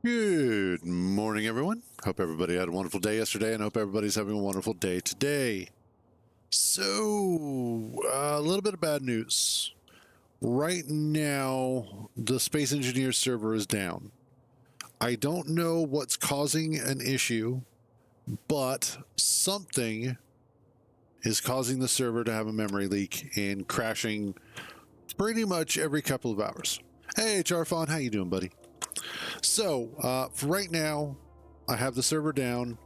Good morning, everyone. Hope everybody had a wonderful day yesterday, and hope everybody's having a wonderful day today. So, a little bit of bad news. Right now, the Space Engineer server is down. I don't know what's causing an issue, but something is causing the server to have a memory leak and crashing pretty much every couple of hours. Hey, Charfon, how you doing, buddy? So, for right now, I have the server down.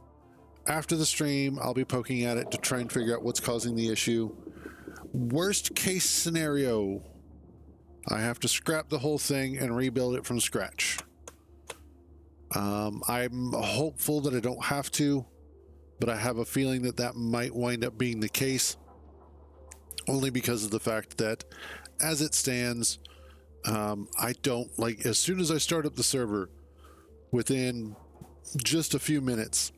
After the stream, I'll be poking at it to try and figure out what's causing the issue. Worst case scenario, I have to scrap the whole thing and rebuild it from scratch. I'm hopeful that I don't have to, but I have a feeling that that might wind up being the case, only because of the fact that, as it stands, I don't like, as soon as I start up the server, within just a few minutes,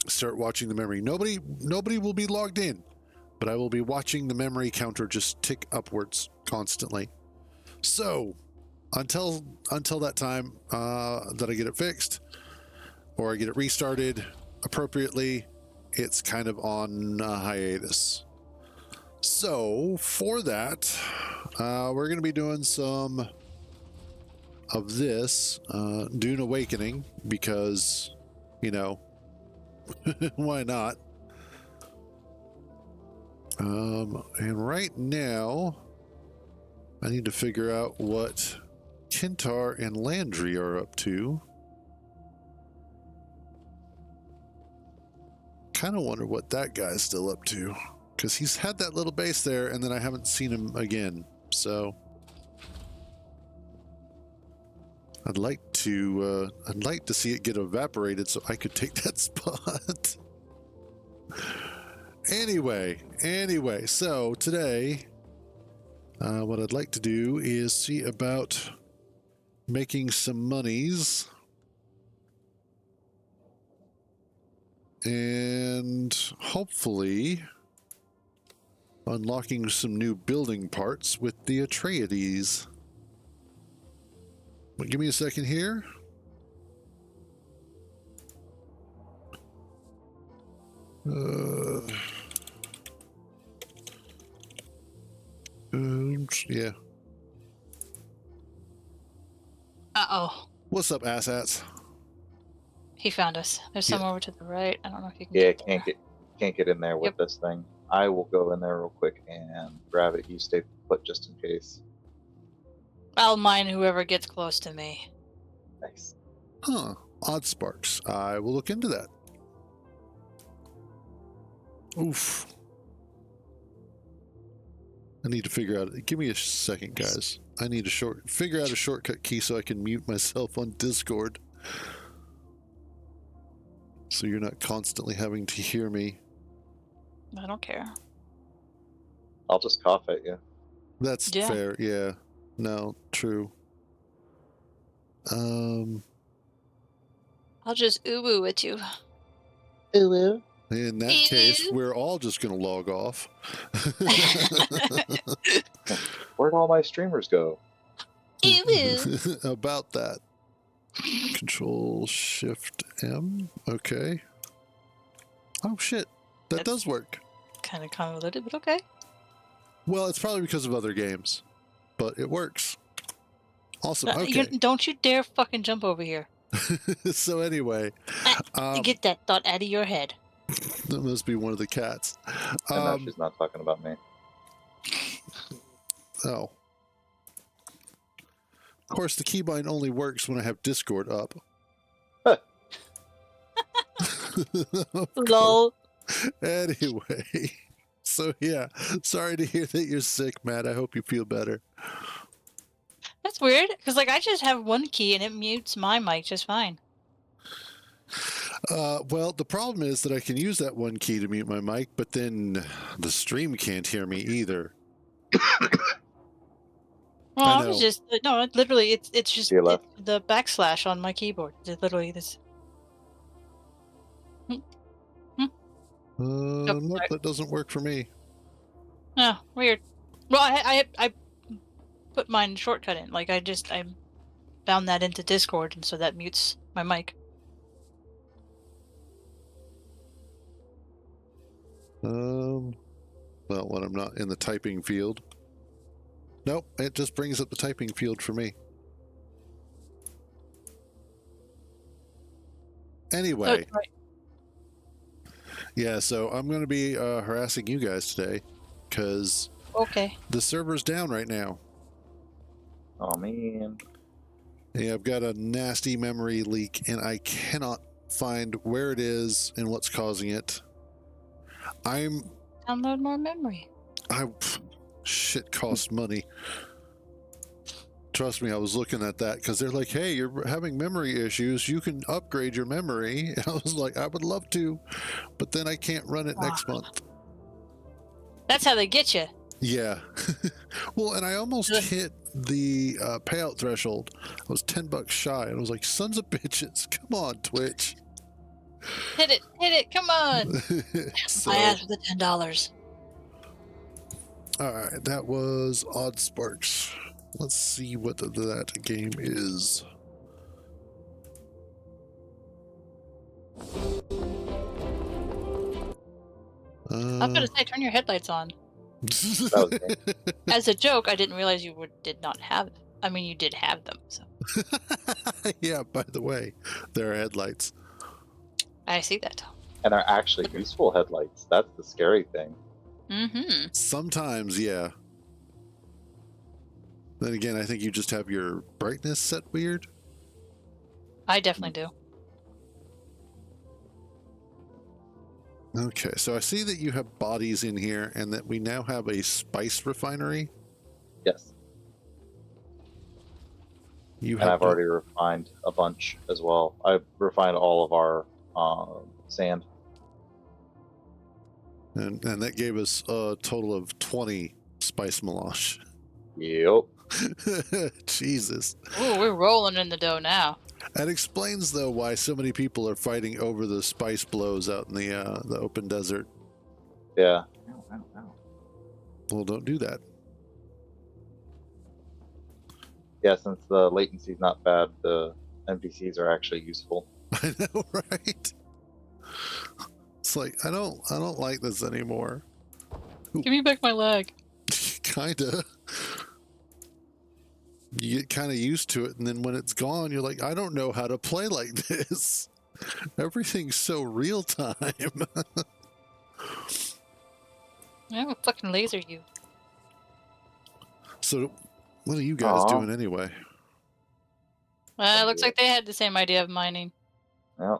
start watching the memory. Nobody will be logged in, but I will be watching the memory counter just tick upwards constantly. So until that time that I get it fixed or I get it restarted appropriately, it's kind of on hiatus. So for that, we're going to be doing some of this Dune Awakening because, you know, why not? And right now, I need to figure out what Kintar and Landry are up to. Kind of wonder what that guy's still up to, because he's had that little base there, and then I haven't seen him again. So I'd like to see it get evaporated so I could take that spot. Anyway, so today, what I'd like to do is see about making some monies and hopefully unlocking some new building parts with the Atreides. But give me a second here. Yeah. Uh-oh. What's up, asshats? He found us. There's Yeah. some over to the right. I don't know if you can Yeah, get there. can't get in there with Yep. this thing. I will go in there real quick and grab it. You stay put just in case. I'll mine whoever gets close to me. Nice. Huh. Odd sparks. I will look into that. Oof. I need to figure out. Give me a second, guys. I need to figure out a shortcut key so I can mute myself on Discord, so you're not constantly having to hear me. I don't care. I'll just cough at you. That's fair. Yeah. No. True. I'll just ooh at you. Ooh. In that case, we're all just going to log off. Where'd all my streamers go? About that. Control Shift M. Okay. Oh shit. That does work. Kind of convoluted, but okay. Well, it's probably because of other games, but it works. Awesome. Okay. Don't you dare fucking jump over here. So anyway, get that thought out of your head. That must be one of the cats. No, she's not talking about me. Oh. Of course, the keybind only works when I have Discord up. Lol. Anyway, so yeah, sorry to hear that you're sick, Matt. I hope you feel better. That's weird, because like I just have one key and it mutes my mic just fine. Well, the problem is that I can use that one key to mute my mic, but then the stream can't hear me either. Well, I was just no. Literally, it's just the backslash on my keyboard. It's literally this. Nope, that doesn't work for me. Oh, weird. Well, I put mine shortcut in. Like I found that into Discord, and so that mutes my mic. Well, when I'm not in the typing field. Nope, it just brings up the typing field for me. Anyway. Oh, right. Yeah, so I'm going to be harassing you guys today because Okay. the server's down right now. Oh man. Yeah, I've got a nasty memory leak and I cannot find where it is and what's causing it. Download more memory. Shit costs money. Trust me, I was looking at that because they're like, hey, you're having memory issues. You can upgrade your memory. And I was like, I would love to, but then I can't run it next month. That's how they get you. Yeah. Well, and I almost hit the payout threshold. I was $10 shy, and I was like, sons of bitches, come on, Twitch. Hit it, come on. So, I asked for the $10. All right, that was Odd Sparks. Let's see what that game is. I'm gonna say, turn your headlights on. That was me. As a joke, I didn't realize you did not have them. I mean, you did have them, so. Yeah, by the way, there are headlights. I see that. And they're actually useful headlights. That's the scary thing. Mm-hmm. Sometimes, yeah. Then again, I think you just have your brightness set weird. I definitely do. Okay, so I see that you have bodies in here and that we now have a spice refinery. Yes. You And I've already refined a bunch as well. I've refined all of our sand. And that gave us a total of 20 spice melange. Yep. Jesus. Ooh, we're rolling in the dough now. That explains, though, why so many people are fighting over the spice blows out in the open desert. Yeah. Ow, ow, ow. Well, don't do that. Yeah, since the latency's not bad, the NPCs are actually useful. I know, right? It's like I don't like this anymore. Give me back my leg. Kinda. You get kind of used to it, and then when it's gone, you're like, I don't know how to play like this. Everything's so real time. I will fucking laser you. So, what are you guys doing anyway? Looks like they had the same idea of mining. Yep.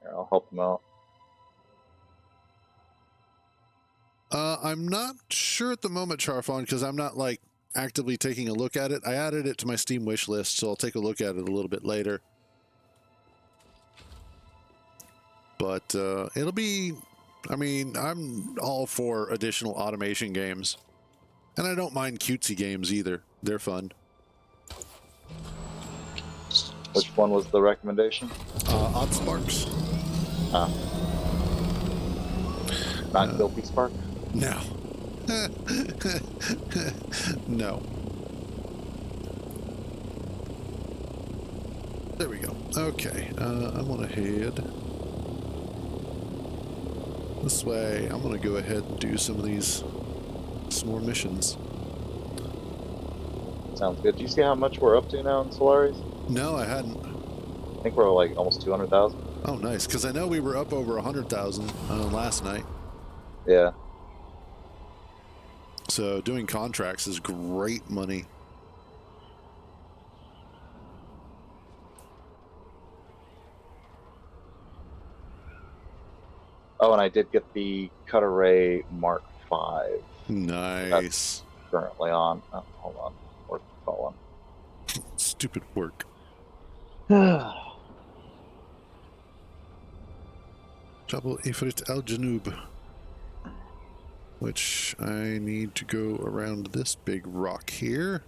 Here, I'll help them out. I'm not sure at the moment, Charfon, because I'm not like actively taking a look at it. I added it to my Steam wish list, so I'll take a look at it a little bit later. But it'll be, I mean, I'm all for additional automation games. And I don't mind cutesy games either. They're fun. Which one was the recommendation? Odd Sparks? Not Guilty Spark? No. No. There we go. Okay. I'm going to head this way. I'm going to go ahead and do some more missions. Sounds good. Do you see how much we're up to now in Solaris? No, I hadn't. I think we're like almost 200,000. Oh, nice. Because I know we were up over 100,000 last night. Yeah. So doing contracts is great money. Oh, and I did get the Cut Array Mark V. Nice. That's currently on. Oh, hold on. Work fallen. Stupid work. Jabal Ifrit Al Janub. Which I need to go around this big rock here.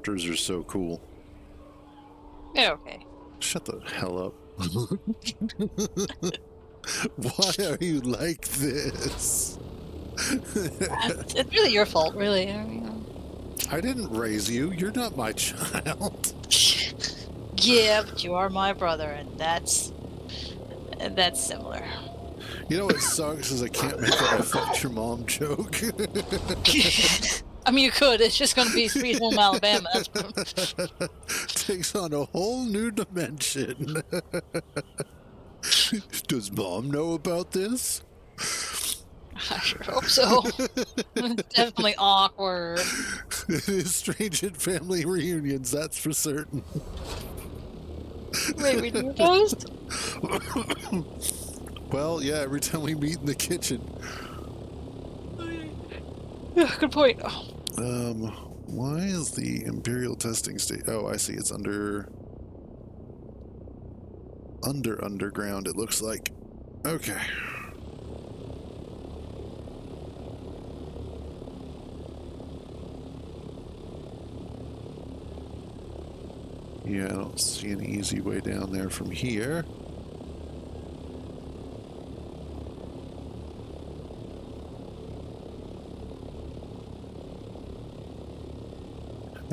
helicopters are so cool. Yeah, okay. Shut the hell up. Why are you like this? It's really your fault, really. I mean, I didn't raise you. You're not my child. yeah, but you are my brother, and that's similar. You know what sucks is I can't make a I fucked your mom joke. I mean, you could. It's just going to be Sweet Home Alabama. Takes on a whole new dimension. Does mom know about this? I sure hope so. Definitely awkward. It is strange at family reunions, that's for certain. Wait, we do those? Well, yeah, every time we meet in the kitchen. Yeah, good point. Why is the Imperial testing state? Oh, I see. It's underground, it looks like. Okay. Yeah, I don't see an easy way down there from here.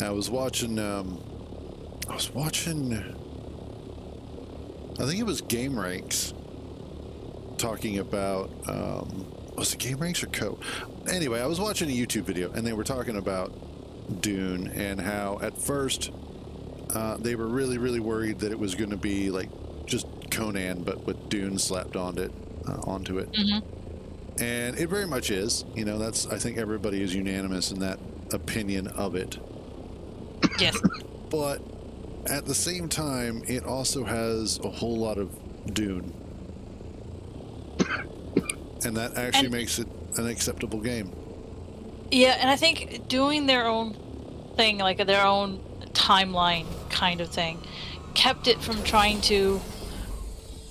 I was watching, I think it was Game Ranks talking about, was it Game Ranks or Co? Anyway, I was watching a YouTube video and they were talking about Dune and how at first they were really worried that it was going to be like just Conan but with Dune slapped onto it. Mm-hmm. And it very much is. You know, that's, I think everybody is unanimous in that opinion of it. Yes. But at the same time, it also has a whole lot of Dune. And that actually makes it an acceptable game. Yeah, and I think doing their own thing, like their own timeline kind of thing, kept it from trying to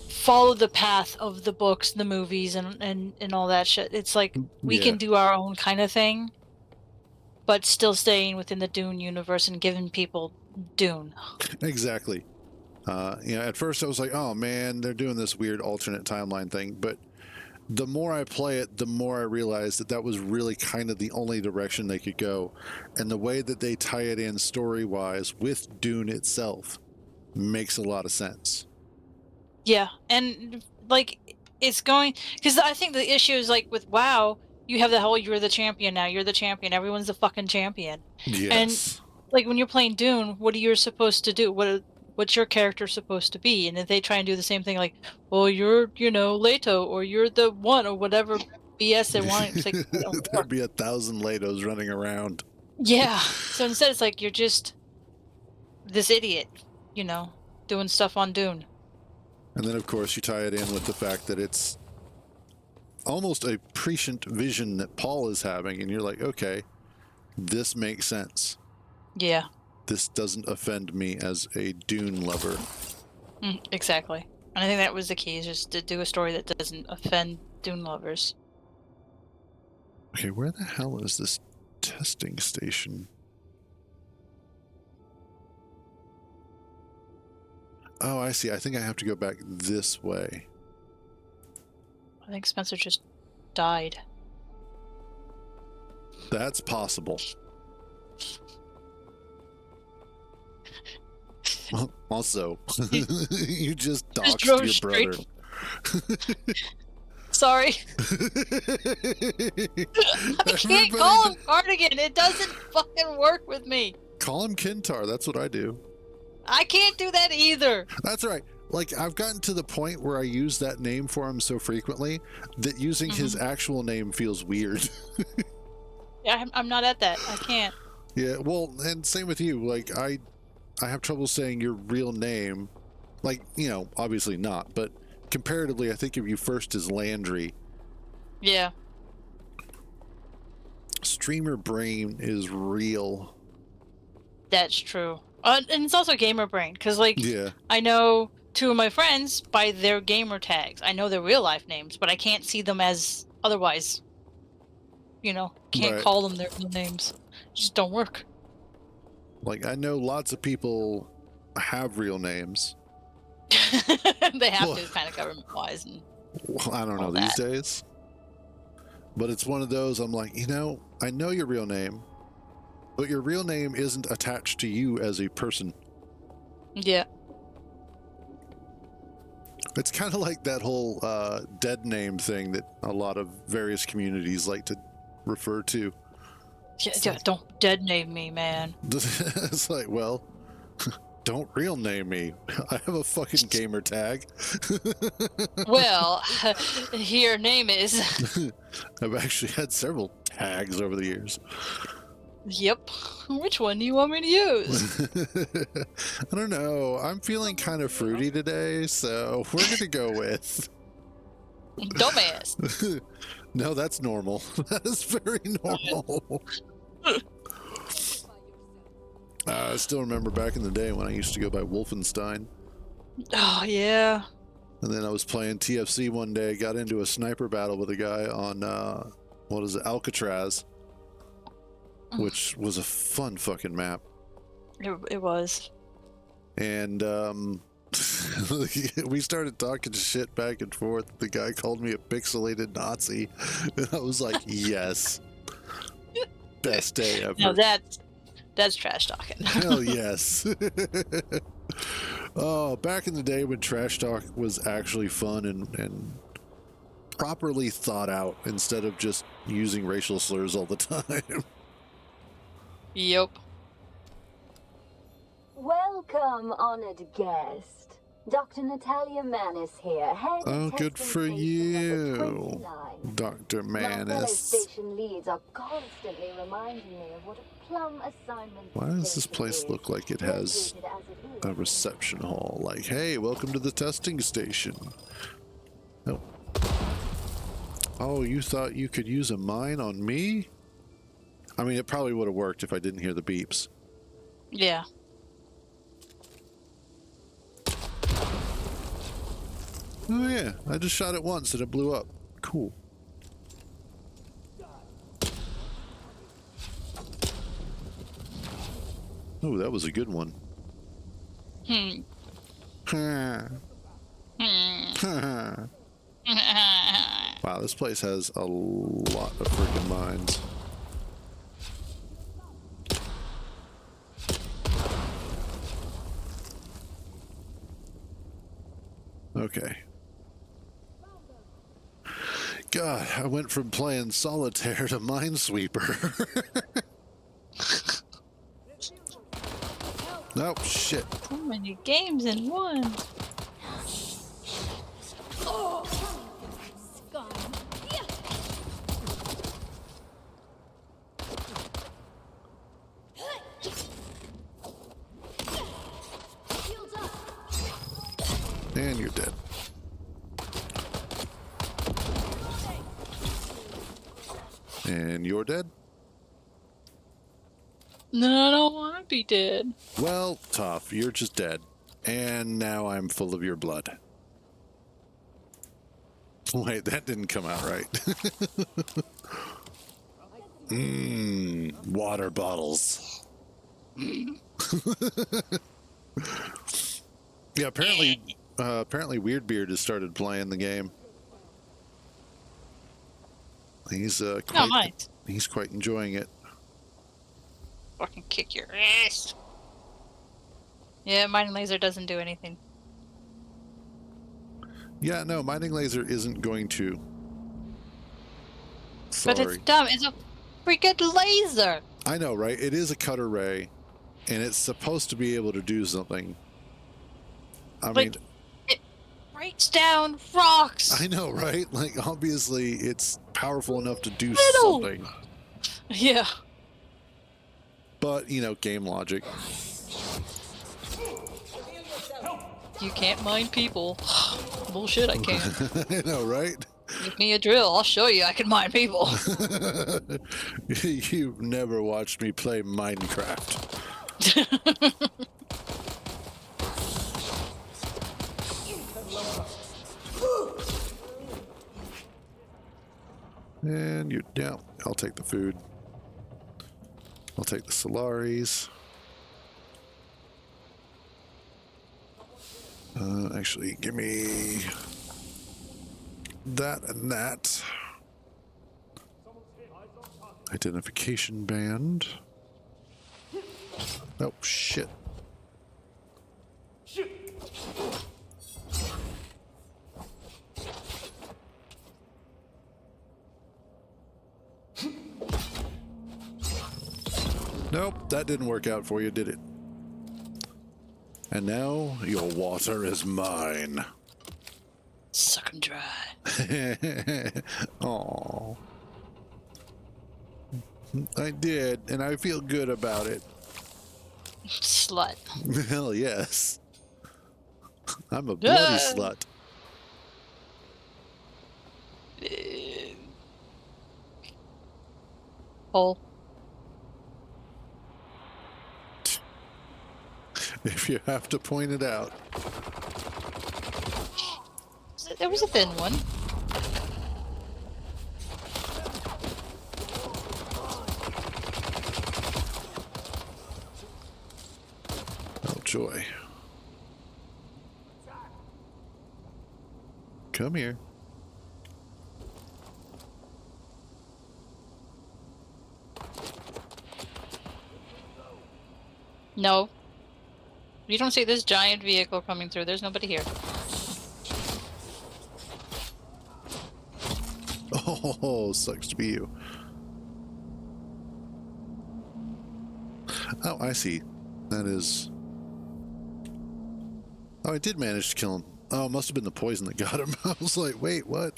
follow the path of the books, the movies, and all that shit. It's like we can do our own kind of thing, but still staying within the Dune universe and giving people Dune. Exactly. At first I was like, oh man, they're doing this weird alternate timeline thing. But the more I play it, the more I realize that was really kind of the only direction they could go. And the way that they tie it in story-wise with Dune itself makes a lot of sense. Yeah, and like it's going, because I think the issue is like with WoW, you have the whole "you're the champion now, you're the champion, everyone's the fucking champion." Yes. And like when you're playing Dune, what are you supposed to do? What's your character supposed to be? And if they try and do the same thing, like, well, you're Leto, or you're the one, or whatever BS they want, it's like there'd be 1,000 Letos running around. Yeah. So instead, it's like you're just this idiot, doing stuff on Dune. And then, of course, you tie it in with the fact that it's almost a prescient vision that Paul is having, and you're like, okay, this makes sense. Yeah. This doesn't offend me as a Dune lover. Exactly. And I think that was the key, is just to do a story that doesn't offend Dune lovers. Okay, where the hell is this testing station? Oh, I see. I think I have to go back this way. I think Spencer just died. That's possible. Also, you just doxed your brother. Sorry. I can't call him Cardigan. It doesn't fucking work with me. Call him Kintar. That's what I do. I can't do that either. That's right. Like, I've gotten to the point where I use that name for him so frequently that using his actual name feels weird. Yeah, I'm not at that. I can't. Yeah, well, and same with you. Like, I have trouble saying your real name. Like, obviously not, but comparatively, I think of you first as Landry. Yeah. Streamer brain is real. That's true. And it's also gamer brain, because, like, yeah. I know 2 of my friends by their gamer tags. I know their real life names, but I can't see them as otherwise. Can't call them their real names. Just don't work. Like, I know lots of people have real names. They have Well- to, kind of government-wise, and Well, I don't know All these that. days. But it's one of those, I'm like, I know your real name, but your real name isn't attached to you as a person. yeah. It's kind of like that whole dead name thing that a lot of various communities like to refer to. Yeah, don't dead name me, man. It's like, well, don't real name me. I have a fucking gamer tag. Well, your name is. I've actually had several tags over the years. Yep. Which one do you want me to use? I don't know. I'm feeling kind of fruity today, so we're going to go with. Dumbass. No, that's normal. That is very normal. I still remember back in the day when I used to go by Wolfenstein. Oh, yeah. And then I was playing TFC one day, got into a sniper battle with a guy on, Alcatraz, which was a fun fucking map. It was. And we started talking shit back and forth. The guy called me a pixelated Nazi, and I was like, yes. Best day ever. No, that's trash talking. Hell yes. Oh, back in the day when trash talk was actually fun and properly thought out instead of just using racial slurs all the time. Yep. Welcome, honored guest. Dr. Natalia Manis here, head of Oh, good testing for station you, number 29. Dr. My fellow Manis. station leads are constantly reminding me of what a plum assignment Why does this station place is, look like it has located as it is a in the reception hall? Like, hey, welcome to the testing station. Oh. Oh, you thought you could use a mine on me? I mean, it probably would have worked if I didn't hear the beeps. Yeah. Oh yeah, I just shot it once and it blew up. Cool. Oh, that was a good one. Hmm. Wow, this place has a lot of freaking mines. Okay. God, I went from playing solitaire to Minesweeper. Oh, shit. So many games in one. And you're dead. And you're dead? No, I don't want to be dead. Well, tough. You're just dead. And now I'm full of your blood. Wait, that didn't come out right. Water bottles. Yeah, apparently Weirdbeard has started playing the game. He's Nice. he's quite enjoying it. Fucking kick your ass. Yeah, mining laser doesn't do anything. Yeah, no, mining laser isn't going to. But it's Sorry. dumb. It's a freaking laser. I know, right? It is a cutter ray, and it's supposed to be able to do something. I mean, It breaks down rocks. I know, right? Like, obviously, it's powerful enough to do Little. something. Yeah. But, game logic. You can't mine people. Bullshit, I can. I know, right? Give me a drill. I'll show you I can mine people. You've never watched me play Minecraft. And you're down. I'll take the food. I'll take the Solaris. Actually, give me that and that. Identification band. Oh, shit. Nope, that didn't work out for you, did it? And now your water is mine. Suck 'em dry. Aww. I did, and I feel good about it. Slut. Hell yes. I'm a bloody slut. Hole. If you have to point it out. There was a thin one. Oh, joy. Come here. No. You don't see this giant vehicle coming through. There's nobody here. Oh, sucks to be you. Oh, I see. That is... Oh, I did manage to kill him. Oh, it must have been the poison that got him. I was like, wait, what?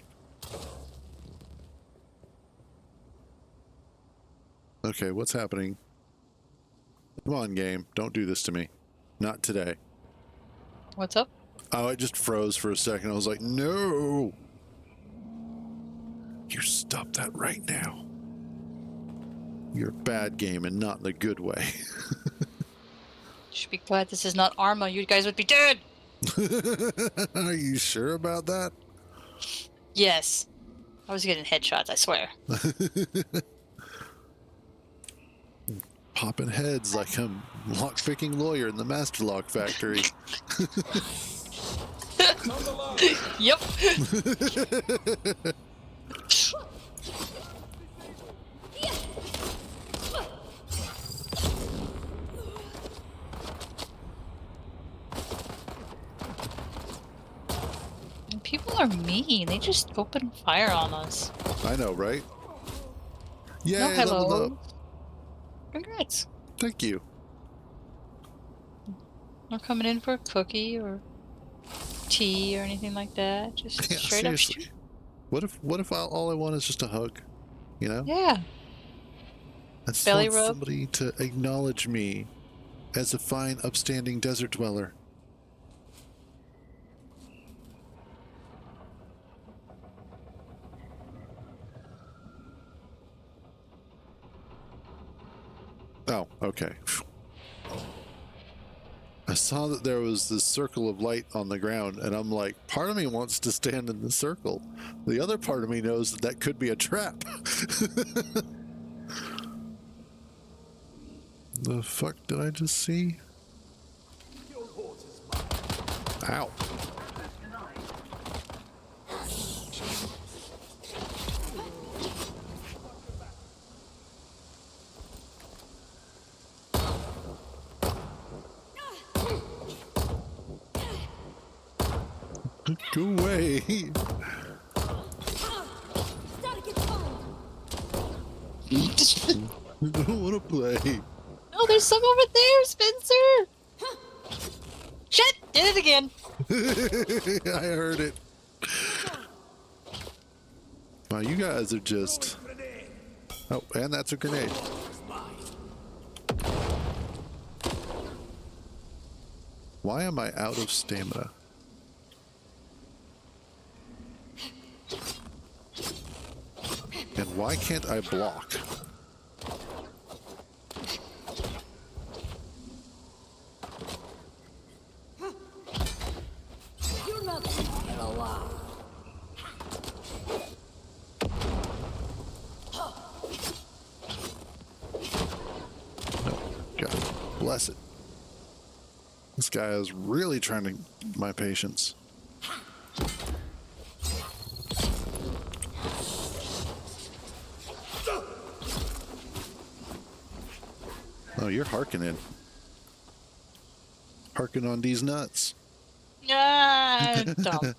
Okay, what's happening? Come on, game. Don't do this to me. Not today. What's up? Oh, it just froze for a second. I was like, no! You stop that right now. You're a bad game and not in a good way. You should be glad this is not Arma. You guys would be dead! Are you sure about that? Yes. I was getting headshots, I swear. Popping heads like I'm lock-picking lawyer in the Master Lock Factory. Yep. People are mean. They just open fire on us. I know, right? Yay, No, hello. leveled up. Congrats. Thank you. Not coming in for a cookie or tea or anything like that. Just Yeah, straight seriously. up. What if all I want is just a hug? You know? Yeah. I just Belly want rub. somebody to acknowledge me as a fine, upstanding desert dweller. Oh, okay. I saw that there was this circle of light on the ground, and I'm like, part of me wants to stand in the circle. The other part of me knows that that could be a trap. The fuck did I just see? Ow. Go away. I don't want to play. Oh, there's some over there, Spencer! Shit! Did it again! I heard it. Wow, you guys are just... Oh, and that's a grenade. Why am I out of stamina? And why can't I block? You're not getting alive. No, God bless it. This This guy is really trying to my patience. Oh, you're harkening. Harking on these nuts. Dumb.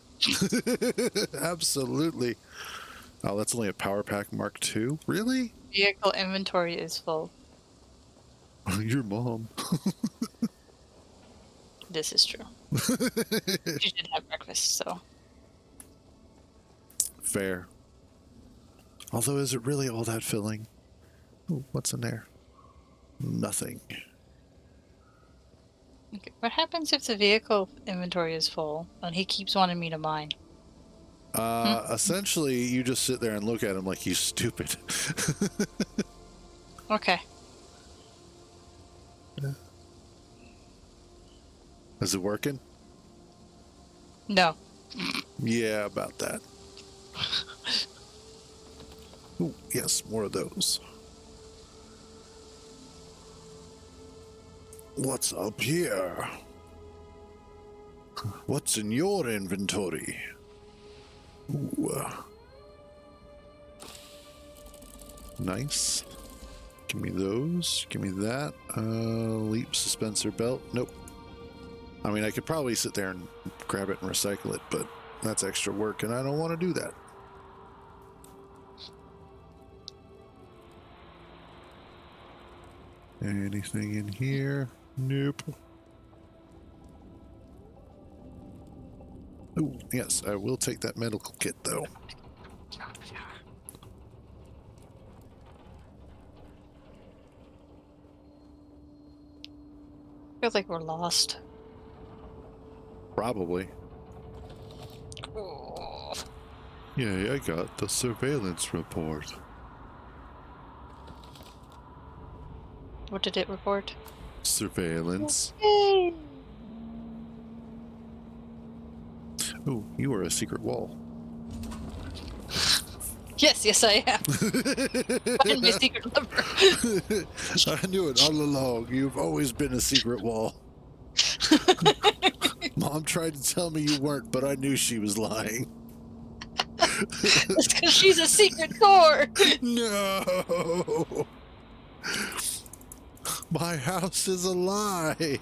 Absolutely. Oh, that's only a power pack Mark II? Really? Vehicle inventory is full. Your mom. This is true. She did have breakfast, so. Fair. Although, is it really all that filling? Ooh, what's in there? Nothing. Okay. What happens if the vehicle inventory is full and he keeps wanting me to mine? Essentially, you just sit there and look at him like he's stupid. Okay. Is it working? No. Yeah, about that. Ooh, yes, more of those. What's up here? What's in your inventory? Ooh. Nice. Give me those. Give me that. Leap suspensor belt. Nope. I mean, I could probably sit there and grab it and recycle it, but that's extra work, and I don't want to do that. Anything in here? Nope. Oh, yes, I will take that medical kit, though. Feels like we're lost. Probably. Oh. Yay, I got the surveillance report. What did it report? Surveillance. Yay! Oh, you are a secret wall. Yes, I am. Find my secret lover. I knew it all along. You've always been a secret wall. Mom tried to tell me you weren't, but I knew she was lying. It's because she's a secret door. No! My house is a lie.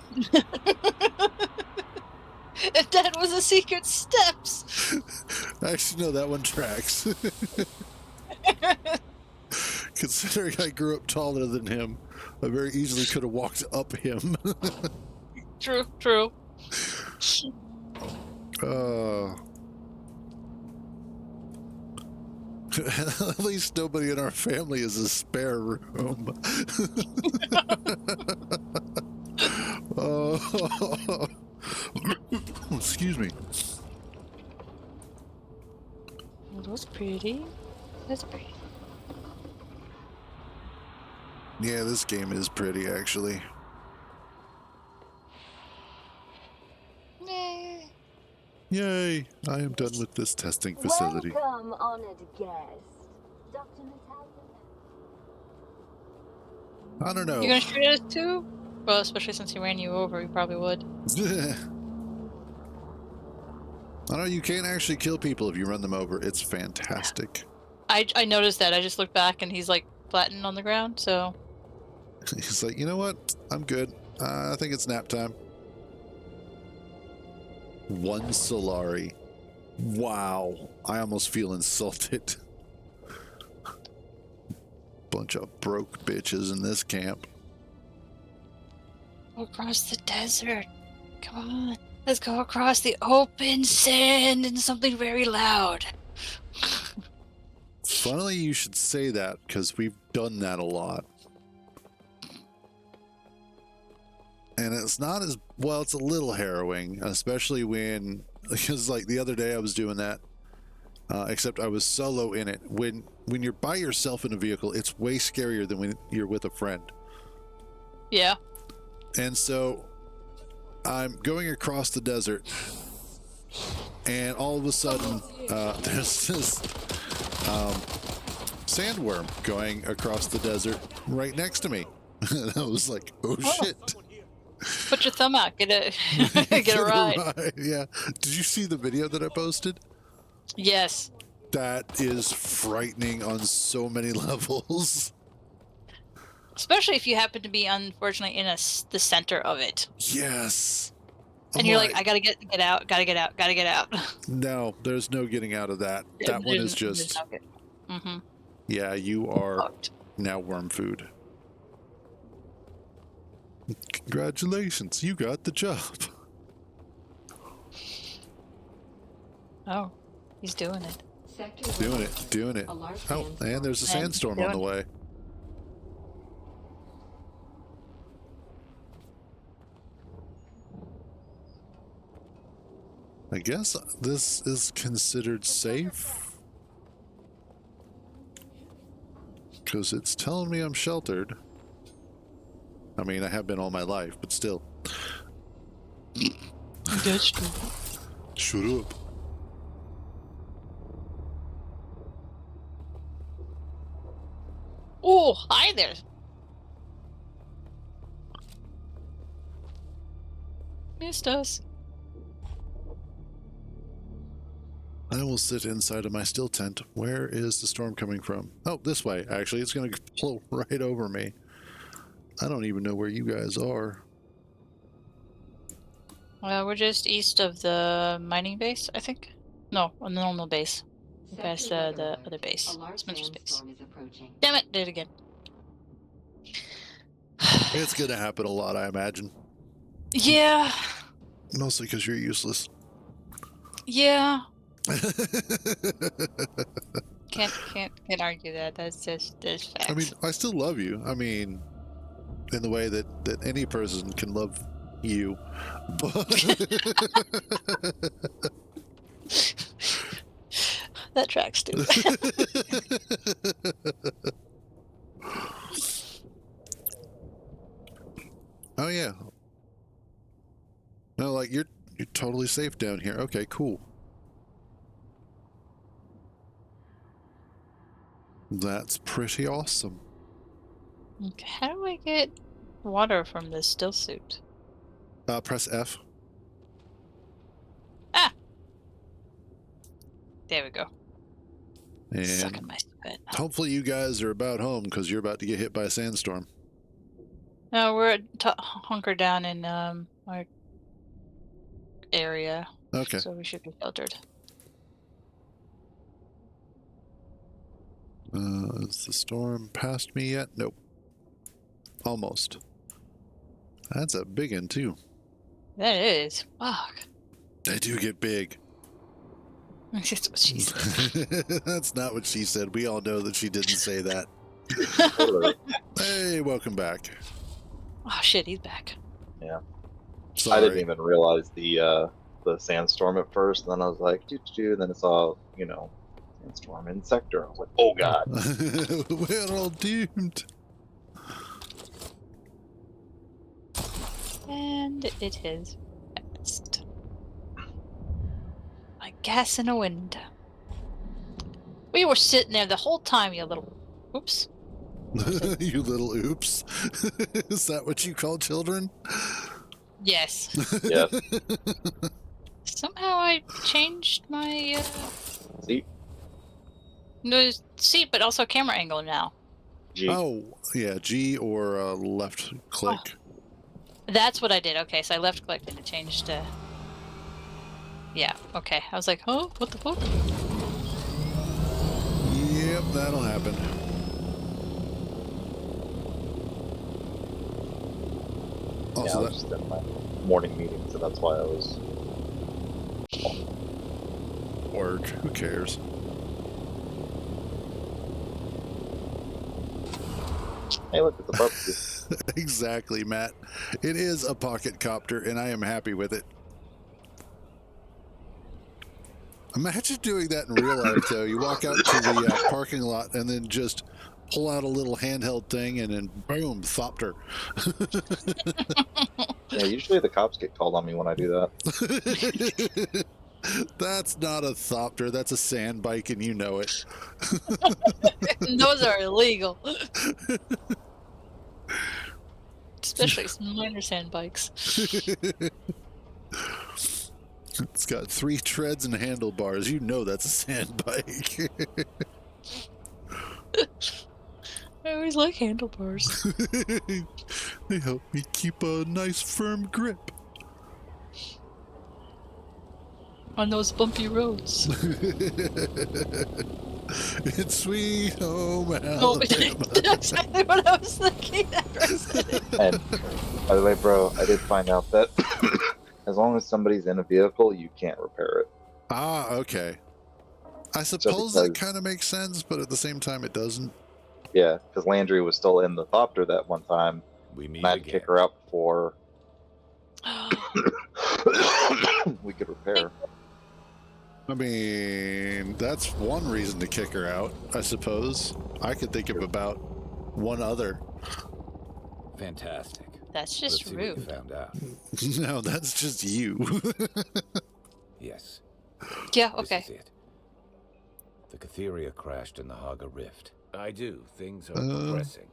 If that was a secret steps. Actually, no, that one tracks. Considering I grew up taller than him, I very easily could have walked up him. True. At least nobody in our family is a spare room. Oh. Excuse me. That's pretty. That's pretty. Yeah, this game is pretty, actually. Yay. Yay! I am done with this testing facility. Welcome, honored guest. Dr. Natalia. I don't know. You gonna shoot at us too? Well, especially since he ran you over, he probably would. I don't know, you can't actually kill people if you run them over. It's fantastic. I noticed that. I just looked back and he's like flattened on the ground, so. He's like, you know what? I'm good. I think it's nap time. One Solari. Wow. I almost feel insulted. Bunch of broke bitches in this camp. Go across the desert. Come on. Let's go across the open sand and something very loud. Funnily, you should say that because we've done that a lot. And it's not as well, it's a little harrowing, especially when, because like the other day I was doing that, except I was solo in it. When you're by yourself in a vehicle, it's way scarier than when you're with a friend. Yeah. And so I'm going across the desert, and all of a sudden, there's this sandworm going across the desert right next to me. And I was like, oh shit. Put your thumb out. Get a ride. Yeah. Did you see the video that I posted? Yes. That is frightening on so many levels. Especially if you happen to be, unfortunately, in the center of it. Yes. And you're like, I gotta get out, gotta get out. No, there's no getting out of that. That one is just. Mm-hmm. Yeah, you are Fucked. now worm food. Congratulations, you got the job. Oh, he's doing it. Doing it. Oh, and there's a sandstorm on the way. I guess this is considered safe. Because it's telling me I'm sheltered. I mean, I have been all my life, but still. That's true. Shut up. Oh, hi there. Missed us. I will sit inside of my still tent. Where is the storm coming from? Oh, this way. Actually, it's going to blow right over me. I don't even know where you guys are. We're just east of the mining base, I think. No, on the normal base. Past the other base. Spencer's base. Damn it, did it again. It's going to happen a lot, I imagine. Yeah. Mostly because you're useless. Yeah. Can't argue that. That's facts. I mean, I still love you. I mean, in the way that any person can love you. But that tracks too. Oh yeah. No, like you're totally safe down here. Okay, cool. That's pretty awesome. Okay, how do I get water from this still suit? Press F. Ah! There we go. And Sucking my spit. hopefully you guys are about home because you're about to get hit by a sandstorm. No, we're hunkered down in our area. Okay. So we should be sheltered. Is the storm past me yet? Nope. Almost. That's a big one too. That is. Fuck. They do get big. That's what she said. That's not what she said. We all know that she didn't say that. Hey, welcome back. Oh shit, he's back. Yeah. Sorry. I didn't even realize the sandstorm at first, and then I was like, and then I saw, sandstorm in sector. I was like, oh god. We're all doomed. And it is fast. Like gas in a wind. We were sitting there the whole time, you little... Oops. You little oops. Is that what you call children? Yes. Yes. Somehow I changed my... See? No, seat, but also camera angle now. G. Oh, yeah, G or left click. Oh. That's what I did. Okay, so I left clicked and it changed to... Yeah, okay. I was like, huh? What the fuck? Yep, that'll happen. Yeah, I Also, was just in my morning meeting, so that's why I was... work. Who cares? Hey, look, it's a barbecue. Exactly, Matt. It is a pocket copter, and I am happy with it. Imagine doing that in real life, though. You walk out to the parking lot and then just pull out a little handheld thing and then boom, thopter. Yeah, usually the cops get called on me when I do that. That's not a thopter. That's a sand bike, and you know it. Those are illegal. Especially minor sand bikes. It's got 3 treads and handlebars. You know that's a sand bike. I always like handlebars. They help me keep a nice firm grip. On those bumpy roads. It's sweet home Oh, Alabama. that's exactly what I was thinking. And by the way, bro, I did find out that as long as somebody's in a vehicle, you can't repair it. Ah, okay. I suppose because- that kind of makes sense, but at the same time, it doesn't. Yeah, because Landry was still in the Thopter that one time. We meet And I had to again. kick her out before we could repair. I mean, that's one reason to kick her out, I suppose. I could think of about one other. Fantastic. That's Let's just see what you rude. found out. No, that's just you. Yes. Yeah, This okay. is it. The Catheria crashed in the Haga Rift. I do. Things are Uh. progressing.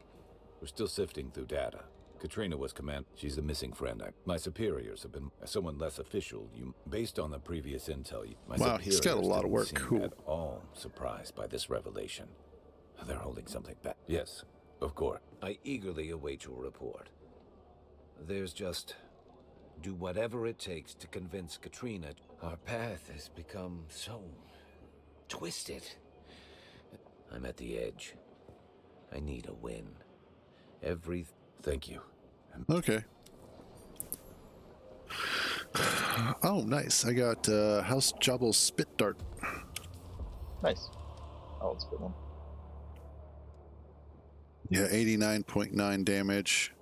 We're still sifting through data. Katrina was command. She's the missing friend. My superiors have been someone less official. Based on the previous intel, my Wow, he's got a superiors lot of didn't work. seem Cool. at all surprised by this revelation. They're holding something back. Yes, of course. I eagerly await your report. There's just do whatever it takes to convince Katrina. Our path has become so twisted. I'm at the edge. I need a win. Thank you. Okay. Oh, nice. I got House Jobble's Spit Dart. Nice. Oh, that's a good one. Yeah, 89.9 damage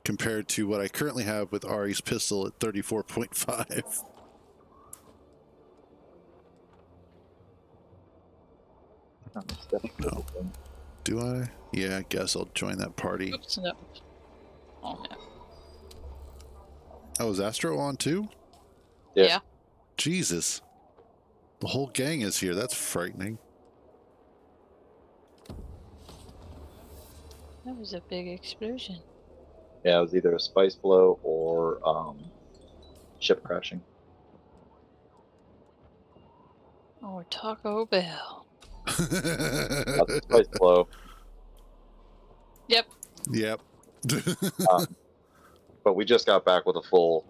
compared to what I currently have with Ari's pistol at 34.5. It's definitely a good one. Do I? Yeah, I guess I'll join that party. Oops, no. Oh, no. Oh, is Astro on too? Yeah. Yeah. Jesus. The whole gang is here. That's frightening. That was a big explosion. Yeah, it was either a spice blow or ship crashing. Or Taco Bell. Not the spice blow. Yep. Yep. But we just got back with a full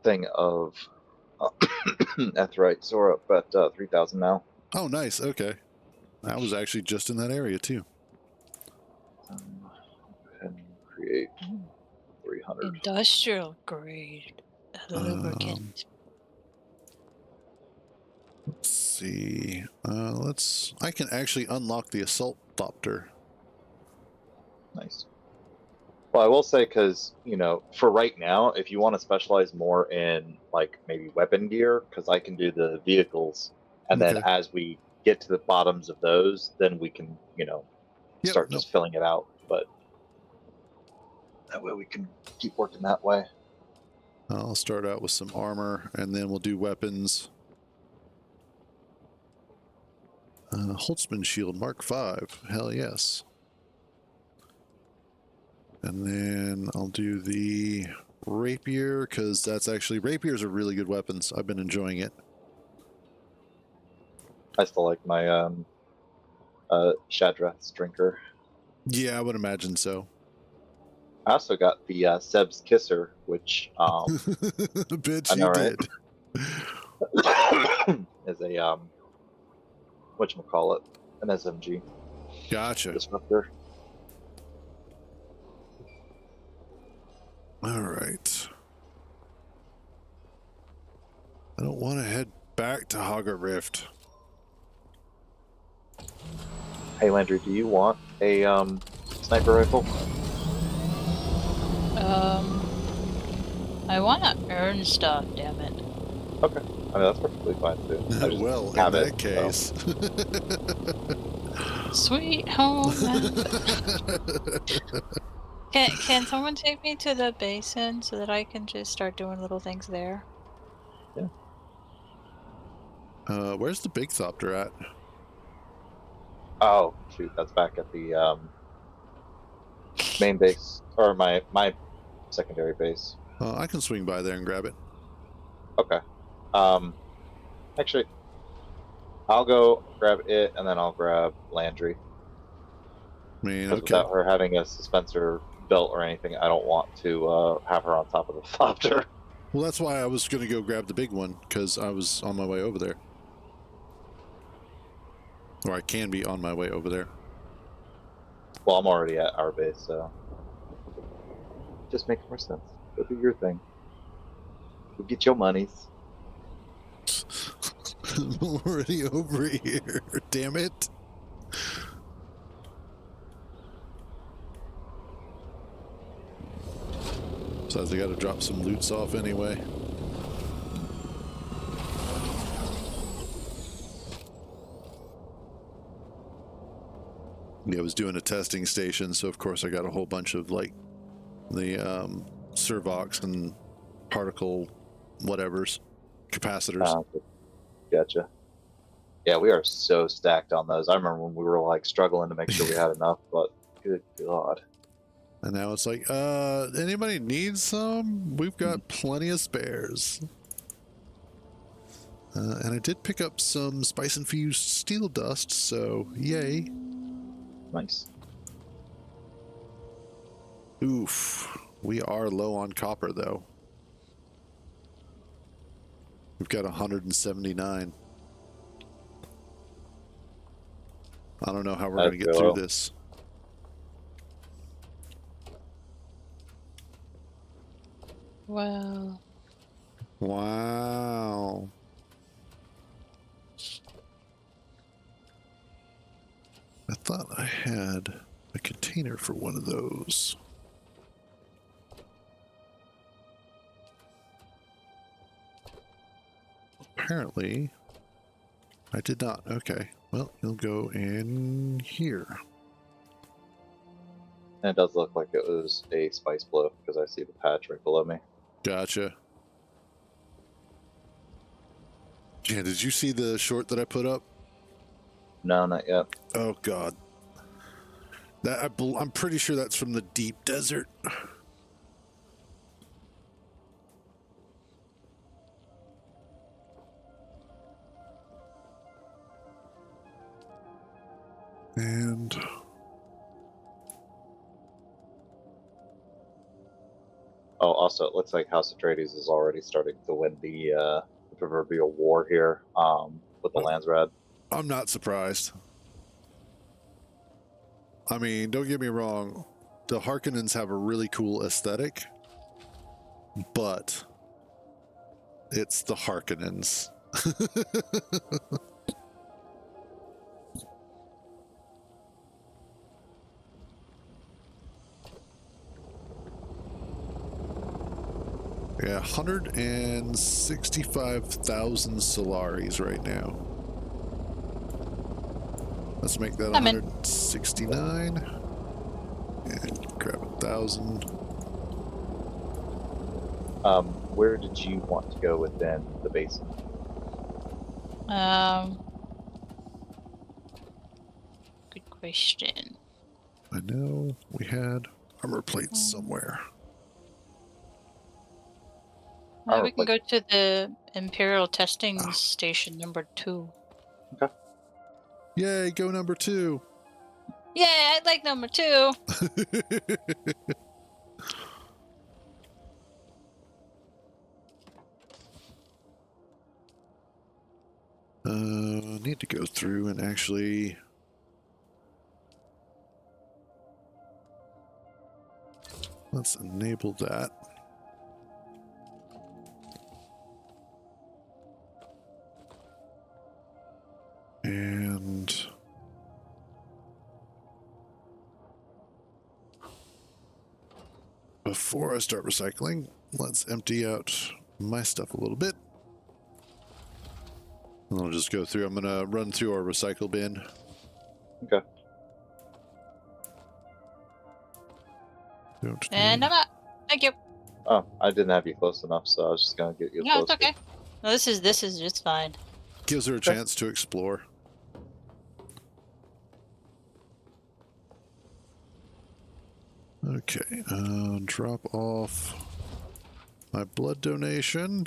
thing of Atreides. So we're up at 3,000 now. Oh, nice. Okay. I was actually just in that area too. Go ahead and create 300. Industrial grade lubricant. Let's see. I can actually unlock the assault thopter. Nice. Well, I will say, because, for right now, if you want to specialize more in, like, maybe weapon gear, because I can do the vehicles, and then Okay. as we get to the bottoms of those, then we can, Yep, start nope. just filling it out. But that way we can keep working that way. I'll start out with some armor, and then we'll do weapons. Holtzman Shield Mark V. Hell yes. And then I'll do the rapier, because that's actually... Rapiers are really good weapons. I've been enjoying it. I still like my Shadrath's drinker. Yeah, I would imagine so. I also got the Seb's Kisser, which Bitch, I know, you right? did. is a whatchamacallit, an SMG Gotcha. disruptor. All right. I don't want to head back to Haga Rift. Hey Landry, do you want a sniper rifle? I want to earn stuff, damn it. Okay, I mean that's perfectly fine too. I just Well, in have that it, case. Sweet home. Can someone take me to the basin so that I can just start doing little things there? Where's the big thopter at? Oh shoot, that's back at the main base or my secondary base. I can swing by there and grab it. Okay. Actually, I'll go grab it and then I'll grab Landry. I mean, Because okay. without her having a suspensor belt or anything, I don't want to have her on top of the thopter. Well, that's why I was going to go grab the big one, because I was on my way over there. Or I can be on my way over there. Well, I'm already at our base, so just makes more sense. Go do your thing. Go get your monies. I'm already over here. Damn it. Besides, I got to drop some loots off anyway. Yeah, I was doing a testing station, so of course I got a whole bunch of like the servox and particle whatevers, capacitors. Gotcha. Yeah, we are so stacked on those. I remember when we were like struggling to make sure we had enough, but good God. And now it's like, anybody need some? We've got plenty of spares. And I did pick up some spice infused steel dust, so yay. Nice. Oof. We are low on copper, though. We've got 179. I don't know how we're going to get through this. Well, Wow. I thought I had a container for one of those. Apparently, I did not. Okay. Well, you'll go in here. And it does look like it was a spice blow because I see the patch right below me. Gotcha. Yeah, did you see the short that I put up? No, not yet. Oh, God. I'm pretty sure that's from the deep desert. And oh, also, it looks like House Atreides is already starting to win the proverbial war here with the Landsrad. I'm not surprised. I mean, don't get me wrong. The Harkonnens have a really cool aesthetic, but it's the Harkonnens. Yeah, 165,000 solaris right now. Let's make that 169. And grab 1,000. Where did you want to go within the basin? Good question. I know we had armor plates somewhere. We can go to the Imperial Testing Station number 2. Okay. Yay, go number 2. Yeah, I'd like number 2. Need to go through and actually... Let's enable that. And... before I start recycling, let's empty out my stuff a little bit. And I'll just go through. I'm going to run through our recycle bin. Okay. And I'm out. Thank you. Oh, I didn't have you close enough, so I was just gonna get you. No, it's okay. No, this is just fine. Gives her a chance to explore. Okay, drop off my blood donation.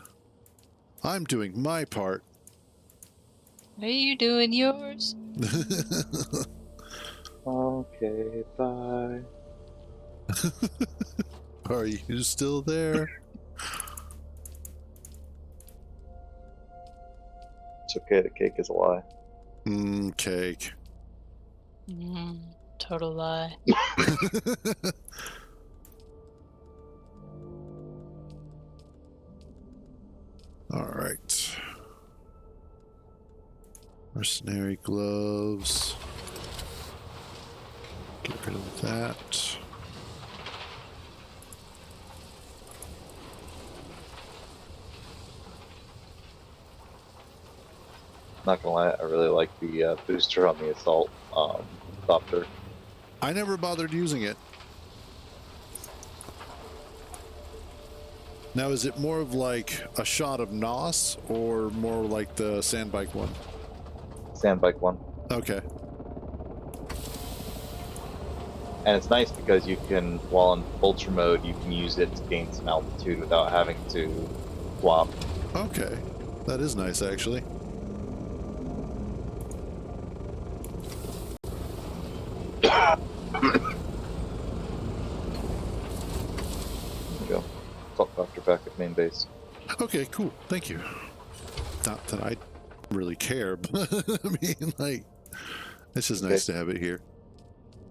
I'm doing my part. Are you doing yours? Okay, bye. Are you still there? It's okay, the cake is a lie. Cake. Total lie. All right. Mercenary gloves. Get rid of that. Not gonna lie, I really like the booster on the assault doctor. I never bothered using it. Now, is it more of like a shot of NOS or more like the sandbike one? Sandbike one. Okay. And it's nice because you can, while in ultra mode, you can use it to gain some altitude without having to swap. Okay. That is nice, actually. There you go. Assault doctor back at main base. Okay, cool. Thank you. Not that I really care, but I mean, like, it's just nice to have it here.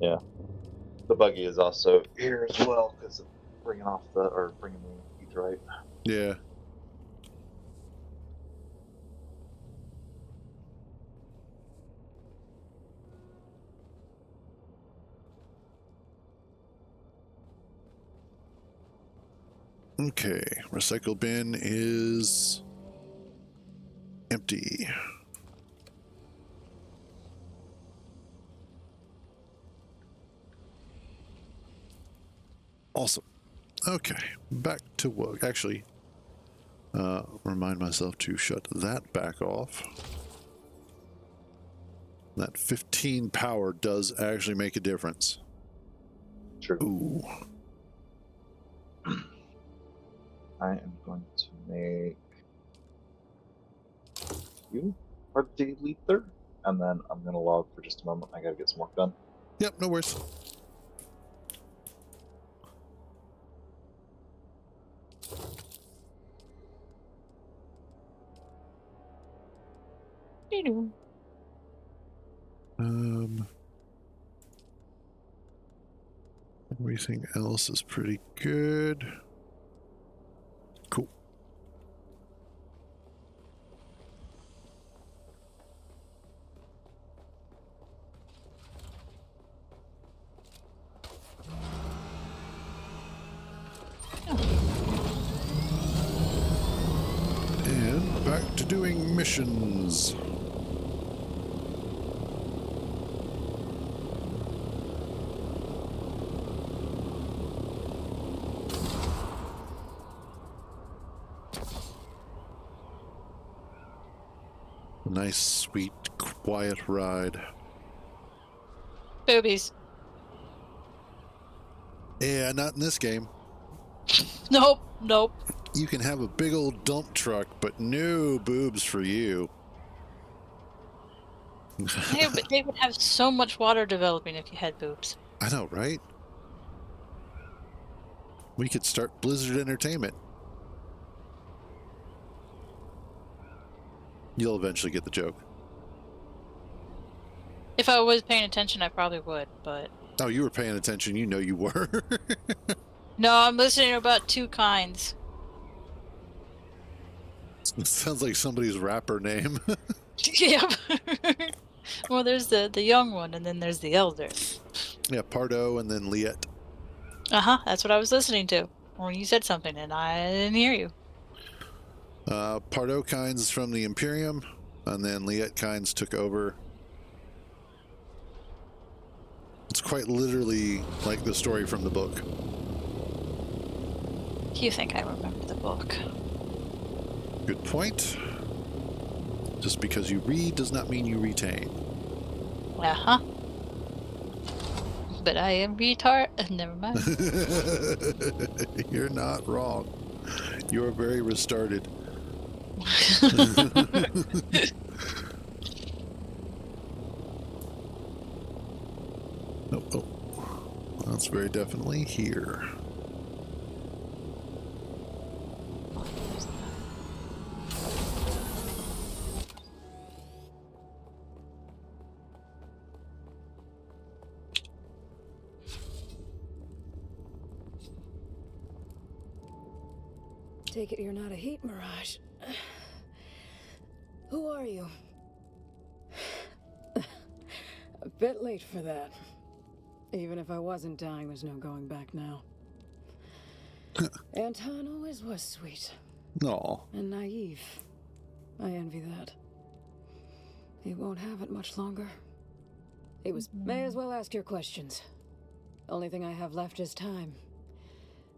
Yeah. The buggy is also here as well because of bringing the etherite. Yeah. Okay, recycle bin is empty. Awesome. Okay, back to work. Actually, remind myself to shut that back off. That 15 power does actually make a difference. True. Ooh. I am going to make you party leader, and then I'm gonna log for just a moment. I gotta get some work done. Yep, no worries. Everything else is pretty good. Cool. And back to doing missions. Nice, sweet, quiet ride. Boobies. Yeah, not in this game. Nope. Nope. You can have a big old dump truck, but no boobs for you. They would have so much water developing if you had boobs. I know, right? We could start Blizzard Entertainment. You'll eventually get the joke. If I was paying attention, I probably would, but... Oh, you were paying attention. You know you were. No, I'm listening to about two kinds. Sounds like somebody's rapper name. Yep. Well, there's the young one, and then there's the elder. Yeah, Pardo and then Liet. Uh-huh, that's what I was listening to. When you said something, and I didn't hear you. Pardo Kynes is from the Imperium, and then Liet Kynes took over. It's quite literally like the story from the book. You think I remember the book. Good point. Just because you read does not mean you retain. Uh-huh. but I am retard. Never mind. You're not wrong. You're very restarted. Oh, that's very definitely here. Take it you're not a heat mirage. Who are you? A bit late for that. Even if I wasn't dying, there's no going back now. Anton always was sweet. Aw. And naive. I envy that. He won't have it much longer. May as well ask your questions. Only thing I have left is time.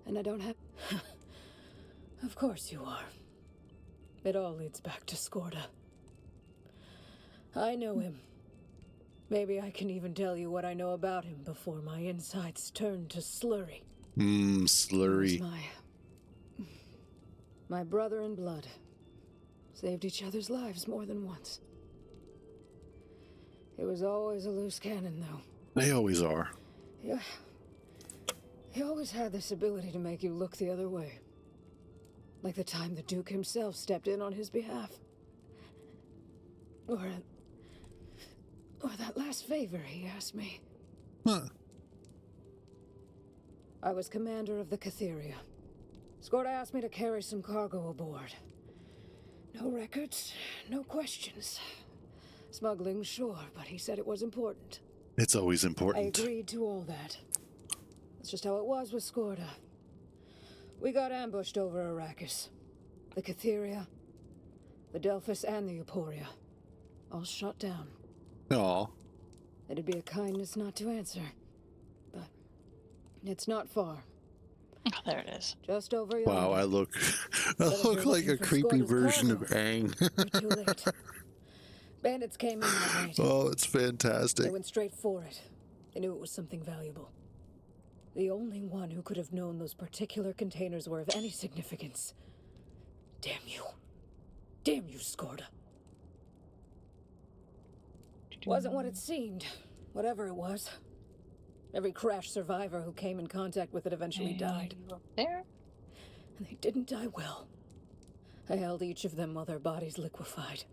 And I don't have... Of course you are. It all leads back to Skorda. I know him. Maybe I can even tell you what I know about him before my insides turn to slurry. Slurry. He was my brother in blood. Saved each other's lives more than once. He was always a loose cannon, though. They always are. Yeah. He always had this ability to make you look the other way. Like the time the Duke himself stepped in on his behalf. Or that last favor he asked me. Huh. I was commander of the Catheria. Skorda asked me to carry some cargo aboard. No records, no questions. Smuggling, sure, but he said it was important. It's always I important. agreed to all that. That's just how it was with Skorda. We got ambushed over Arrakis. The Catheria, the Delphus, and the Euphoria. All shot down. Aw. It'd be a kindness not to answer. But it's not far. Oh, there it is. Just over your Wow, I look like a creepy version of Aang. You're too late. Bandits came in that night. Oh, it's They fantastic. went straight for it. They knew it was something valuable. The only one who could have known those particular containers were of any significance. Damn you. Damn you, Skorda. Wasn't what it seemed. Whatever it was. Every crash survivor who came in contact with it eventually died. Up there? And they didn't die well. I held each of them while their bodies liquefied.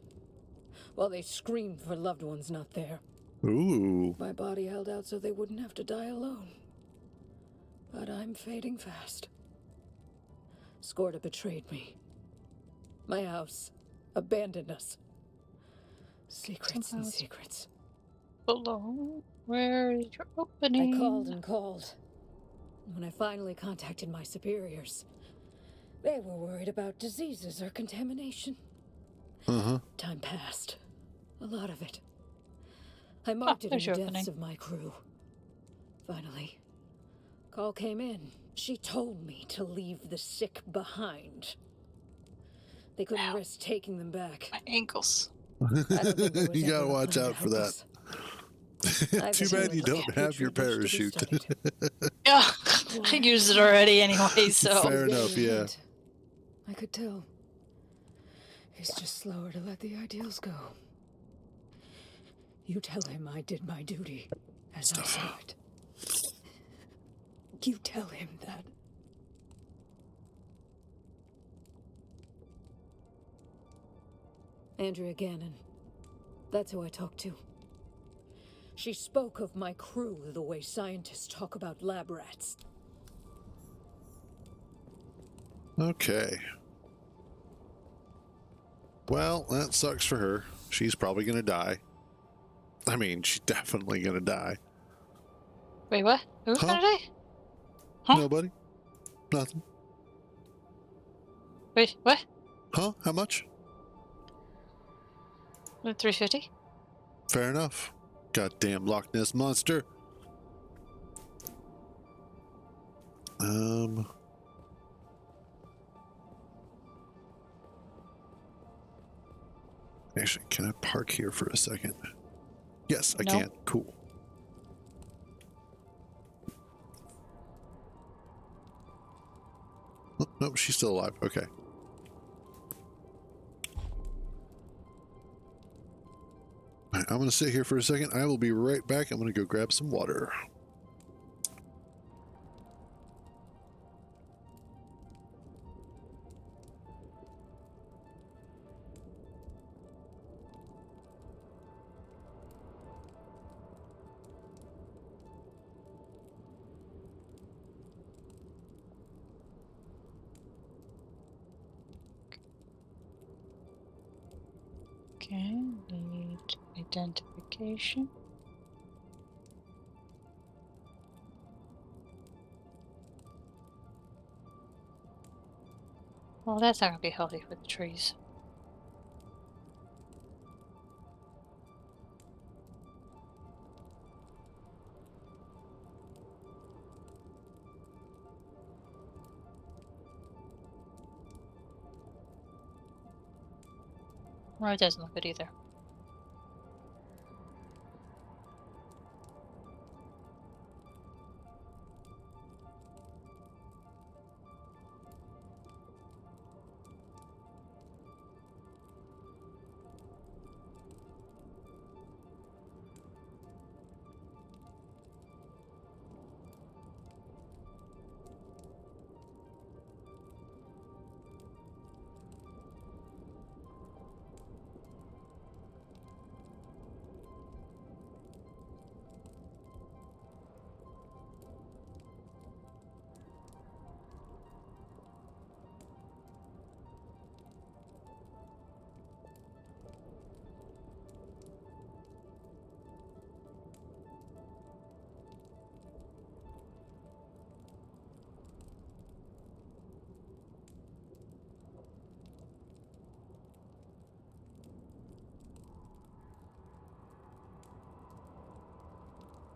While they screamed for loved ones not there. Ooh. My body held out so they wouldn't have to die alone. But I'm fading fast. Skorda betrayed me. My house abandoned us. Secrets and secrets. Below. Where is your I opening? called and called. When I finally contacted my superiors, they were worried about diseases or contamination. Uh-huh. Time passed. A lot of it. I marked it in there's the your deaths opening. of my crew. Finally, call came in. She told me to leave the sick behind. They couldn't risk taking them back. My ankles. I don't think there was You gotta ever a watch plan to out for help that. us. I Too think bad we you were don't lucky have your Petri dish to be parachute. studied. Yeah, I used it already anyway, so. Fair He's enough, getting a yeah. hint. I could tell. He's just slower to let the ideals go. You tell him I did my duty, as I saw it. You tell him that. Andrea Gannon. That's who I talked to. She spoke of my crew the way scientists talk about lab rats. Okay. Well, that sucks for her. She's probably gonna die. I mean, she's definitely gonna die. Wait, what? Who's Huh? gonna die? Huh? Nobody? Nothing? Wait, what? Huh? How much? 350? Fair enough. Goddamn Loch Ness monster. Actually, can I park here for a second? Yes, I No. can. Cool. Nope, she's still alive. Okay. All right, I'm going to sit here for a second. I will be right back. I'm going to go grab some water. Okay, need identification. Well, that's not gonna be healthy for the trees. Well, it doesn't look good either.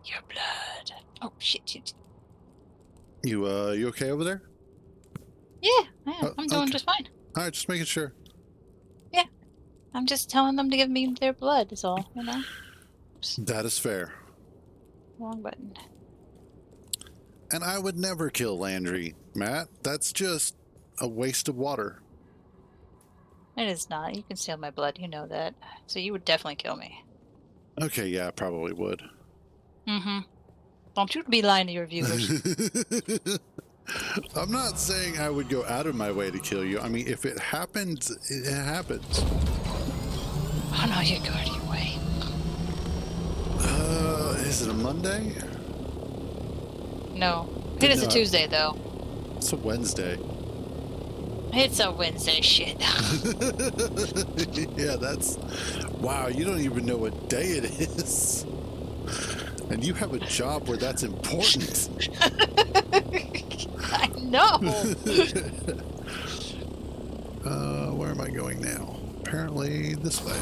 Your blood. Oh shit. You okay over there? Yeah, I'm doing Okay. just fine. All right, just making sure. Yeah, I'm just telling them to give me their blood. Is all, you know. Oops, That is fair. wrong button. And I would never kill Landry, Matt. That's just a waste of water. It is not. You can steal my blood. You know that. So you would definitely kill me. Okay, yeah, I probably would. Mm-hmm. Don't you be lying to your viewers. I'm not saying I would go out of my way to kill you. I mean, if it happens, it happens. Oh no, you go out of your way. Is it a Monday? No. It is a No. Tuesday though. It's a Wednesday. It's a Wednesday shit. Yeah, that's... Wow, you don't even know what day it is. And you have a job where that's important. I know. Where am I going now? Apparently this way.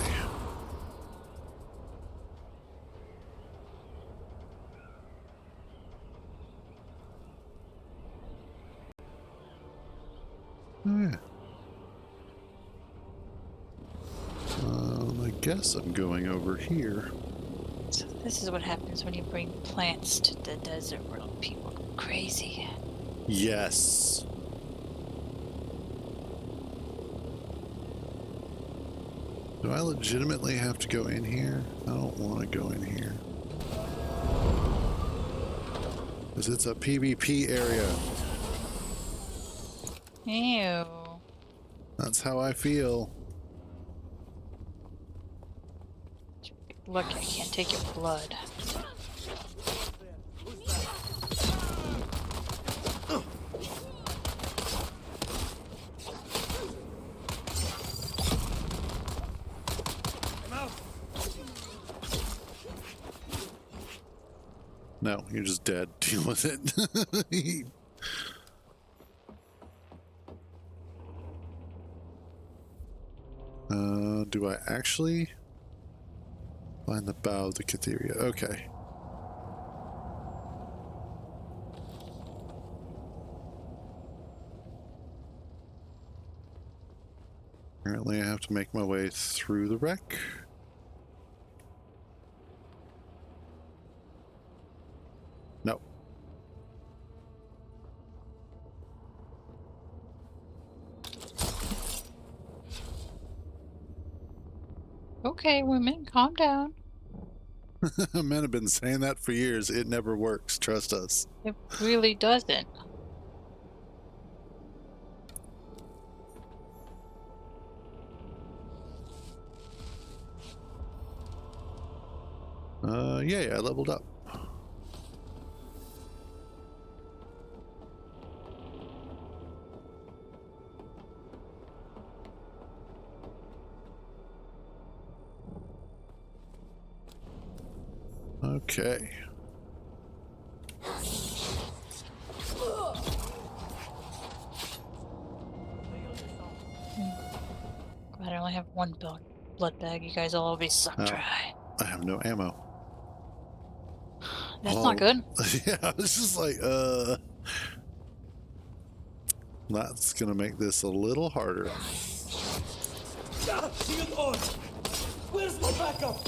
Oh, yeah. I guess I'm going over here. So this is what happens when you bring plants to the desert world. People go crazy. Yes. Do I legitimately have to go in here? I don't want to go in here. Because it's a PvP area. Ew. That's how I feel. Look, I can't take your blood. No, you're just dead. Deal with it. Do I actually find the bow of the Catheria? Okay. Apparently I have to make my way through the wreck. No. okay, women, calm down. Men have been saying that for years. It never works. Trust us. It really doesn't. Yeah, I leveled up. Okay. Glad I only have one blood bag. You guys will all be sucked Oh. dry. I have no ammo. That's not good. Yeah, it's just like, that's gonna make this a little harder. Where's my backup?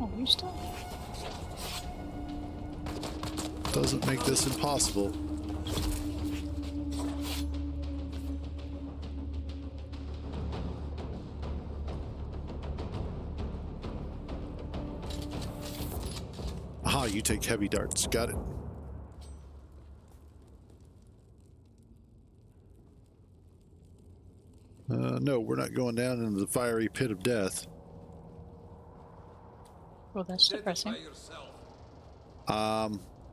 Oh, you still? Doesn't make this impossible. Aha, you take heavy darts. Got it. No, we're not going down into the fiery pit of death. Well, that's depressing.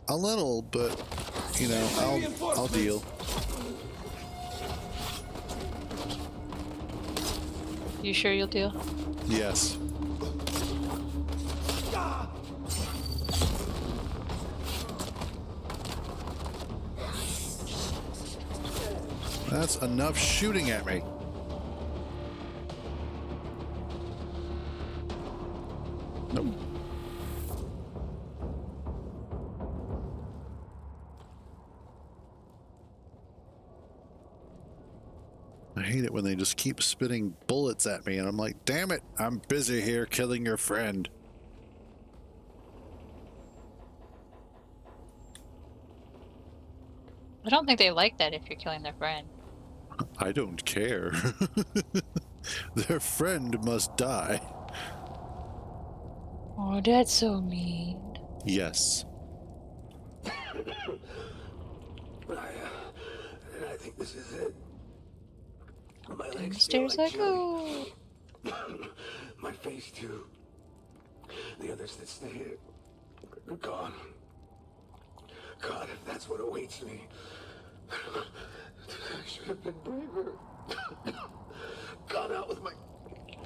A little, but you know, I'll deal. You sure you'll deal? Yes. That's enough shooting at me. Nope. I hate it when they just keep spitting bullets at me, and I'm like, damn it, I'm busy here killing your friend. I don't think they like that if you're killing their friend. I don't care. Their friend must die. Oh, that's so mean. Yes. I think this is it. My And legs the stairs I chilly. go. My face too. The others that stay here are gone. God, if that's what awaits me, I should have been braver. Gone out with my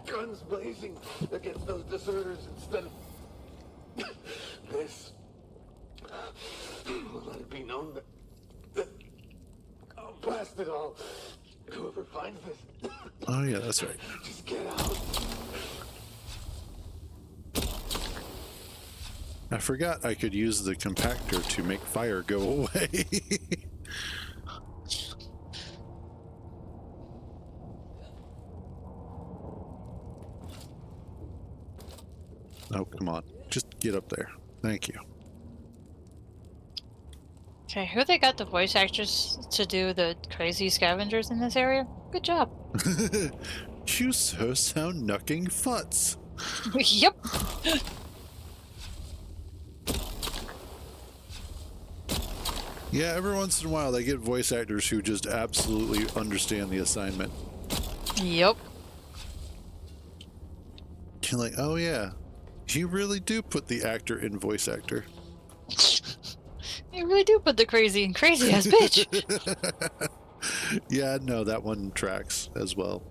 guns blazing against those deserters instead of this. Let it be known that I'll blast it all. Whoever finds this. Oh yeah, that's right. Just get out. I forgot I could use the compactor to make fire go away. Oh, come on. Just get up there. Thank you. Okay, who they got the voice actors to do the crazy scavengers in this area? Good job. You so sound knucking futz. Yep. Yeah, every once in a while they get voice actors who just absolutely understand the assignment. Yep. You're like, oh yeah, you really do put the actor in voice actor. You really do put the crazy in crazy ass bitch. Yeah, no, that one tracks as well.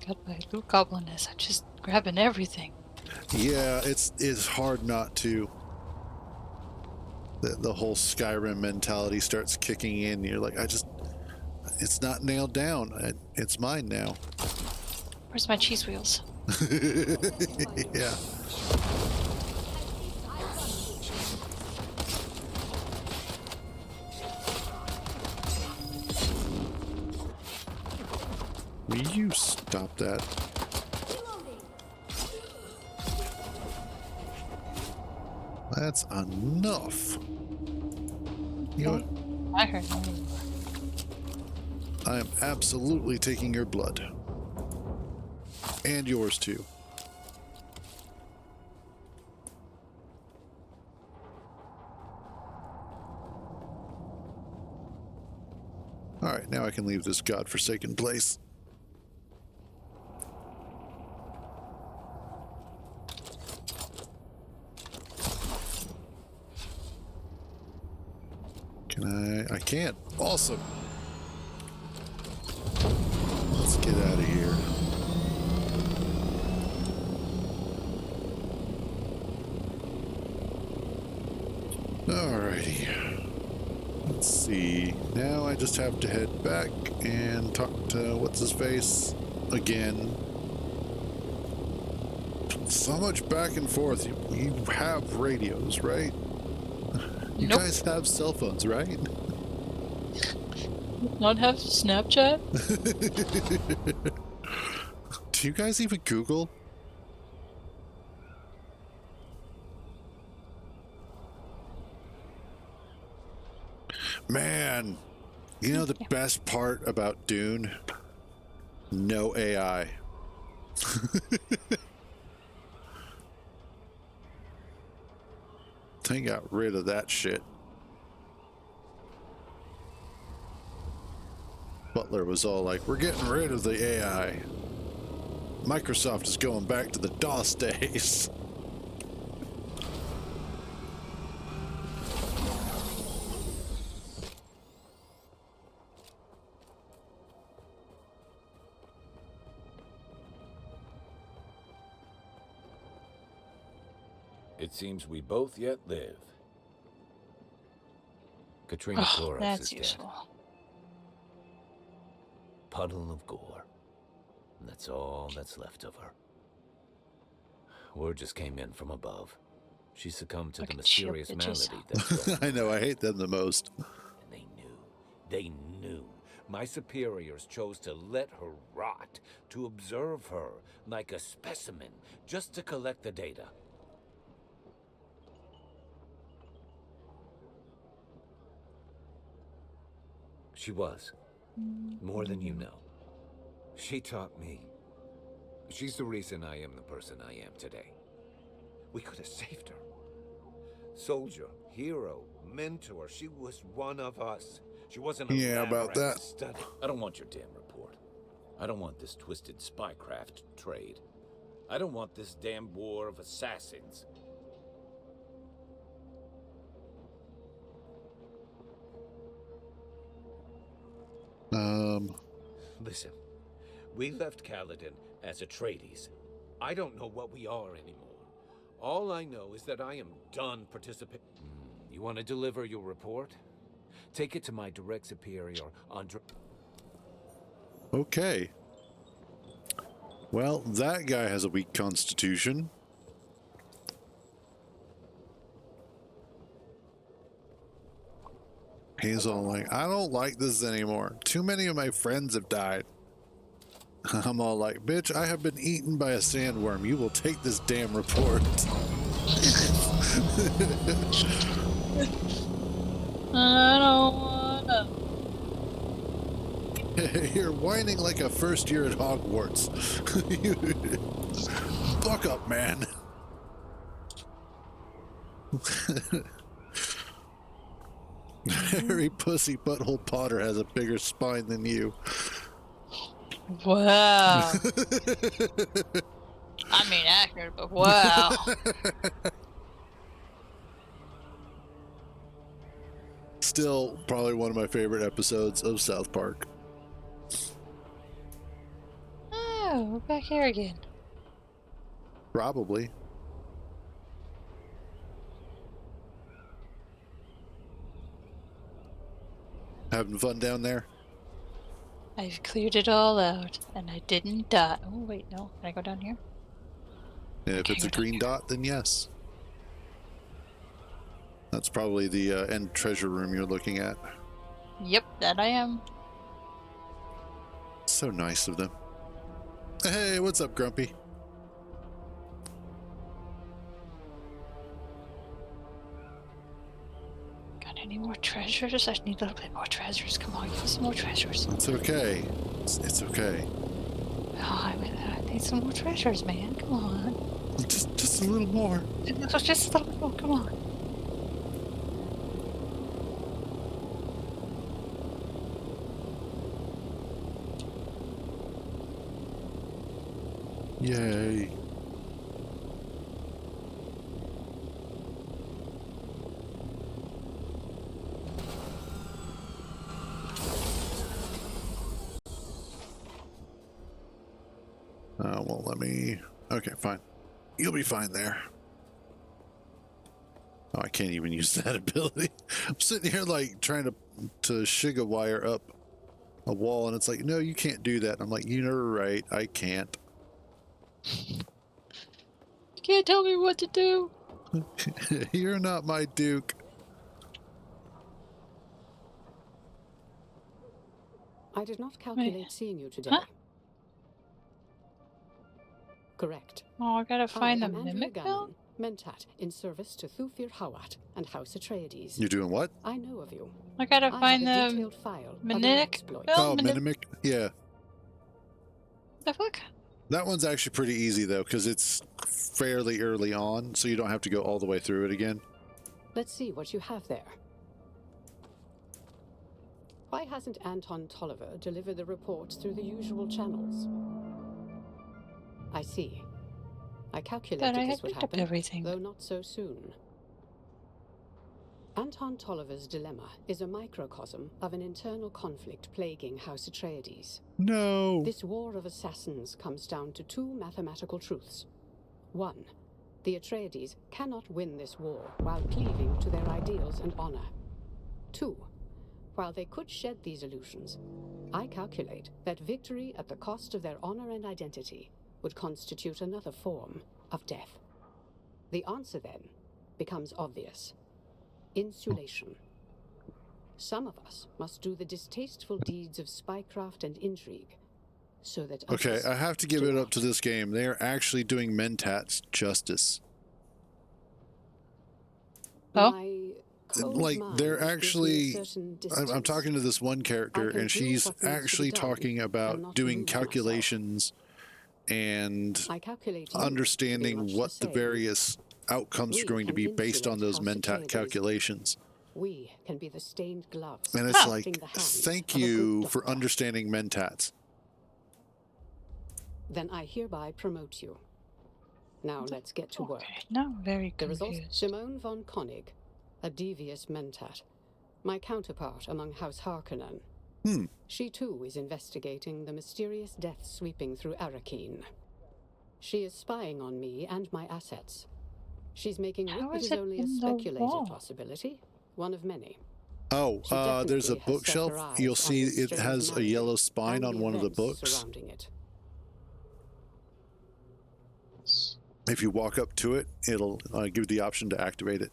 God, my little goblinness. I'm just grabbing everything. Yeah, it's hard not to. The whole Skyrim mentality starts kicking in. You're like, it's not nailed down. It's mine now. Where's my cheese wheels? Yeah. Will you stop that? That's enough. You know what? I heard nothing. I am absolutely taking your blood. And yours too. Alright, now I can leave this godforsaken place. Can I can't. Awesome. Let's get out of here. Alrighty. Let's see. Now I just have to head back and talk to what's-his-face again. So much back and forth. You have radios, right? You Nope. guys have cell phones, right? Not have Snapchat? Do you guys even Google? Man, you know the best part about Dune? No AI. They got rid of that shit. Butler was all like, we're getting rid of the AI. Microsoft is going back to the DOS days. It seems we both yet live. Katrina Oh, Flores that's is dead. useful. Puddle of gore. And that's all that's left of her. Word just came in from above. She succumbed to the Fucking shield mysterious bitches. malady that's I know, I hate them the most. And they knew. My superiors chose to let her rot, to observe her like a specimen, just to collect the data. She was. More than you know. She taught me. She's the reason I am the person I am today. We could have saved her. Soldier, hero, mentor. She was one of us. She wasn't a Yeah, about that. Study. I don't want your damn report. I don't want this twisted spycraft trade. I don't want this damn war of assassins. Listen, we left Kaladin as Atreides. I don't know what we are anymore. All I know is that I am done participating. You want to deliver your report? Take it to my direct superior, Andre. Okay. Well, that guy has a weak constitution. He's all like, I don't like this anymore. Too many of my friends have died. I'm all like, bitch, I have been eaten by a sandworm. You will take this damn report. I don't wanna. You're whining like a first year at Hogwarts. Buck up, man. Harry Pussy Butthole Potter has a bigger spine than you. Wow. I mean, accurate, but wow. Still probably one of my favorite episodes of South Park. Oh, we're back here again. Probably. Having fun down there? I've cleared it all out, and I didn't die. Oh, wait, no. Can I go down here? And if Okay, it's a go down green here. dot, then yes. That's probably the end treasure room you're looking at. Yep, that I am. So nice of them. Hey, what's up, Grumpy? Got any more treasures? I need a little bit more treasures. Come on, give me some more treasures. It's okay. It's okay. Oh, I mean, need some more treasures, man. Come on. Just a little more. Just a little more. Come on. Yay. Well, let me... Okay, fine. You'll be fine there. Oh, I can't even use that ability. I'm sitting here, like, trying to Shiga wire up a wall, and it's like, no, you can't do that. I'm like, you're right, I can't. You can't tell me what to do. You're not my Duke. I did not calculate seeing you today. Huh? Correct. Oh, I gotta find I the am Andrea mimic Gannon, now? Mentat, in service to Thufir Hawat and House Atreides. You're doing what? I know of you. I gotta I find have a the detailed file of your Minic. exploits. Oh, Minimic? Yeah. The fuck? That one's actually pretty easy, though, because it's fairly early on, so you don't have to go all the way through it again. Let's see what you have there. Why hasn't Anton Tolliver delivered the reports through the usual channels? I see. I calculated But I this had would picked up happen, everything. though not so soon. Anton Tolliver's dilemma is a microcosm of an internal conflict plaguing House Atreides. No. This war of assassins comes down to two mathematical truths. One, the Atreides cannot win this war while cleaving to their ideals and honor. Two, while they could shed these illusions, I calculate that victory at the cost of their honor and identity would constitute another form of death. The answer, then, becomes obvious. Insulation. Some of us must do the distasteful deeds of spycraft and intrigue, so that Okay, others I have to give do it up not. to this game. They are actually doing Mentats justice. Oh? My cold Like, mind they're gives me a actually... certain I'm distance. talking to this one character, I can and do she's what needs to be actually done talking and about not doing lose myself. calculations and I calculate you to be understanding much what the same. various outcomes are We going to can be based on insulate those House Mentat Atreides. calculations. We can be the stained gloves. And it's protecting like, the hands thank of a good you for doctor. understanding Mentats. Then I hereby promote you. Now let's get to work. Okay, now I'm very There is also confused. Simone von Koenig, a devious Mentat, my counterpart among House Harkonnen. She too is investigating the mysterious death sweeping through Arrakeen. She is spying on me and my assets. She's making How what is is it only a in the speculated wall? possibility, one of many. Oh, She there's a definitely has set bookshelf. her eyes You'll on see this it strange has a malady yellow spine and on the one of the events books. surrounding it. If you walk up to it, it'll give you the option to activate it.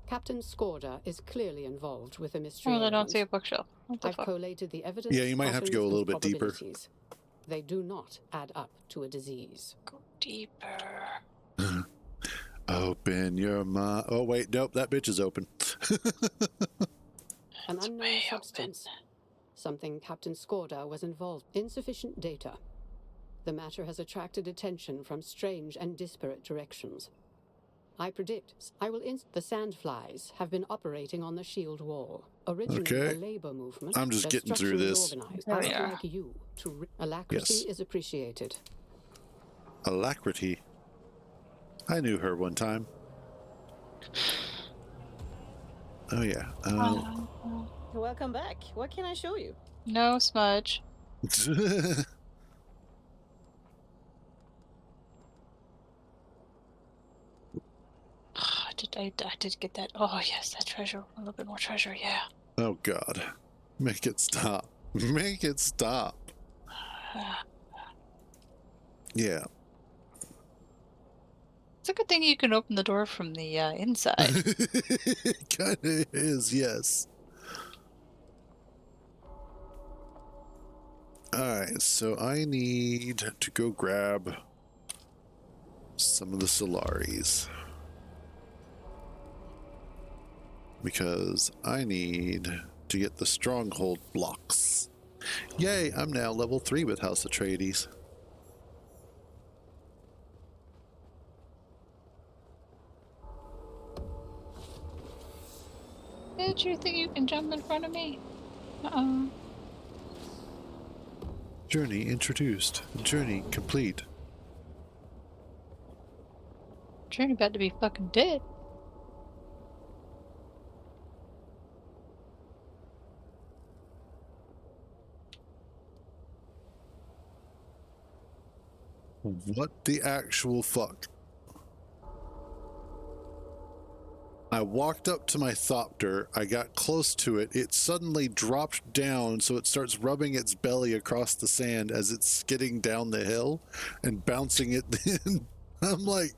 Captain Skorda is clearly involved with the mystery. Oh, I don't element. see a bookshelf. What the I've fuck? collated the evidence. Yeah, you might have to go a patterns, little and bit deeper. probabilities. They do not add up to a disease. Go deeper. Open your mind. Oh, wait, nope, that bitch is open. An It's unknown way substance. Something Captain Skorda was involved. Insufficient data. The matter has attracted attention from strange and disparate directions. I predict the Sandflies have been operating on the shield wall. Originally Okay. a labor movement. I'm just they're getting through structurally this. Organized. There I we would are. like you to alacrity Yes. is appreciated. Alacrity. I knew her one time. Oh, yeah. Welcome back. What can I show you? No smudge. I did get that. Oh, yes, that treasure. A little bit more treasure, yeah. Oh, God. Make it stop. Make it stop. Yeah. It's a good thing you can open the door from the inside. It kind of is, yes. Alright, so I need to go grab some of the solaris. Because I need to get the stronghold blocks. Yay, I'm now level 3 with House Atreides. Did you think you can jump in front of me? Uh-oh. Journey introduced. Journey complete. Journey about to be fucking dead. What the actual fuck? I walked up to my thopter, I got close to it, it suddenly dropped down so it starts rubbing its belly across the sand as it's skidding down the hill and bouncing it in. I'm like,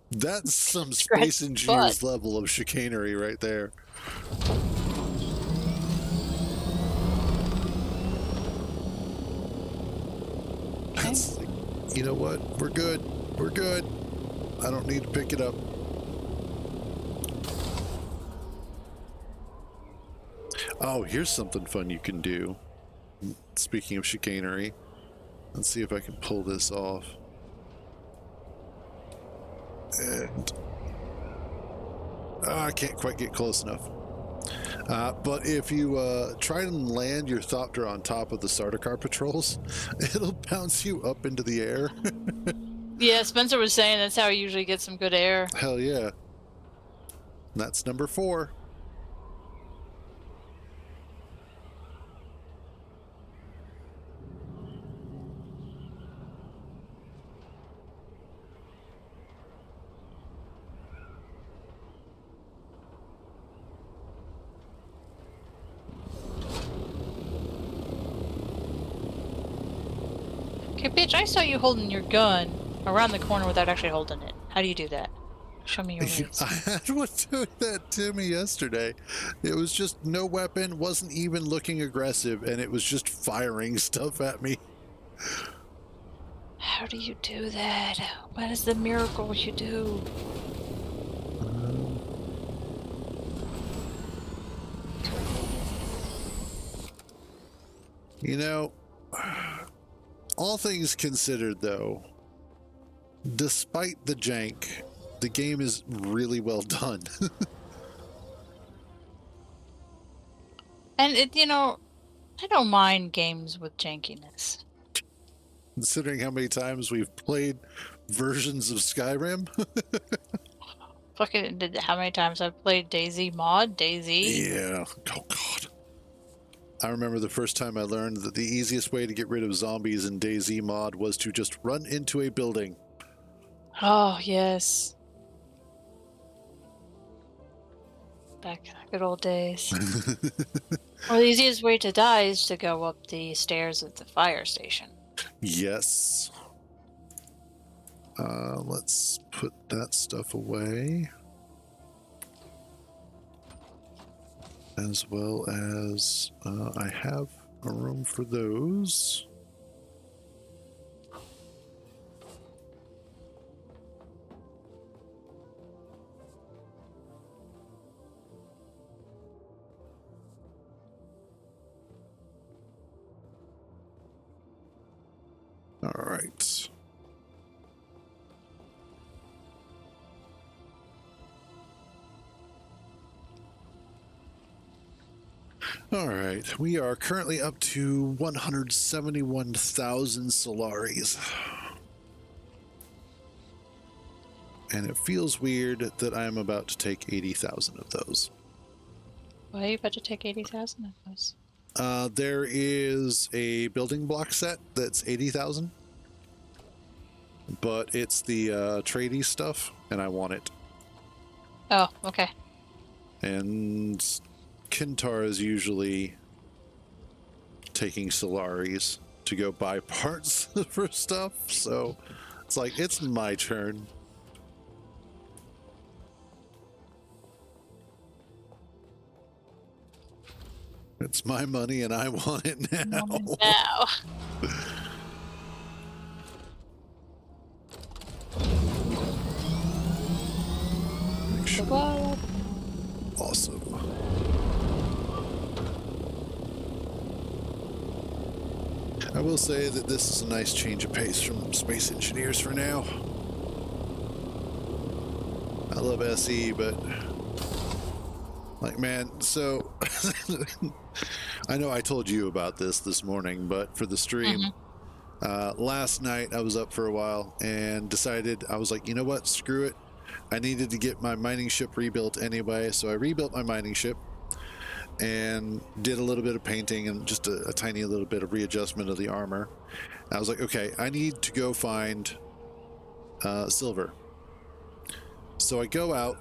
that's some Space Engineers level of chicanery right there. That's, you know what? We're good. We're good. I don't need to pick it up. Oh, here's something fun you can do. Speaking of chicanery, let's see if I can pull this off. And I can't quite get close enough. But if you try and land your thopter on top of the Sardaukar patrols, it'll bounce you up into the air. Yeah, Spencer was saying that's how he usually gets some good air. Hell yeah. And that's number 4. Okay, bitch, I saw you holding your gun around the corner without actually holding it. How do you do that? Show me your ways. I had one doing that to me yesterday. It was just no weapon, wasn't even looking aggressive, and it was just firing stuff at me. How do you do that? What is the miracle you do? You know, all things considered, though, despite the jank, the game is really well done. And it, you know, I don't mind games with jankiness. Considering how many times we've played versions of Skyrim. Fucking, how many times I've played DayZ mod? DayZ? Yeah. Oh, God. I remember the first time I learned that the easiest way to get rid of zombies in DayZ mod was to just run into a building. Oh, yes. Back in the good old days. Well, the easiest way to die is to go up the stairs at the fire station. Yes. Let's put that stuff away. As well as I have a room for those. All right. All right, we are currently up to 171,000 solaris. And it feels weird that I'm about to take 80,000 of those. Why are you about to take 80,000 of those? There is a building block set that's 80,000. But it's the Atreides stuff, and I want it. Oh, okay. And Kintar is usually taking Solaris to go buy parts for stuff, so it's like, it's my turn. It's my money and I want it now. Now. Make sure. What? Awesome. will say that this is a nice change of pace from Space Engineers for now. I love SE, but like, man, so I know I told you about this morning, but for the stream, last night I was up for a while and decided, I was like, you know what, screw it. I needed to get my mining ship rebuilt anyway, so I rebuilt my mining ship and did a little bit of painting and just a tiny little bit of readjustment of the armor. I was like, okay, I need to go find silver. So I go out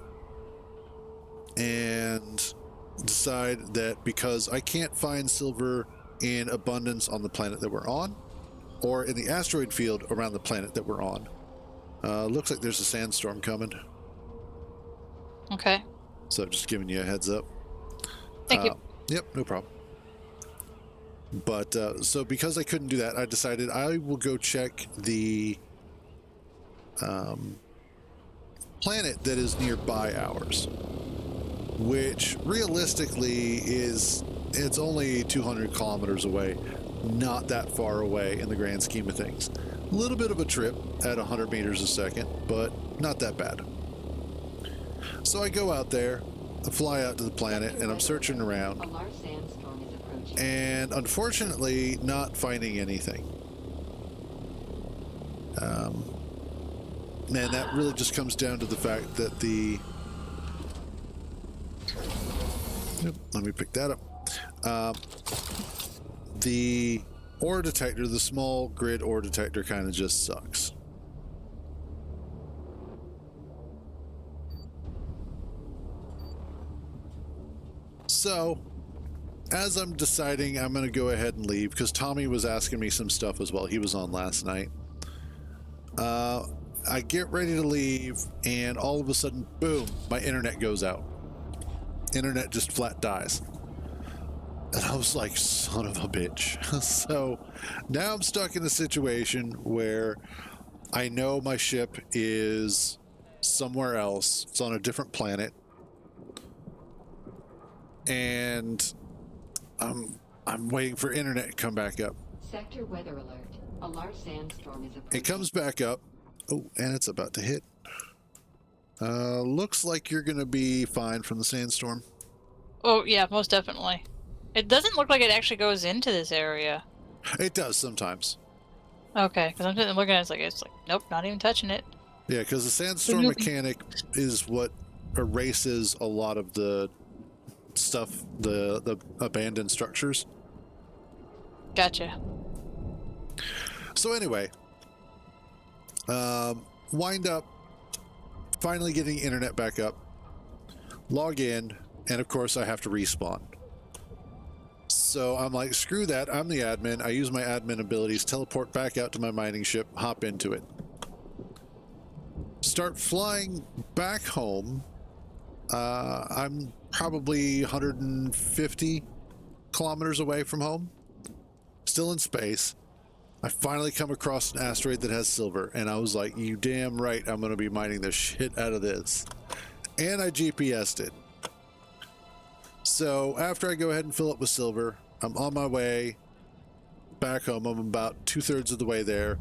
and decide that because I can't find silver in abundance on the planet that we're on, or in the asteroid field around the planet that we're on. Looks like there's a sandstorm coming. Okay. So just giving you a heads up. Thank you. Yep, no problem. But so because I couldn't do that, I decided I will go check the planet that is nearby ours, which realistically it's only 200 kilometers away, not that far away in the grand scheme of things. A little bit of a trip at 100 meters a second, but not that bad. So I go out there, I fly out to the planet, and I'm searching around, and unfortunately not finding anything. Man, that really just comes down to the fact that let me pick that up. The ore detector, the small grid ore detector, kind of just sucks. So, as I'm deciding I'm going to go ahead and leave, because Tommy was asking me some stuff as well. He was on last night. I get ready to leave, and all of a sudden, boom, my internet goes out. Internet just flat dies. And I was like, son of a bitch. So now I'm stuck in a situation where I know my ship is somewhere else. It's on a different planet. And I'm waiting for internet to come back up. Sector weather alert. A large sandstorm is approaching. It comes back up. Oh, and it's about to hit. Looks like you're going to be fine from the sandstorm. Oh, yeah, most definitely. It doesn't look like it actually goes into this area. It does sometimes. Okay, because I'm looking at it, it's like, nope, not even touching it. Yeah, because the sandstorm mechanic is what erases a lot of the stuff, the abandoned structures. Gotcha. So anyway, wind up finally getting internet back up, log in, and of course I have to respawn. So I'm like, screw that, I'm the admin. I use my admin abilities, teleport back out to my mining ship, hop into it. Start flying back home. I'm probably 150 kilometers away from home, still in space. I finally come across an asteroid that has silver, and I was like, you damn right I'm going to be mining the shit out of this. And I GPS'd it. So after I go ahead and fill up with silver, I'm on my way back home. I'm about 2/3 of the way there.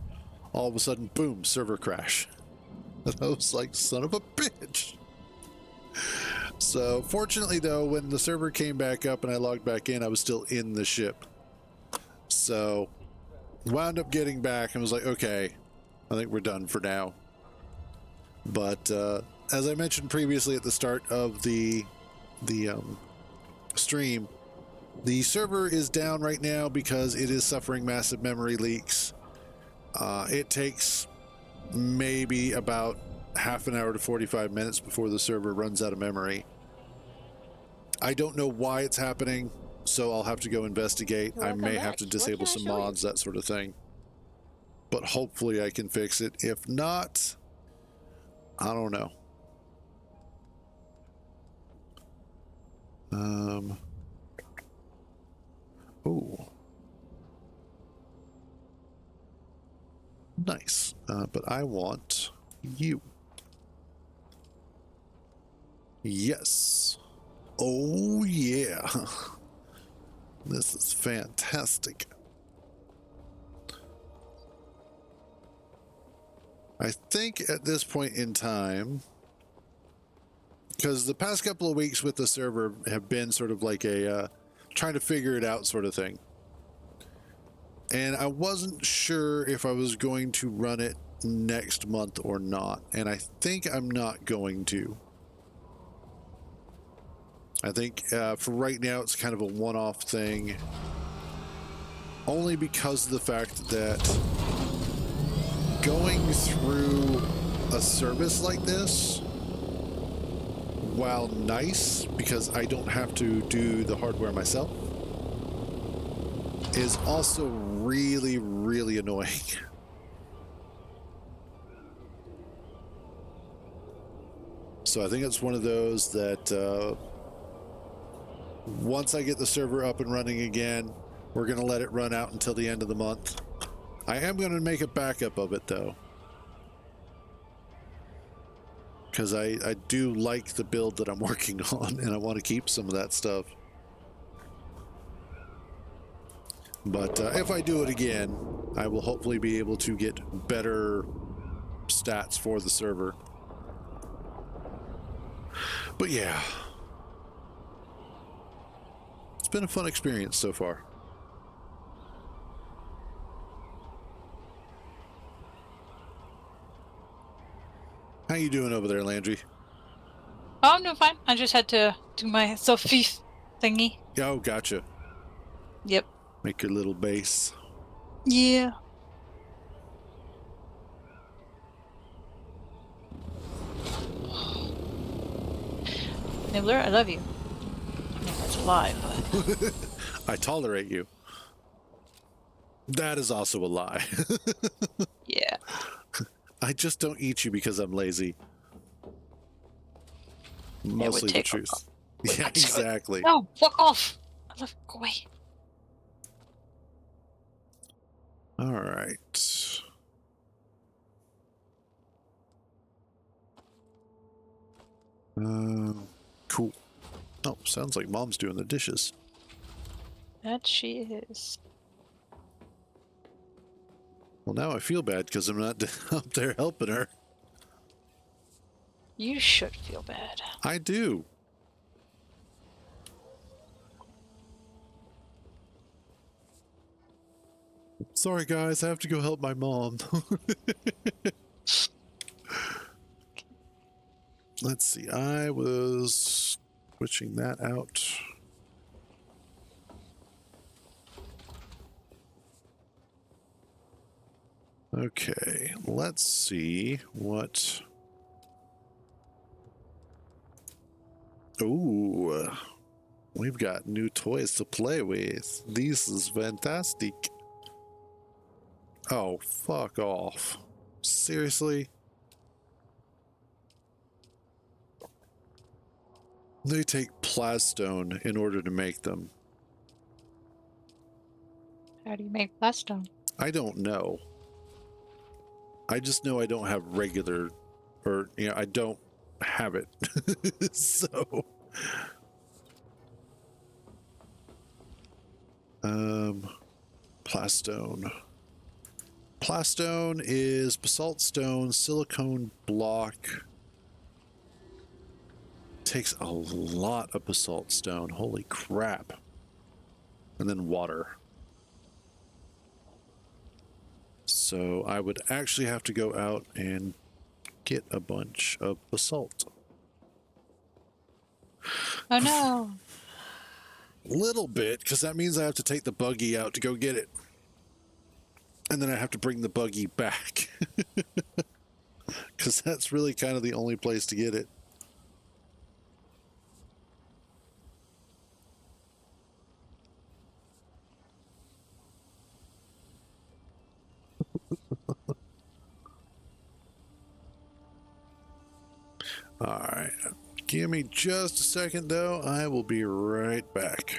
All of a sudden, boom, server crash. And I was like, son of a bitch. So fortunately, though, when the server came back up and I logged back in, I was still in the ship. So wound up getting back and was like, okay, I think we're done for now. But as I mentioned previously at the start of the stream, the server is down right now because it is suffering massive memory leaks. It takes maybe about half an hour to 45 minutes before the server runs out of memory. I don't know why it's happening, so I'll have to go investigate. I may have to disable some mods, that sort of thing. But hopefully I can fix it. If not, I don't know. Oh. Nice. But I want you. Yes. Oh, yeah. This is fantastic. I think at this point in time, because the past couple of weeks with the server have been sort of like a trying to figure it out sort of thing. And I wasn't sure if I was going to run it next month or not. And I think I'm not going to. I think for right now, it's kind of a one-off thing. Only because of the fact that going through a service like this, while nice, because I don't have to do the hardware myself, is also really, really annoying. So I think it's one of those that once I get the server up and running again, we're going to let it run out until the end of the month. I am going to make a backup of it, though. Because I do like the build that I'm working on, and I want to keep some of that stuff. But if I do it again, I will hopefully be able to get better stats for the server. But yeah. It's been a fun experience so far. How you doing over there, Landry? Oh, I'm doing fine. I just had to do my Sophie thingy. Oh, gotcha. Yep. Make your little base. Yeah. Nibbler, I love you. I mean, that's a lie, but... I tolerate you. That is also a lie. yeah. I just don't eat you because I'm lazy. Mostly the truth. Yeah, exactly. No, fuck off. I love go away. All right. Cool. Oh, sounds like Mom's doing the dishes. That she is. Well, now I feel bad because I'm not up there helping her. You should feel bad. I do. Sorry, guys. I have to go help my mom. Let's see. I was switching that out. Okay. Let's see what... Ooh. We've got new toys to play with. This is fantastic. Oh, fuck off. Seriously? They take plastone in order to make them. How do you make plastone? I don't know. I just know I don't have regular, or, you know, I don't have it. So... Plastone. Plastone is basalt stone, silicone block. Takes a lot of basalt stone. Holy crap. And then water. So I would actually have to go out and get a bunch of basalt. Oh no. Little bit, because that means I have to take the buggy out to go get it. And then I have to bring the buggy back. Because that's really kind of the only place to get it. All right. Give me just a second, though. I will be right back.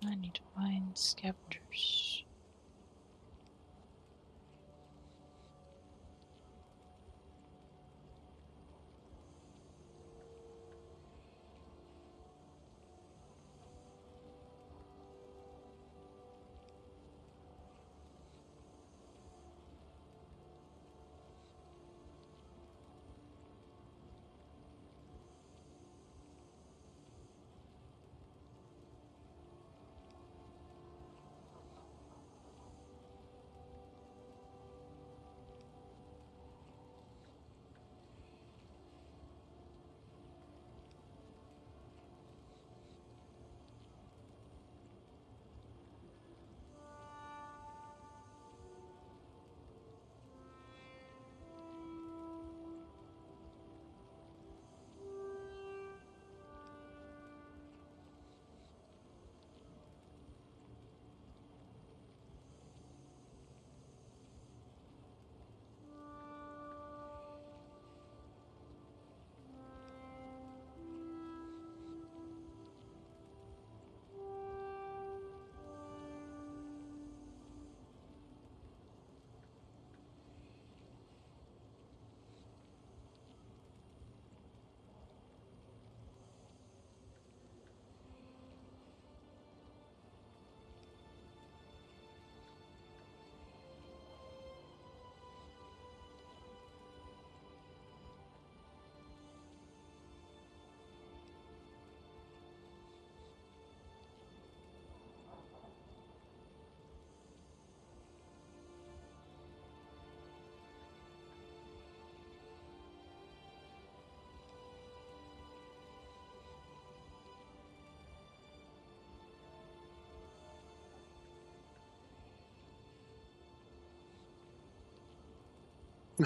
I need to find scavengers.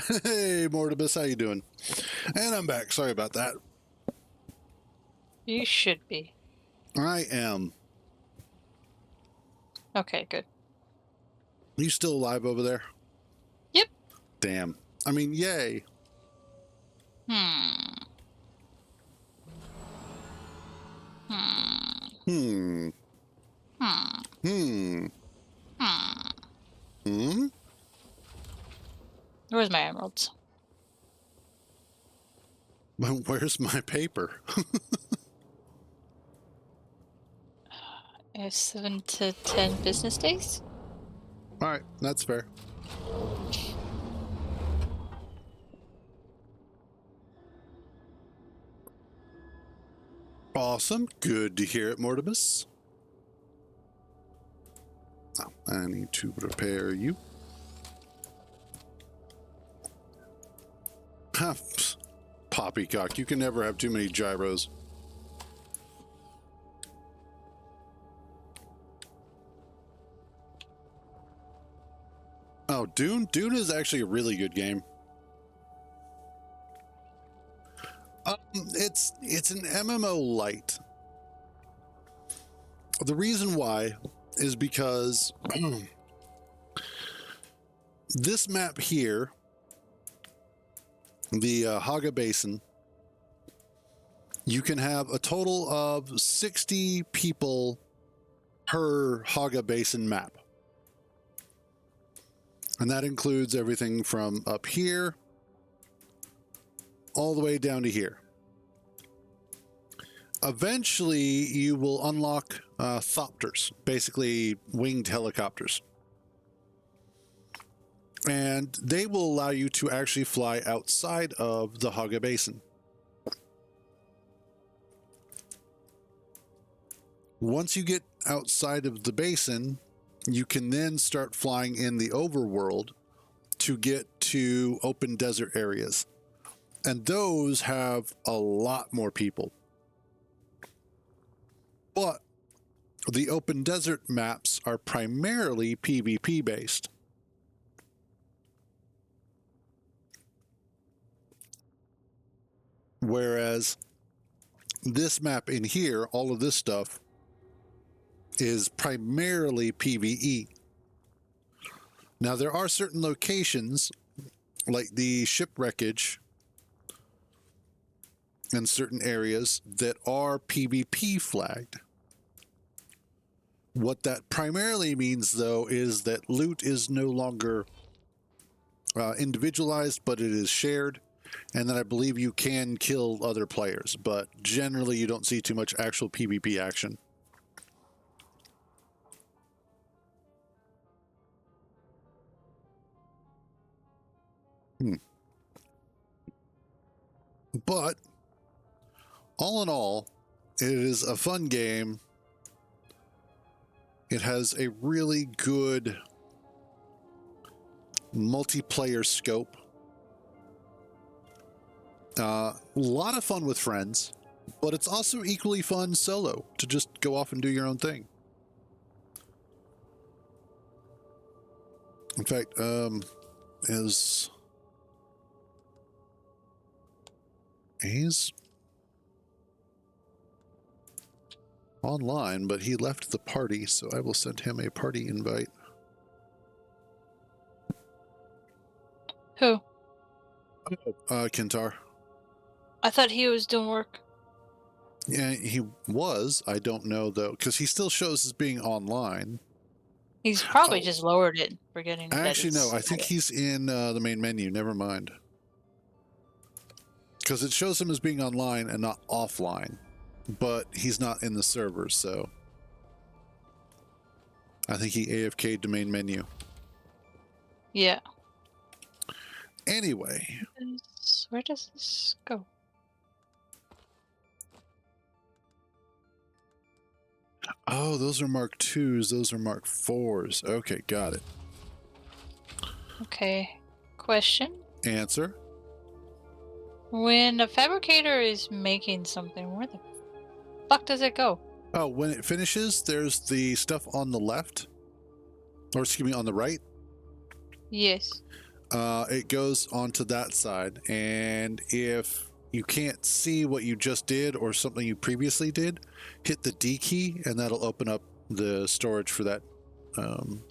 Hey, Mortibus, how you doing? And I'm back. Sorry about that. You should be. I am. Okay, good. You still alive over there? Yep. Damn. I mean, yay. Hmm. Hmm. Where's my emeralds? Well, where's my paper? 7 to 10 business days? All right, that's fair. Awesome. Good to hear it, Mortibus. Oh, I need to repair you. Ha, poppycock, you can never have too many gyros. Oh, Dune? Dune is actually a really good game. It's an MMO light. The reason why is because this map here, the Haga Basin, you can have a total of 60 people per Haga Basin map. And that includes everything from up here all the way down to here. Eventually, you will unlock thopters, basically winged helicopters. And they will allow you to actually fly outside of the Haga Basin. Once you get outside of the basin, you can then start flying in the overworld to get to open desert areas. And those have a lot more people. But the open desert maps are primarily PvP based. Whereas this map in here, all of this stuff, is primarily PvE. Now, there are certain locations, like the shipwreckage and certain areas, that are PvP flagged. What that primarily means, though, is that loot is no longer individualized, but it is shared. And then I believe you can kill other players, but generally you don't see too much actual PvP action. But all in all, it is a fun game. It has a really good multiplayer scope. A lot of fun with friends, but it's also equally fun solo to just go off and do your own thing. In fact, he's online, but he left the party, so I will send him a party invite. Who? Kintar. I thought he was doing work. Yeah, he was. I don't know, though, because he still shows as being online. He's probably just lowered it, forgetting that Actually, no, it's- I think he's in the main menu. Never mind. Because it shows him as being online and not offline. But he's not in the server, so I think he AFK'd the main menu. Yeah. Anyway. Where does this go? Oh, those are Mark IIs. Those are Mark IVs. Okay, got it. Okay. Question. Answer. When a fabricator is making something, where the fuck does it go? Oh, when it finishes, there's the stuff on the left. Or excuse me, on the right. Yes. It goes onto that side. And if you can't see what you just did or something you previously did, hit the D key and that'll open up the storage for that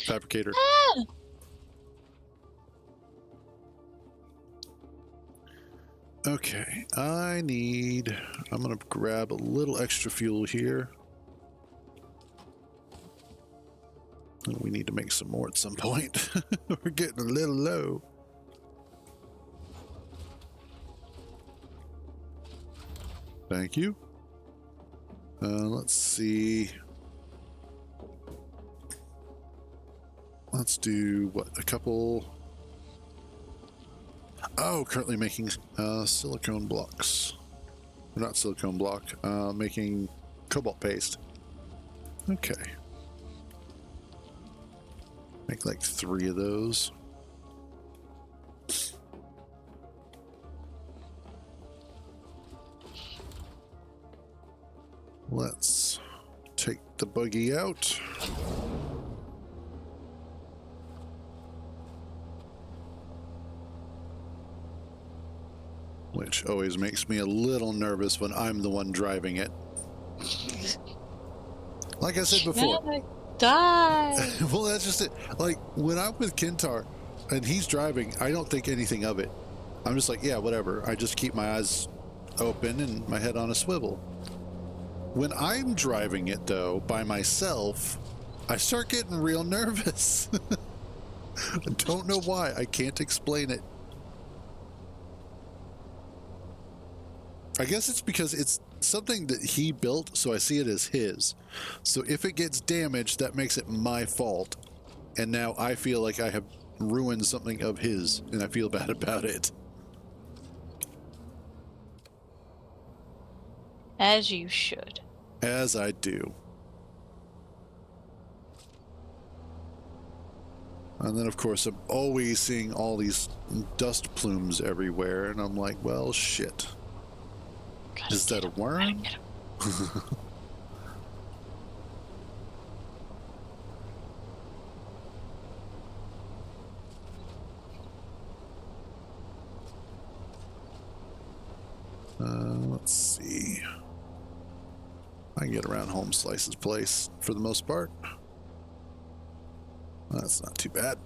fabricator. Ah! Okay, I'm gonna grab a little extra fuel here. We need to make some more at some point. We're getting a little low. Thank you. Let's see. Let's do what? A couple. Oh, currently making silicone blocks. Not silicone block. Making cobalt paste. Okay. Make like 3 of those. Let's take the buggy out. Which always makes me a little nervous when I'm the one driving it. Like I said before. Die. Well, that's just it. Like, when I'm with Kintar and he's driving, I don't think anything of it. I'm just like, yeah, whatever. I just keep my eyes open and my head on a swivel. When I'm driving it, though, by myself, I start getting real nervous. I don't know why. I can't explain it. I guess it's because it's something that he built, so I see it as his. So if it gets damaged, that makes it my fault. And now I feel like I have ruined something of his, and I feel bad about it. As you should. As I do. And then, of course, I'm always seeing all these dust plumes everywhere, and I'm like, well, shit. Is that a worm? Let's see. I can get around Home Slice's place for the most part. That's not too bad.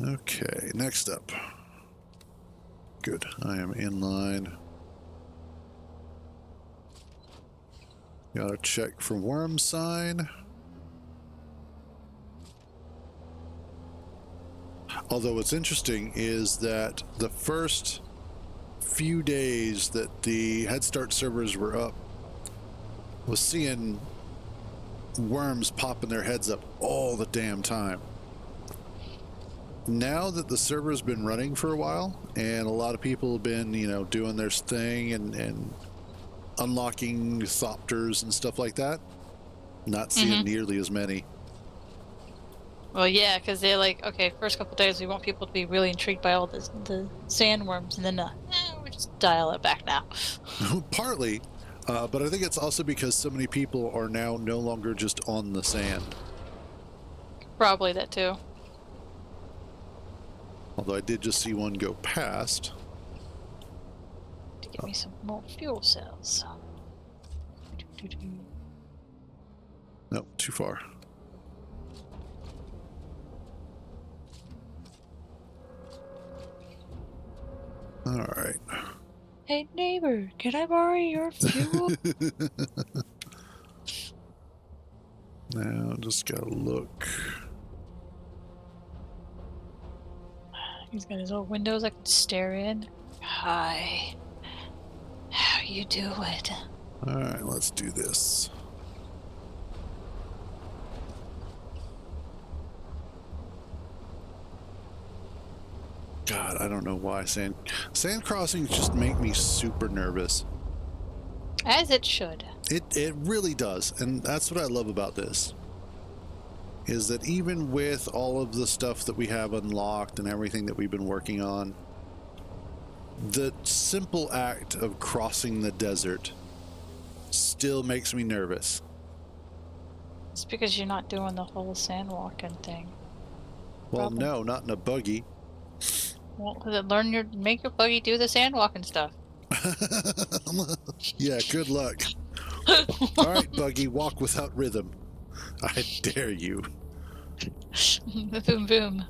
Okay, next up. Good. I am in line. Gotta check for worm sign. Although what's interesting is that the first few days that the Head Start servers were up was seeing worms popping their heads up all the damn time. Now that the server's been running for a while and a lot of people have been, you know, doing their thing and unlocking thopters and stuff like that, not seeing nearly as many. Well, yeah, because they're like, okay, first couple days we want people to be really intrigued by all the sandworms, and then we just dial it back now. Partly, but I think it's also because so many people are now no longer just on the sand. Probably that too. Although I did just see one go past. To give me some more fuel cells. No, too far. All right. Hey neighbor, can I borrow your fuel? Now just gotta look. He's got his old windows I can stare in. Hi. How you doing? All right, let's do this. God, I don't know why sand crossings just make me super nervous. As it should. It really does, and that's what I love about this. Is that even with all of the stuff that we have unlocked and everything that we've been working on, the simple act of crossing the desert still makes me nervous. It's because you're not doing the whole sand walking thing. Well, Probably. no, not in a buggy. Well, make your buggy do the sand walking stuff. Yeah, good luck. All right, buggy, walk without rhythm. I dare you. Boom, boom.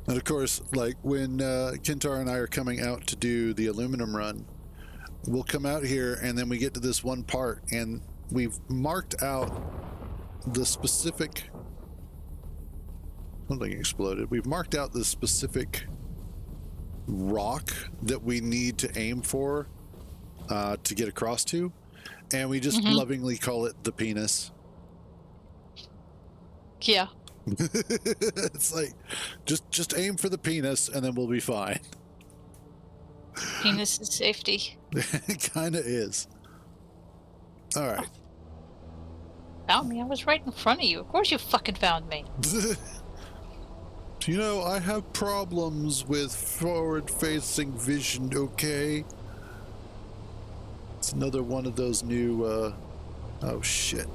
And of course, like when Kintar and I are coming out to do the aluminum run, we'll come out here and then we get to this one part and we've marked out the specific... Something exploded. We've marked out the specific rock that we need to aim for to get across to, and we just lovingly call it the penis. Yeah. It's like just aim for the penis and then we'll be fine. Penis is safety. It kind of is. All right. Found me. I was right in front of you. Of course you fucking found me. You know, I have problems with forward-facing vision, okay? It's another one of those new, oh shit.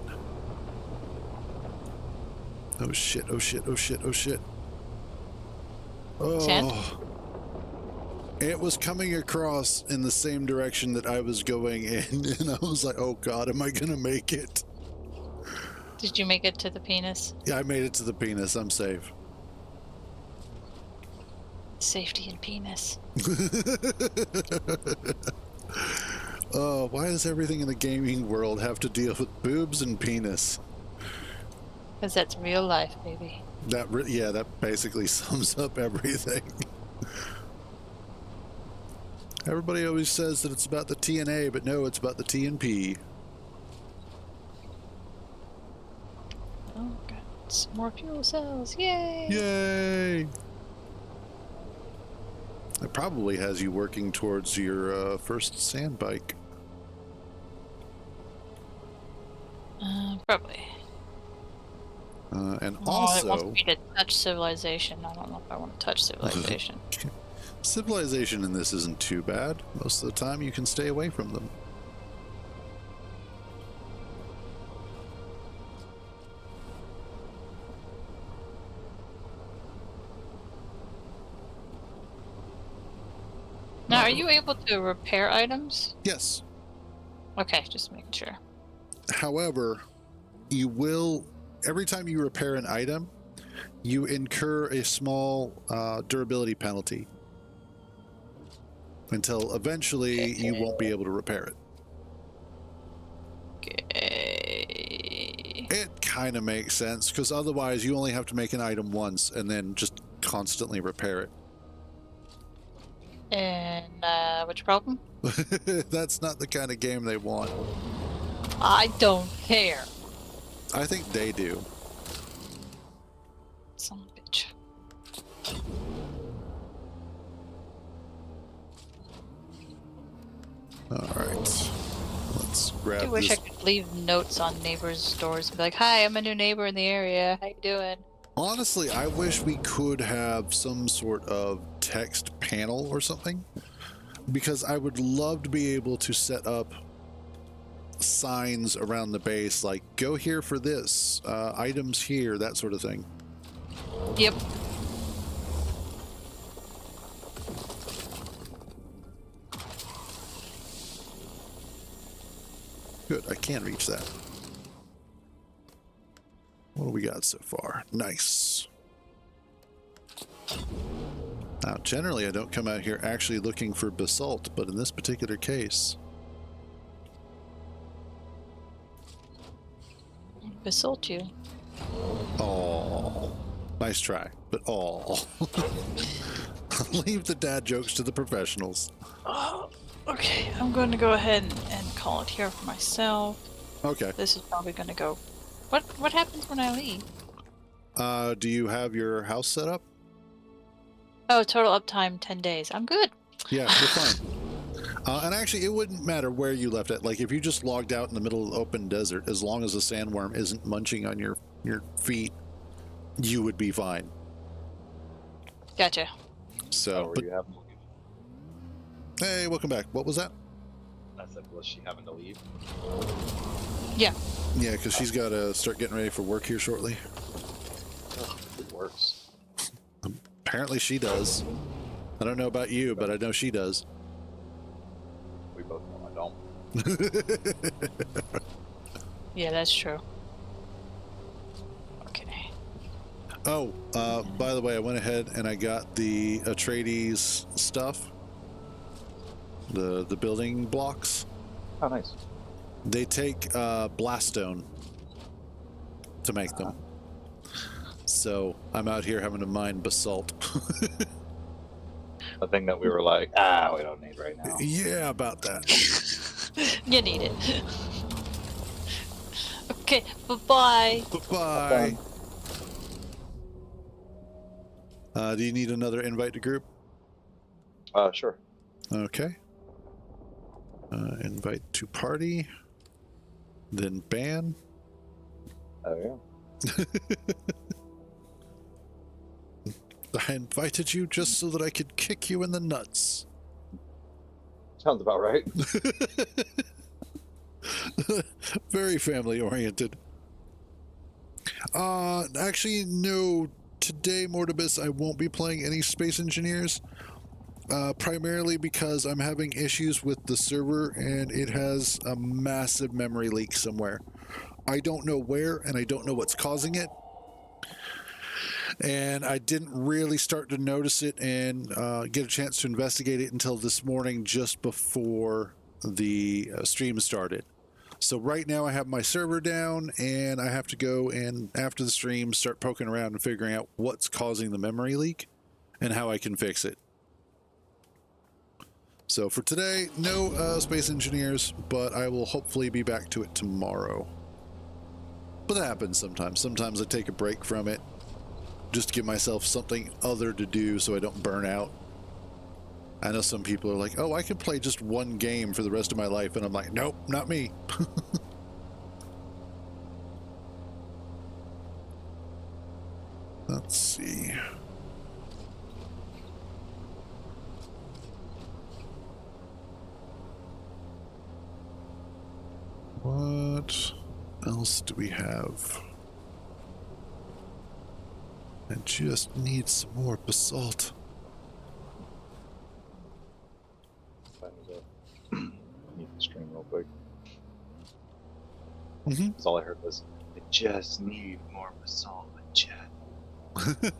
Oh shit, oh shit, oh shit, oh shit. Oh. Sand? It was coming across in the same direction that I was going in, and I was like, oh god, am I gonna make it? Did you make it to the penis? Yeah, I made it to the penis, I'm safe. Safety and penis. Oh, why does everything in the gaming world have to deal with boobs and penis? Because that's real life, baby. Yeah, that basically sums up everything. Everybody always says that it's about the TNA, but no, it's about the TNP. Oh, got some more fuel cells. Yay! Yay! It probably has you working towards your first sand bike. Probably. And It also... wants me to touch civilization. I don't know if I want to touch civilization. Civilization in this isn't too bad. Most of the time you can stay away from them. Now, are you able to repair items? Yes. Okay, just making sure. However, you will, every time you repair an item, you incur a small durability penalty until eventually you won't be able to repair it. kind of makes sense, because otherwise you only have to make an item once and then just constantly repair it. And what's your problem? That's not the kind of game they want. I don't care. I think they do. Son of a bitch. All right. Let's grab I wish I this. could leave notes on neighbors' doors and be like, "Hi, I'm a new neighbor in the area. How you doing?" Honestly, I wish we could have some sort of text panel or something, because I would love to be able to set up signs around the base, like go here for this, items here, that sort of thing. Yep. Good, I can reach that. What do we got so far? Nice. Now, generally, I don't come out here actually looking for basalt, but in this particular case, Basalt you. oh, nice try, but oh, leave the dad jokes to the professionals. Oh, okay. I'm going to go ahead and call it here for myself. Okay. This is probably going to go. What happens when I leave? Do you have your house set up? Oh, total uptime 10 days. I'm good. Yeah, you're fine. And actually, it wouldn't matter where you left it. Like, if you just logged out in the middle of the open desert, as long as the sandworm isn't munching on your feet, you would be fine. Gotcha. So, Were but you having to leave? hey, welcome back. What was that? I said, was she having to leave? Yeah. Yeah, because she's got to start getting ready for work here shortly. Ugh, it works. Apparently she does. I don't know about you, but I know she does. We both know I don't. Yeah, that's true. Okay. Oh, by the way, I went ahead and I got the Atreides stuff. The building blocks. Oh, nice. They take blaststone to make them. So I'm out here having to mine basalt. The thing that we were like, we don't need right now. Yeah, about that. You need it. Okay, bye-bye. Bye. Do you need another invite to group? Sure. Okay. Invite to party. Then ban. Oh, yeah. I invited you just so that I could kick you in the nuts. Sounds about right. Very family oriented. Actually, no. Today, Mortibus, I won't be playing any Space Engineers. Primarily because I'm having issues with the server and it has a massive memory leak somewhere. I don't know where and I don't know what's causing it. And I didn't really start to notice it and get a chance to investigate it until this morning, just before the stream started. So right now I have my server down and I have to go and after the stream start poking around and figuring out what's causing the memory leak and how I can fix it. So for today, no Space Engineers, but I will hopefully be back to it tomorrow. But that happens sometimes. Sometimes I take a break from it just to give myself something other to do so I don't burn out. I know some people are like, oh, I can play just one game for the rest of my life. And I'm like, nope, not me. Let's see. What else do we have? I just need some more basalt. Mute the stream real quick. Mm-hmm. That's all I heard was, I just need more basalt, chat. Like,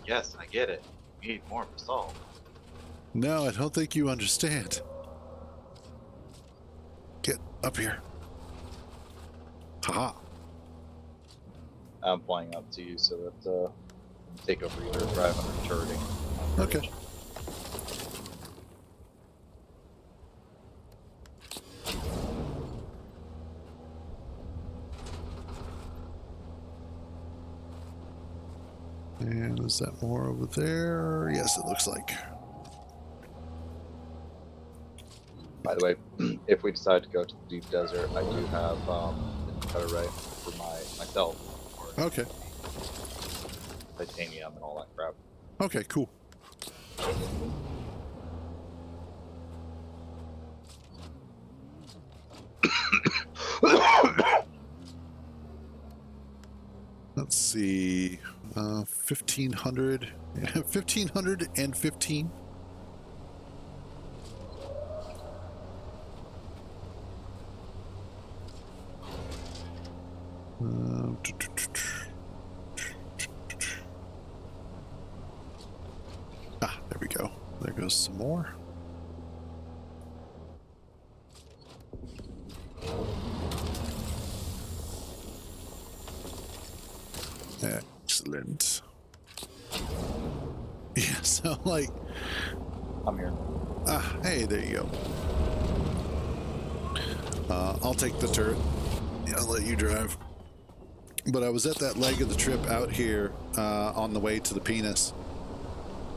yes, I get it. You need more basalt. No, I don't think you understand. Get up here. Haha. I'm flying up to you so that take over your drive and turreting. Okay. And is that more over there? Yes, it looks like. By the way, if we decide to go to the deep desert, I do have cutter right for myself. Okay. Titanium and all that crap. Okay, cool. Let's see. 1,500. 1,515. There we go. There goes some more. Excellent. Yeah, so like... I'm here. Hey, there you go. I'll take the turret. Yeah, I'll let you drive. But I was at that leg of the trip out here on the way to the penis.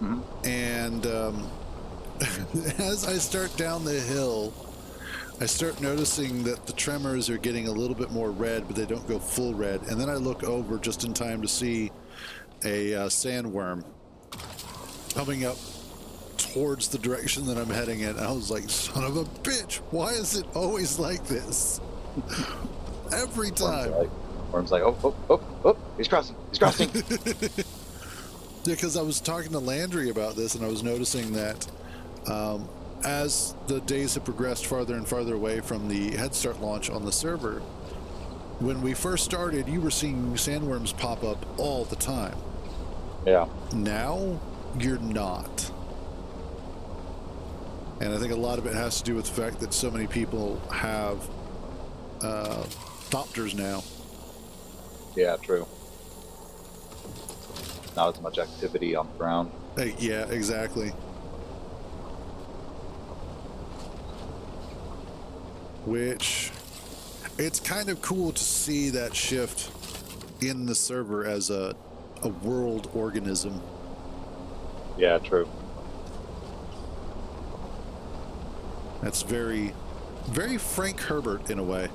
Mm-hmm. And as I start down the hill, I start noticing that the tremors are getting a little bit more red, but they don't go full red. And then I look over just in time to see a sandworm coming up towards the direction that I'm heading in. I was like, son of a bitch, why is it always like this? Every time. Worm's like, oh, he's crossing. Yeah, because I was talking to Landry about this, and I was noticing that as the days have progressed farther and farther away from the Head Start launch on the server, when we first started, you were seeing sandworms pop up all the time. Yeah. Now, you're not. And I think a lot of it has to do with the fact that so many people have Thopters now. Yeah, true. Not as much activity on the ground. Yeah, exactly. Which, it's kind of cool to see that shift in the server as a world organism. Yeah, true. That's very, very Frank Herbert in a way.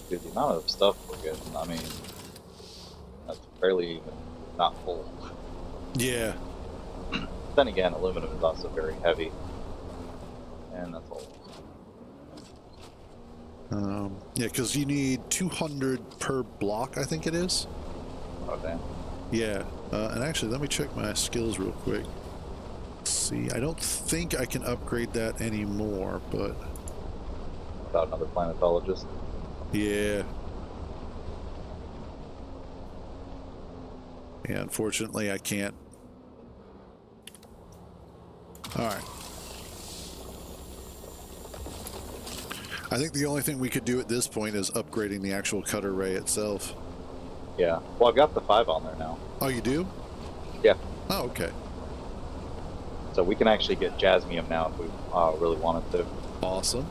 Dude, the amount of stuff we're getting, I mean, that's barely even not full. Yeah. Then again, aluminum is also very heavy. And that's all. Yeah, because you need 200 per block, I think it is. Oh, damn. Yeah. And actually, let me check my skills real quick. Let's see. I don't think I can upgrade that anymore, but... Without another planetologist. Yeah. Yeah, unfortunately, I can't. All right. I think the only thing we could do at this point is upgrading the actual cutter ray itself. Yeah. Well, I've got the 5 on there now. Oh, you do? Yeah. Oh, okay. So we can actually get Jasmium now if we really wanted to. Awesome.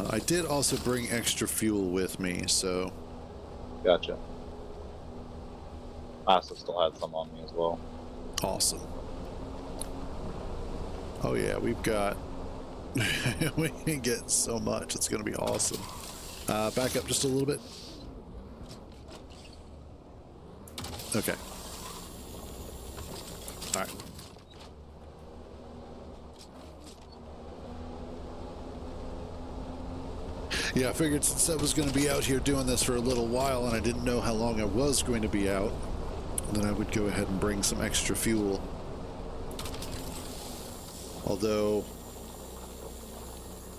I did also bring extra fuel with me, so... Gotcha. I also still had some on me as well. Awesome. Oh yeah, we've got... we can get so much. It's going to be awesome. Back up just a little bit. Okay. All right. Yeah, I figured since I was going to be out here doing this for a little while and I didn't know how long I was going to be out, then I would go ahead and bring some extra fuel. Although,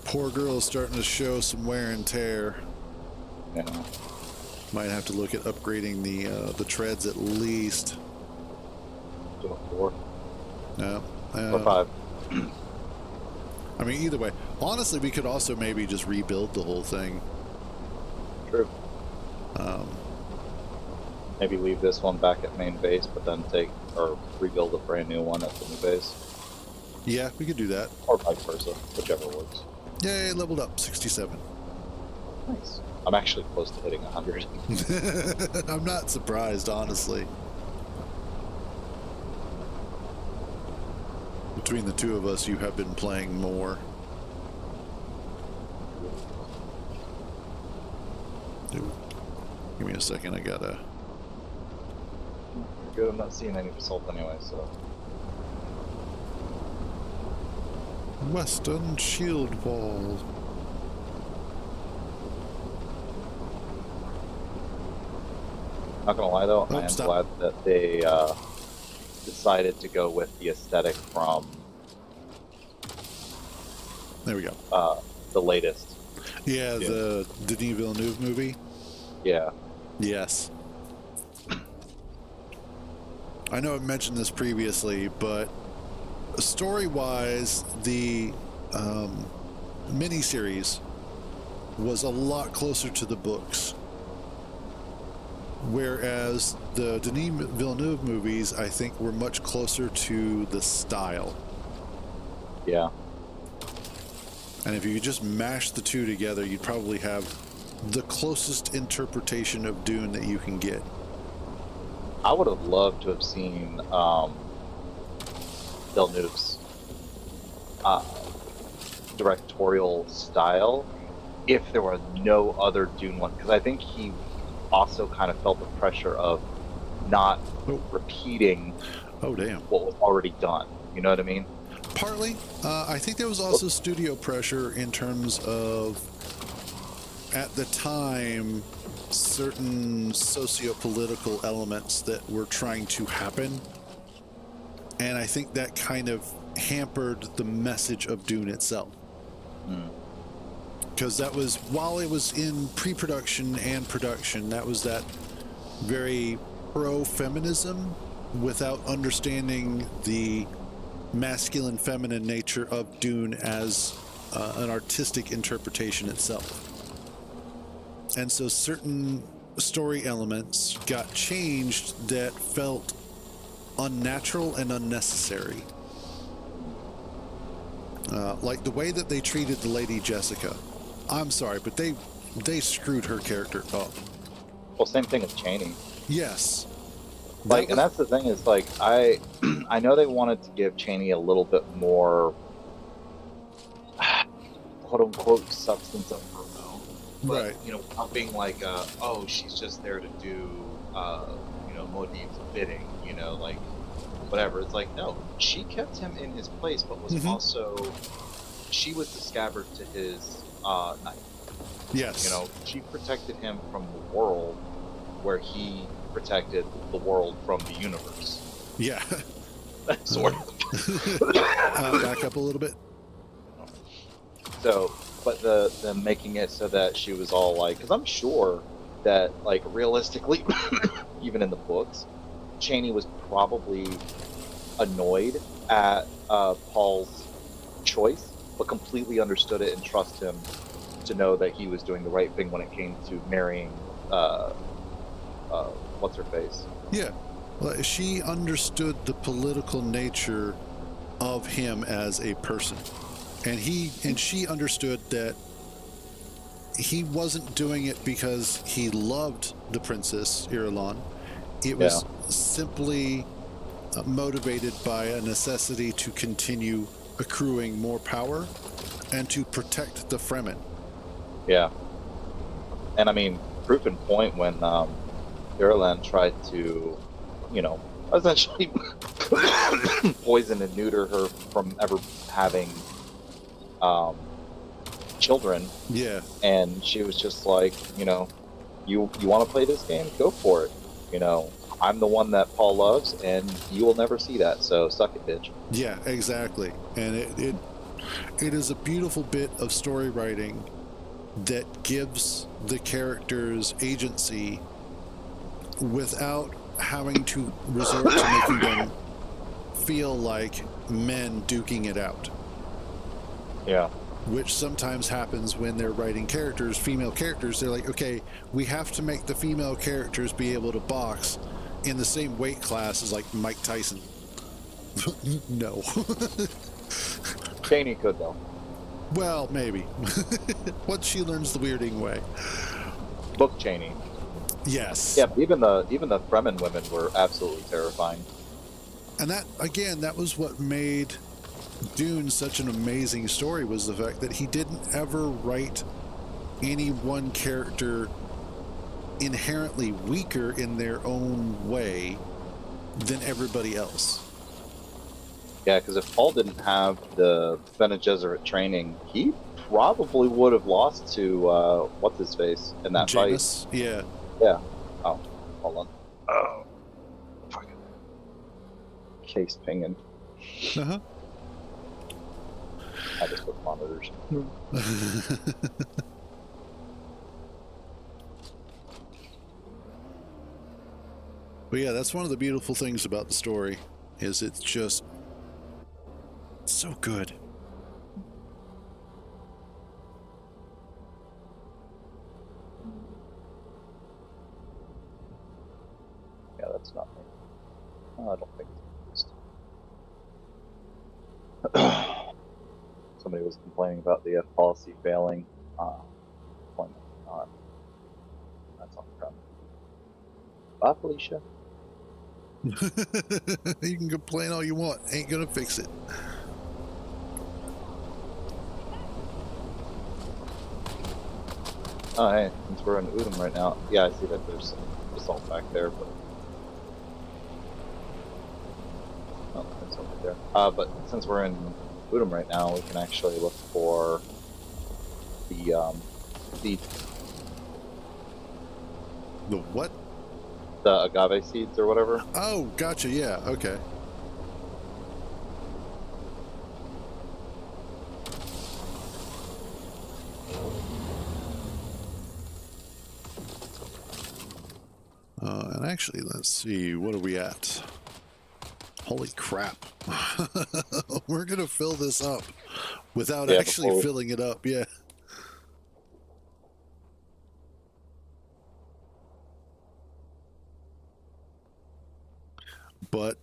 poor girl is starting to show some wear and tear. Yeah. Might have to look at upgrading the treads at least. Do a 4 Or 5. I mean, either way. Honestly, we could also maybe just rebuild the whole thing. True. Um, Maybe leave this one back at main base, but then rebuild a brand new one at the new base, yeah, we could do that. or vice versa, whichever works. Yay, leveled up 67. Nice. I'm actually close to hitting 100. I'm not surprised, honestly. Between the two of us, you have been playing more. Dude, give me a second, I gotta... Good, I'm not seeing any basalt anyway, so. Western shield wall. Not gonna lie though, Oh, I am stop. glad that they decided to go with the aesthetic from There we go. the latest. Yeah, Yeah. the Denis Villeneuve movie. Yeah. Yes. I know I mentioned this previously, but story-wise, the miniseries was a lot closer to the books. Whereas the Denis Villeneuve movies, I think, were much closer to the style. Yeah. And if you could just mash the two together, you'd probably have the closest interpretation of Dune that you can get. I would have loved to have seen Villeneuve's directorial style if there were no other Dune one, because I think he also kind of felt the pressure of not repeating Oh, damn. what was already done. You know what I mean? Partly. I think there was also studio pressure in terms of, at the time, certain socio-political elements that were trying to happen. And I think that kind of hampered the message of Dune itself. Because that was, while it was in pre-production and production, that was that very pro-feminism without understanding the masculine feminine nature of Dune as an artistic interpretation itself. And so certain story elements got changed that felt unnatural and unnecessary. Like the way that they treated the Lady Jessica. I'm sorry, but they screwed her character up. Well, same thing with Chaney. Yes. Like, and that's the thing is, like, I know they wanted to give Chaney a little bit more, quote unquote, substance of her own, but Right. you know, not being like, oh, she's just there to do, you know, Modiv's bidding, you know, like, whatever. It's like, no, she kept him in his place, but was also, she was the scabbard to his knife. Yes. You know, she protected him from the world where he protected the world from the universe. Yeah. Sort of. Back up a little bit. So, but the making it so that she was all like, because I'm sure that, like, realistically, even in the books, Chaney was probably annoyed at Paul's choice, but completely understood it and trust him to know that he was doing the right thing when it came to marrying what's her face? Yeah. Well, she understood the political nature of him as a person. And she understood that he wasn't doing it because he loved the Princess Irulan. It was simply motivated by a necessity to continue accruing more power and to protect the Fremen. Yeah. And I mean, proof in point when Irulan tried to, you know, essentially poison and neuter her from ever having children. Yeah. And she was just like, you know, you want to play this game? Go for it. You know, I'm the one that Paul loves, and you will never see that, so suck it, bitch. Yeah, exactly. And it is a beautiful bit of story writing that gives the characters agency without having to resort to making them feel like men duking it out. Yeah. Which sometimes happens when they're writing characters, female characters. They're like, okay, we have to make the female characters be able to box in the same weight class as like Mike Tyson. No. Cheney could though. Well, maybe. Once she learns the weirding way. Book Cheney. Yes. Yeah, but even the Fremen women were absolutely terrifying. And that, again, that was what made Dune such an amazing story, was the fact that he didn't ever write any one character inherently weaker in their own way than everybody else. Yeah, because if Paul didn't have the Bene Gesserit training, he probably would have lost to what's his face in that Jameis, fight. yeah. Yeah. Oh, hold on. Oh, fucking case pinging. Uh-huh. I just put monitors. But yeah, that's one of the beautiful things about the story, is it's just so good. Yeah, that's not me. Oh, I don't think it's used. Somebody was complaining about the policy failing. Deployment not. That's on the front. Bye, Felicia. You can complain all you want. Ain't gonna fix it. Oh, hey, since we're in Udom right now, yeah, I see that there's some basalt back there, but oh, there's something there. But since we're in Udom right now, we can actually look for the what? The agave seeds or whatever. Oh, gotcha. Yeah. Okay. And actually, let's see. What are we at? Holy crap. We're going to fill this up without actually filling it up. Yeah. But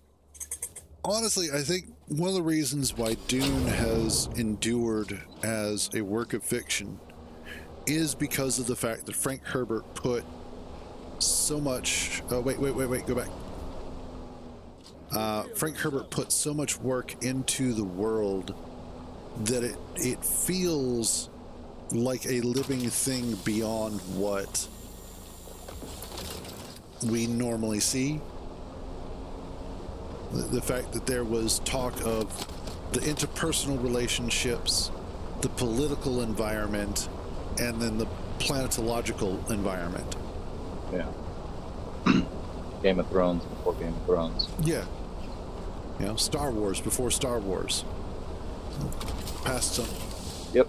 honestly, I think one of the reasons why Dune has endured as a work of fiction is because of the fact that Frank Herbert put so much... wait, go back. Frank Herbert put so much work into the world that it feels like a living thing beyond what we normally see. The fact that there was talk of the interpersonal relationships, the political environment, and then the planetological environment. Yeah. Game of Thrones before Game of Thrones. Yeah. You know, Star Wars before Star Wars. Past some. Yep.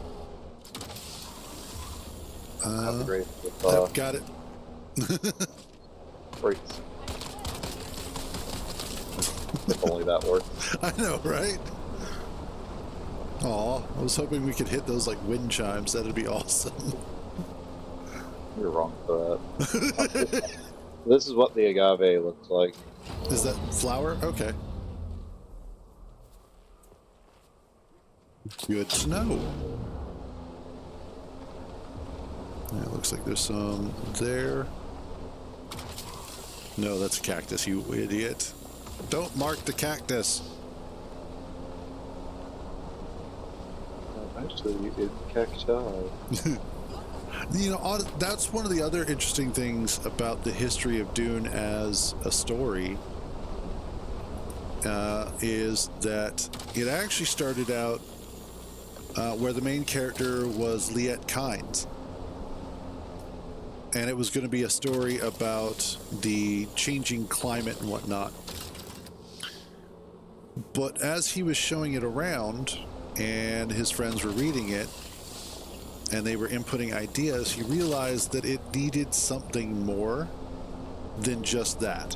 Great. With, got it. Freaks. If only that worked. I know, right? Aw, I was hoping we could hit those like wind chimes. That'd be awesome. You're wrong for that. This is what the agave looks like. Is that flour? Okay. Good to know. Yeah, it looks like there's some there. No, that's a cactus, you idiot. Don't mark the cactus. Actually, it's cacti. You know, that's one of the other interesting things about the history of Dune as a story, is that it actually started out where the main character was Liet Kynes. And it was going to be a story about the changing climate and whatnot. But as he was showing it around and his friends were reading it, and they were inputting ideas, he realized that it needed something more than just that.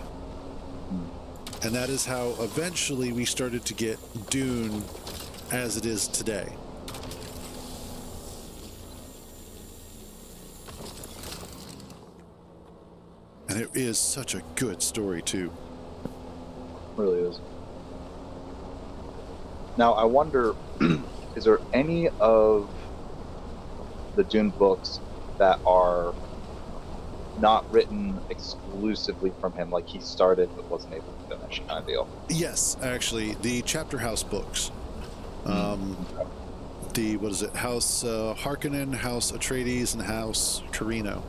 And that is how eventually we started to get Dune as it is today. And it is such a good story, too. Really is. Now, I wonder, is there any of the Dune books that are not written exclusively from him, like he started but wasn't able to finish, kind of deal? Yes, actually, the Chapter House books. The, what is it, House Harkonnen, House Atreides, and House Carino.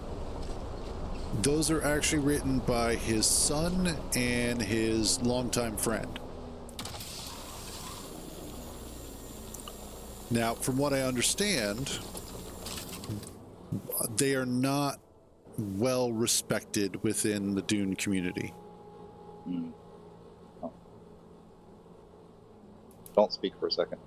Those are actually written by his son and his longtime friend. Now, from what I understand, they are not well respected within the Dune community. Oh. Don't speak for a second.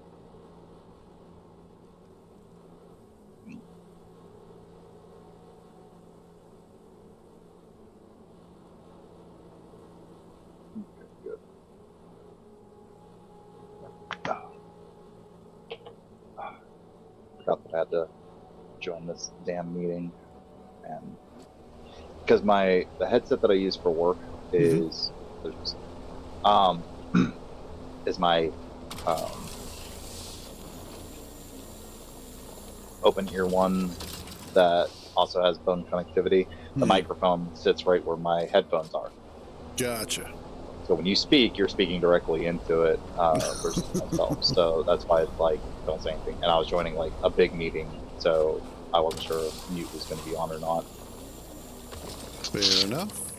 Forgot that I had to join this damn meeting, and because the headset that I use for work is is my open ear one that also has phone connectivity. The microphone sits right where my headphones are. Gotcha. So when you speak, you're speaking directly into it versus myself. So that's why it's like, don't say anything. And I was joining like a big meeting, so I wasn't sure if mute was going to be on or not. Fair enough.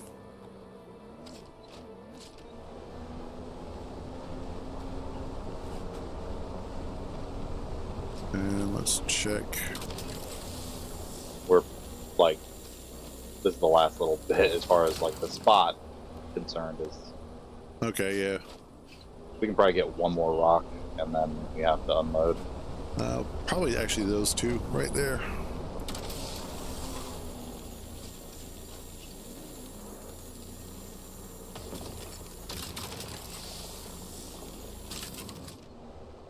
And let's check. We're like, this is the last little bit as far as like the spot concerned is. Okay, yeah. We can probably get one more rock, and then we have to unload. Probably actually those two right there.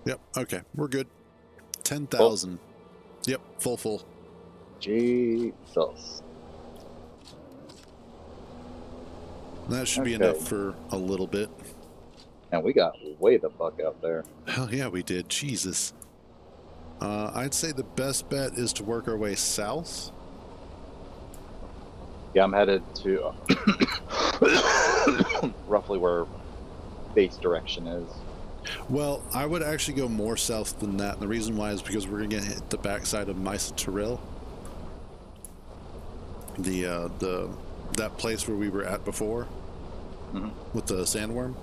Yep, okay, we're good. 10,000. Yep, full. Jesus. That should be enough for a little bit. And we got way the fuck out there. Hell yeah, we did. Jesus. I'd say the best bet is to work our way south. Yeah, I'm headed to roughly where base direction is. Well, I would actually go more south than that. And the reason why is because we're going to hit the backside of Misa Tiril. That place where we were at before with the sandworm.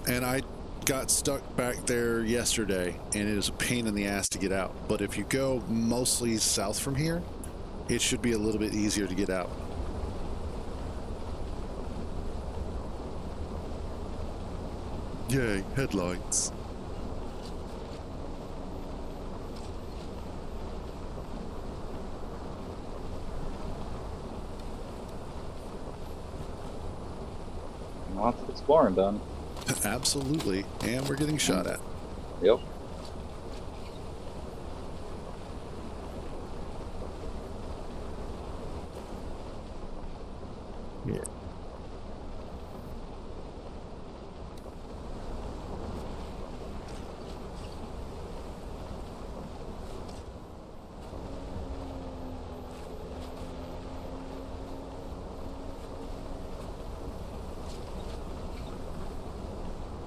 And I got stuck back there yesterday, and it is a pain in the ass to get out. But if you go mostly south from here, it should be a little bit easier to get out. Yay, headlights. Lots of exploring done. Absolutely, and we're getting shot at. Yep. Yeah.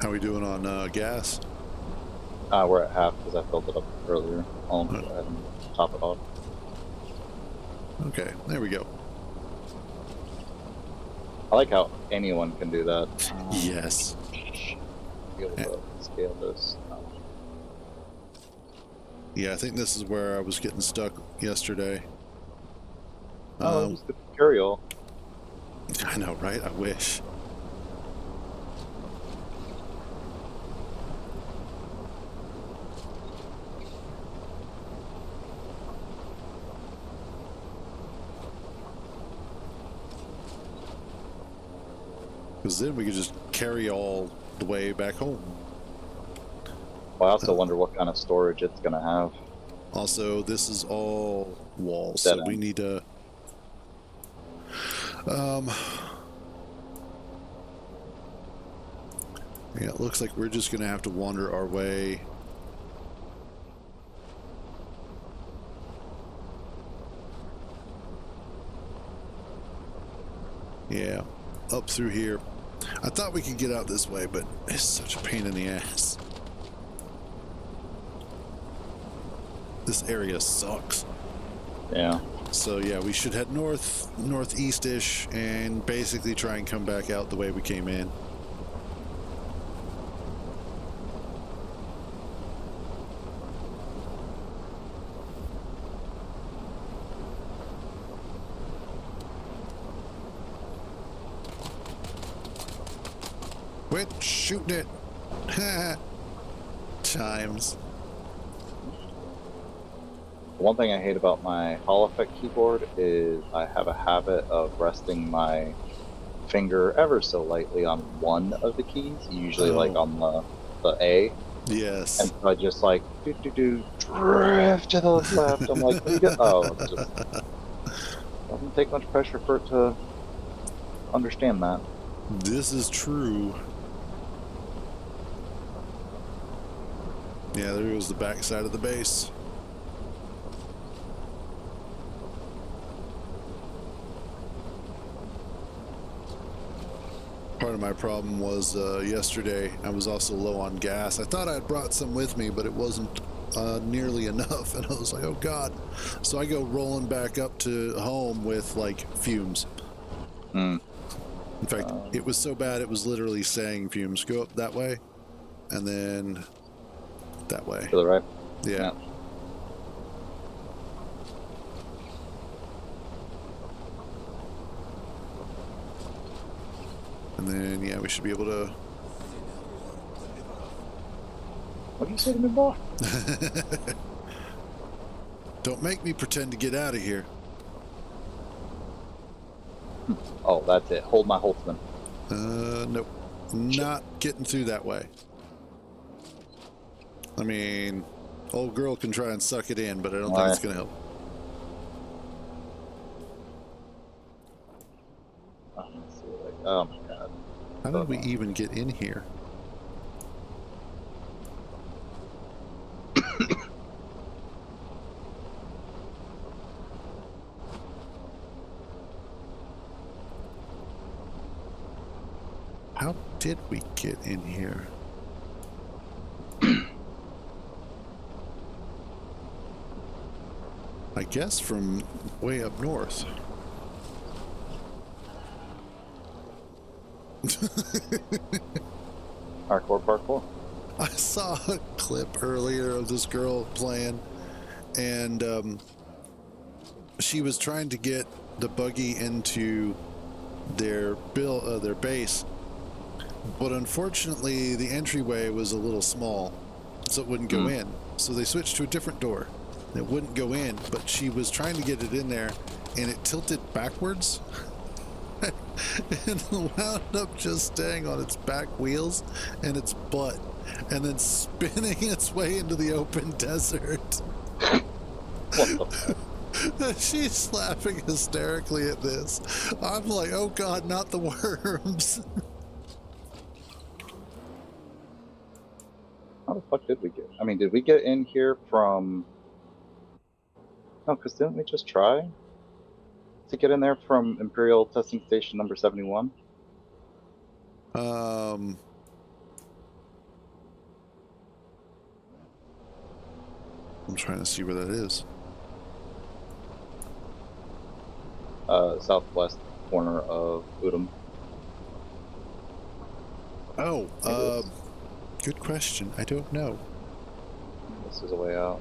How we doing on gas? We're at half because I filled it up earlier. I'll go ahead and top it off. Okay, there we go. I like how anyone can do that. Yes. Be able to scale this. Yeah, I think this is where I was getting stuck yesterday. Just the carry-all. I know, right? I wish. Because then we could just carry all the way back home. Well, I also wonder what kind of storage it's going to have. Also, this is all walls, Dead so we end. need to... yeah, it looks like we're just going to have to wander our way. Yeah, up through here. I thought we could get out this way, but it's such a pain in the ass. This area sucks. Yeah. So yeah, we should head northeast-ish, and basically try and come back out the way we came in. Quit shooting it. Times. One thing I hate about my Hall Effect keyboard is I have a habit of resting my finger ever so lightly on one of the keys, usually like on the A. Yes. And so I just like drift to the left. I'm like, where you go? Oh, it just doesn't take much pressure for it to understand that. This is true. Yeah, there goes the back side of the base. Part of my problem was yesterday I was also low on gas. I thought I had brought some with me, but it wasn't nearly enough, and I was like, oh god. So I go rolling back up to home with like fumes. In fact, it was so bad it was literally saying fumes. Go up that way, and then that way. To the right? Yeah. And then, yeah, we should be able to... What do you say to me, boy? Don't make me pretend to get out of here. Oh, that's it. Hold my Holtzman. Nope. Not getting through that way. I mean, old girl can try and suck it in, but I don't think it's going to help. Oh my god. How did we even get in here? How did we get in here? I guess from way up north. Parkour. I saw a clip earlier of this girl playing, and she was trying to get the buggy into their base, but unfortunately the entryway was a little small, so it wouldn't go in. So they switched to a different door. It wouldn't go in, but she was trying to get it in there, and it tilted backwards. And wound up just staying on its back wheels and its butt, and then spinning its way into the open desert. What the fuck? She's laughing hysterically at this. I'm like, oh god, not the worms. How the fuck did we get? I mean, did we get in here from... No, because didn't we just try to get in there from Imperial Testing Station number 71? I'm trying to see where that is. Southwest corner of Udom. Oh, good question. I don't know. This is a way out.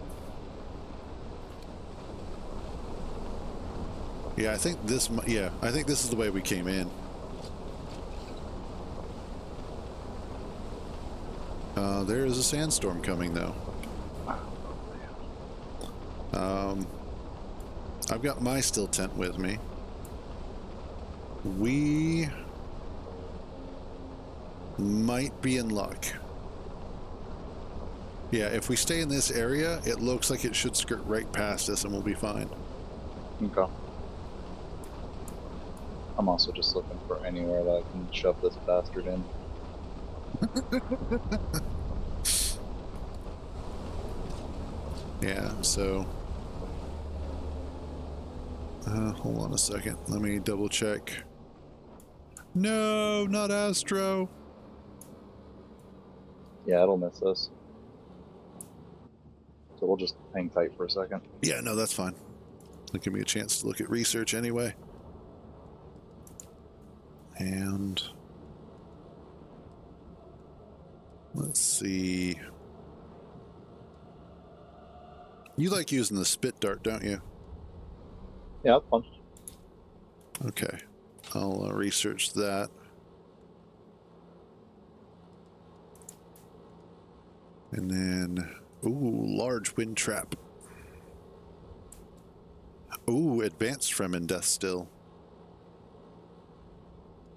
Yeah, I think this. Yeah, I think this is the way we came in. There is a sandstorm coming, though. I've got my still tent with me. We might be in luck. Yeah, if we stay in this area, it looks like it should skirt right past us and we'll be fine. Okay. I'm also just looking for anywhere that I can shove this bastard in. Yeah, so... hold on a second. Let me double check. No, not Astro. Yeah, it'll miss us. So we'll just hang tight for a second. Yeah, no, that's fine. It'll give me a chance to look at research anyway. And... let's see. You like using the spit dart, don't you? Yeah, that's fun. Okay. I'll research that. And then, ooh, large wind trap. Ooh, advanced Fremen death still.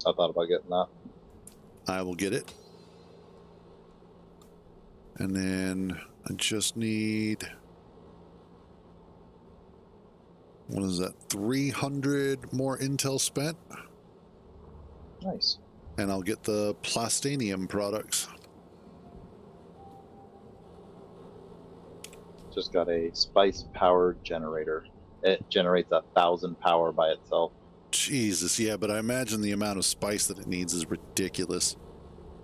I thought about getting that. I will get it. And then I just need... what is that? 300 more intel spent. Nice. And I'll get the plastanium products. Just got a spice powered generator. It generates 1,000 power by itself. Jesus, yeah, but I imagine the amount of spice that it needs is ridiculous.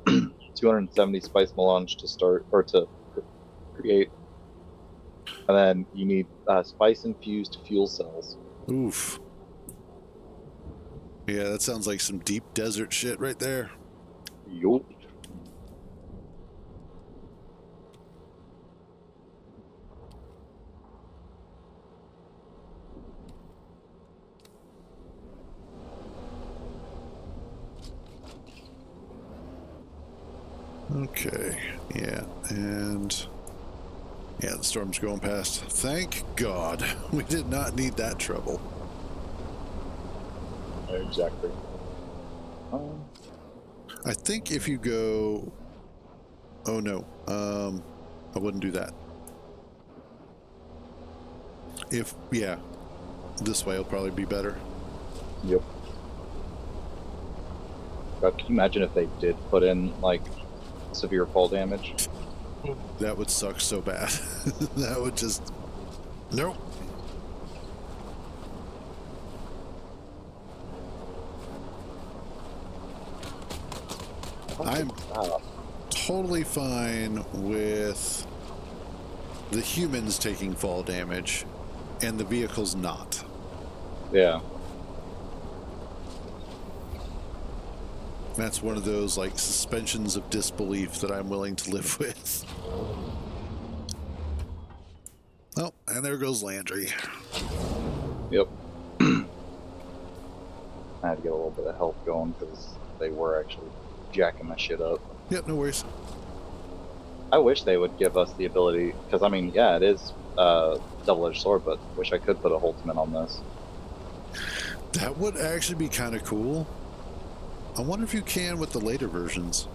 270 spice melange to start, or to create. And then you need spice infused fuel cells. Oof. Yeah, that sounds like some deep desert shit right there. Yup. Okay, yeah, and yeah, the storm's going past. Thank God. We did not need that trouble. Exactly. I think if you go... oh no, I wouldn't do that. If, yeah, this way will probably be better. Yep. God, can you imagine if they did put in, like, severe fall damage? That would suck so bad. That would just... nope. I'm totally fine with the humans taking fall damage and the vehicles not. Yeah. That's one of those, like, suspensions of disbelief that I'm willing to live with. Oh, and there goes Landry. Yep. I had to get a little bit of help going because they were actually jacking my shit up. Yep, no worries. I wish they would give us the ability, because I mean, yeah, it is a double-edged sword, but wish I could put a Holtzman on this. That would actually be kind of cool. I wonder if you can with the later versions.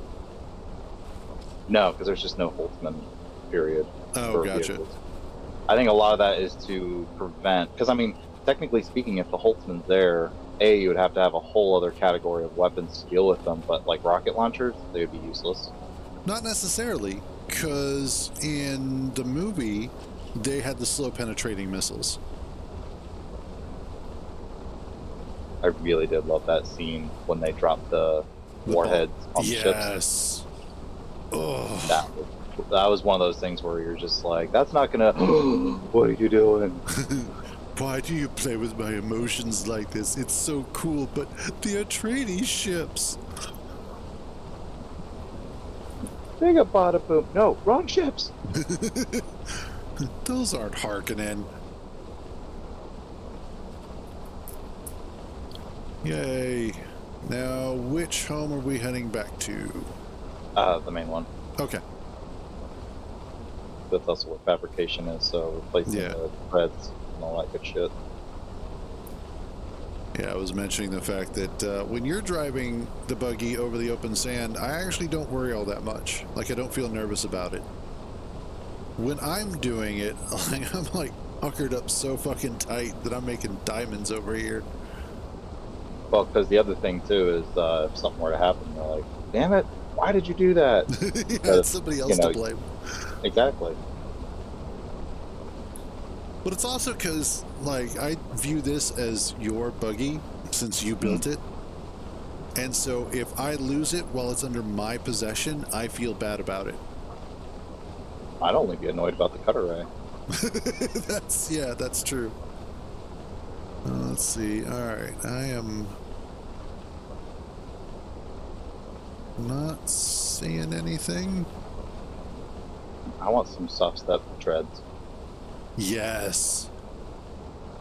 No, because there's just no Holtzman, period. Oh, gotcha. Vehicles. I think a lot of that is to prevent, because I mean, technically speaking, if the Holtzman's there, you would have to have a whole other category of weapons to deal with them, but like rocket launchers, they would be useless. Not necessarily, because in the movie, they had the slow penetrating missiles. I really did love that scene when they dropped the warheads on the ships. Yes. Oh. That was one of those things where you're just like, that's not gonna... what are you doing? Why do you play with my emotions like this? It's so cool, but the Atreides ships. Big a bada boom. No, wrong ships. Those aren't Harkonnen. Yay. Now, which home are we heading back to? The main one. Okay. That's also what fabrication is, so replacing the threads and all that good shit. Yeah, I was mentioning the fact that when you're driving the buggy over the open sand, I actually don't worry all that much. Like, I don't feel nervous about it. When I'm doing it, like, I'm like hunkered up so fucking tight that I'm making diamonds over here. Well, because the other thing too is if something were to happen, they're like, "Damn it, why did you do that?" Yeah, it's somebody else to blame. Exactly. But it's also because, like, I view this as your buggy since you built it. And so if I lose it while it's under my possession, I feel bad about it. I'd only be annoyed about the cutter ray. That's true. Let's see. All right. I am not seeing anything. I want some soft step treads. Yes.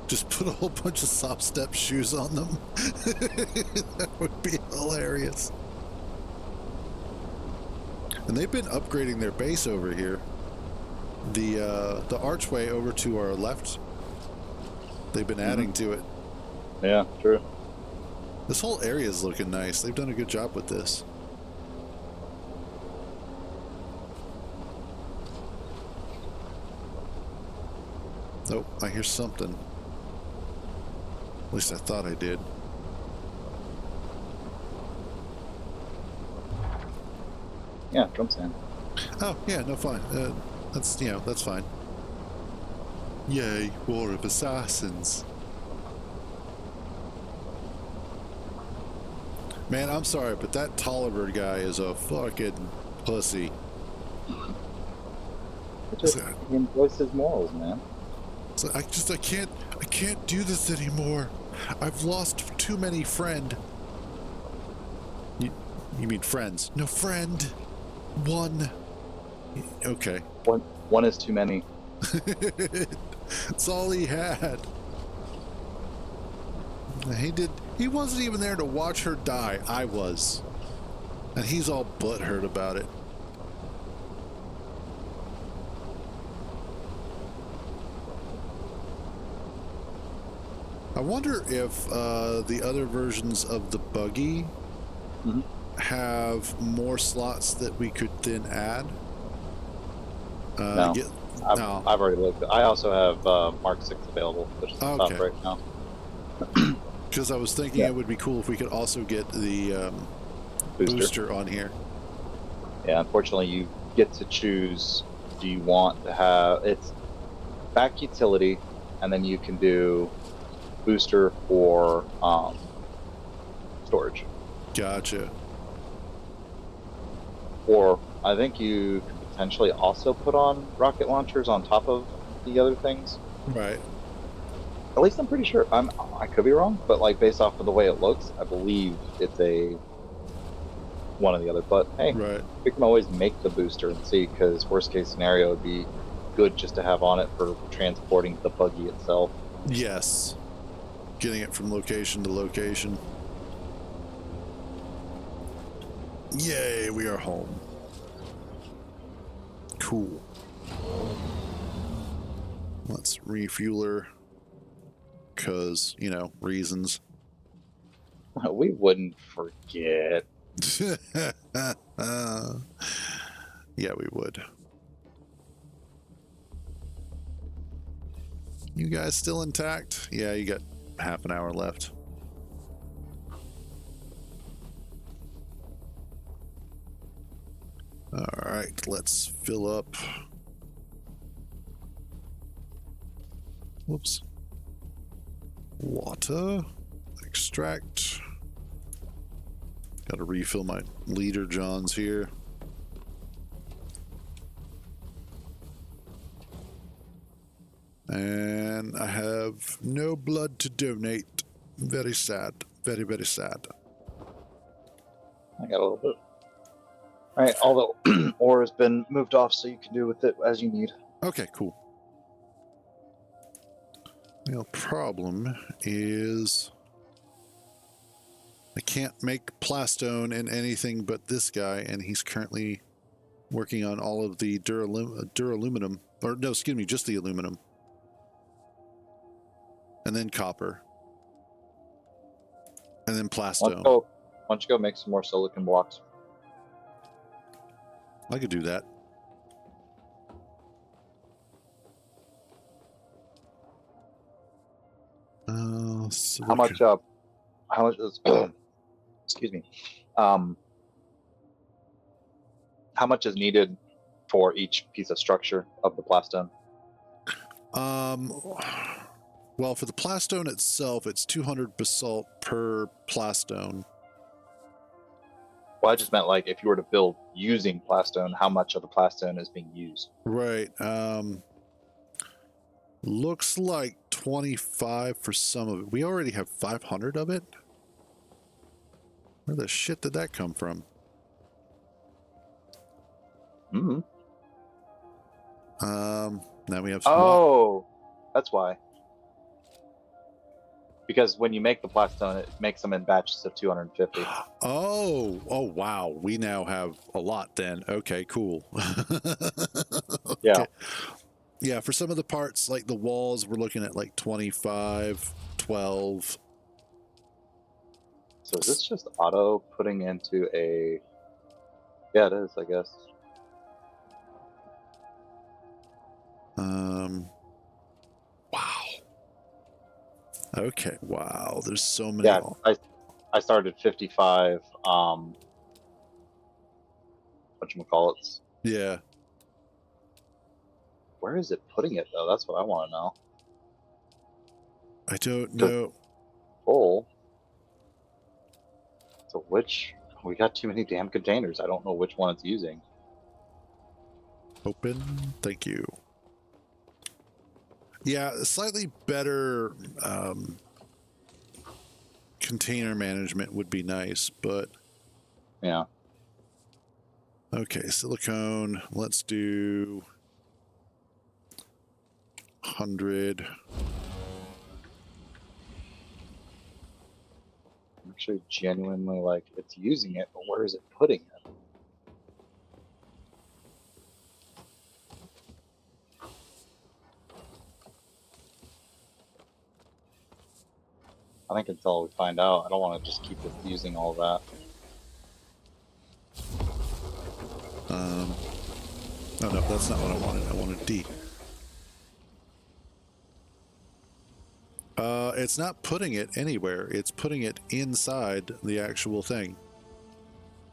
Just put a whole bunch of soft step shoes on them. That would be hilarious. And they've been upgrading their base over here. The archway over to our left, they've been adding to it. Yeah, true. This whole area is looking nice. They've done a good job with this. Oh, I hear something. At least I thought I did. Yeah, drum sand. Oh, yeah, no, fine. That's, that's fine. Yay, War of Assassins. Man, I'm sorry, but that Tolliver guy is a fucking pussy. He enjoys his morals, man. So I can't do this anymore. I've lost too many friend. You mean friends? No, friend. One. Okay. One is too many. That's all he had. He wasn't even there to watch her die. I was. And he's all butthurt about it. I wonder if the other versions of the buggy have more slots that we could then add. No. No. I've already looked. I also have Mark 6 available, which is the top right now. Because I was thinking it would be cool if we could also get the booster on here. Yeah, unfortunately, you get to choose. Do you want to have it's back utility, and then you can do booster for storage. Gotcha. Or I think you could potentially also put on rocket launchers on top of the other things. Right. At least I'm pretty sure. I could be wrong, but like based off of the way it looks, I believe it's a one or the other. But hey, we can always make the booster and see, because worst case scenario would be good just to have on it for transporting the buggy itself. Yes. Getting it from location to location. Yay, we are home. Cool. Let's refuel her. Because, reasons. We wouldn't forget. Yeah, we would. You guys still intact? Yeah, you got half an hour left. All right, let's fill up. Whoops. Water. Extract. Got to refill my leader johns here. And I have no blood to donate. Very sad. Very, very sad. I got a little bit. Alright, all the ore has been moved off, so you can do with it as you need. Okay, cool. The problem is I can't make plastone in anything but this guy, and he's currently working on all of the duraluminum. Or no, excuse me, just the aluminum. And then copper. And then Why plastone. don't you go make some more silicon blocks? I could do that. How much? How much is? Excuse me. How much is needed for each piece of structure of the plastone? Well, for the plastone itself, it's 200 basalt per plastone. Well, I just meant like if you were to build using plastone, how much of the plastone is being used? Right. Looks like 25 for some of it. We already have 500 of it. Where the shit did that come from? Mm-hmm. Now we have some. Oh, that's why. Because when you make the plastone, it makes them in batches of 250. Oh, wow. We now have a lot then. Okay, cool. Okay. Yeah. Yeah, for some of the parts, like the walls, we're looking at like 25, 12. So is this just auto putting into a... Yeah, it is, I guess. Wow. Okay, wow. There's so many. Yeah, I started 55, whatchamacallits. Yeah. Where is it putting it, though? That's what I want to know. I don't know. Full. So which... We got too many damn containers. I don't know which one it's using. Open. Thank you. Yeah, slightly better container management would be nice, but... Yeah. Okay, silicone. Let's do 100. I'm actually genuinely like, it's using it, but where is it putting it? I think until we find out, I don't want to just keep it using all that. Oh no, that's not what I wanted. I wanted D. It's not putting it anywhere. It's putting it inside the actual thing.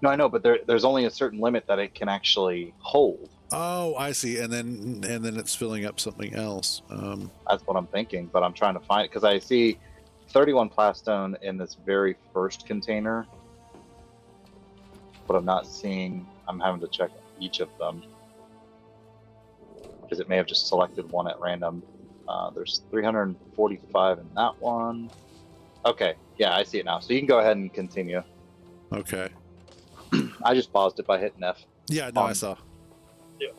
No, I know, but there's only a certain limit that it can actually hold. Oh, I see. And then it's filling up something else. That's what I'm thinking, but I'm trying to find it because I see 31 plastone in this very first container, but I'm not seeing. I'm having to check each of them because it may have just selected one at random. There's 345 in that one. Okay, yeah, I see it now. So you can go ahead and continue. Okay. I just paused it by hitting F. Yeah, no, I saw. Yeah.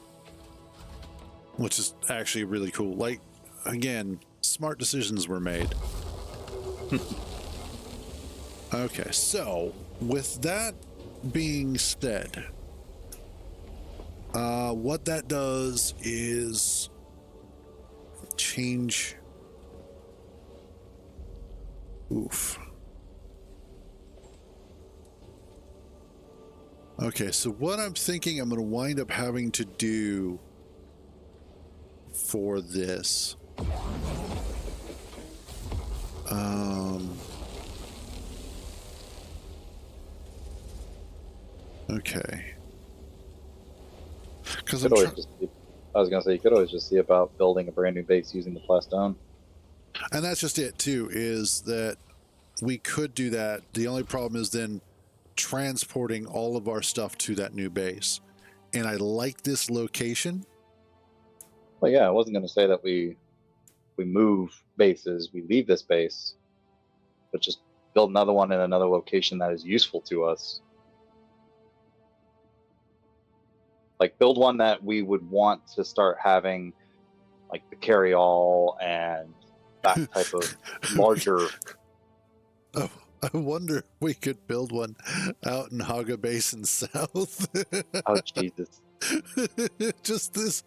Which is actually really cool. Like, again, smart decisions were made. Okay, so with that being said, what that does is change. Oof. Okay, so what I'm thinking I'm going to wind up having to do for this. Okay. Because I was gonna say you could always just see about building a brand new base using the plastone. And that's just it too, is that we could do that. The only problem is then transporting all of our stuff to that new base. And I like this location. Well, yeah, I wasn't gonna say that we move bases, we leave this base, but just build another one in another location that is useful to us. Like build one that we would want to start having, like the carry-all and that type of larger. Oh, I wonder if we could build one out in Haga Basin South. Oh Jesus! Just this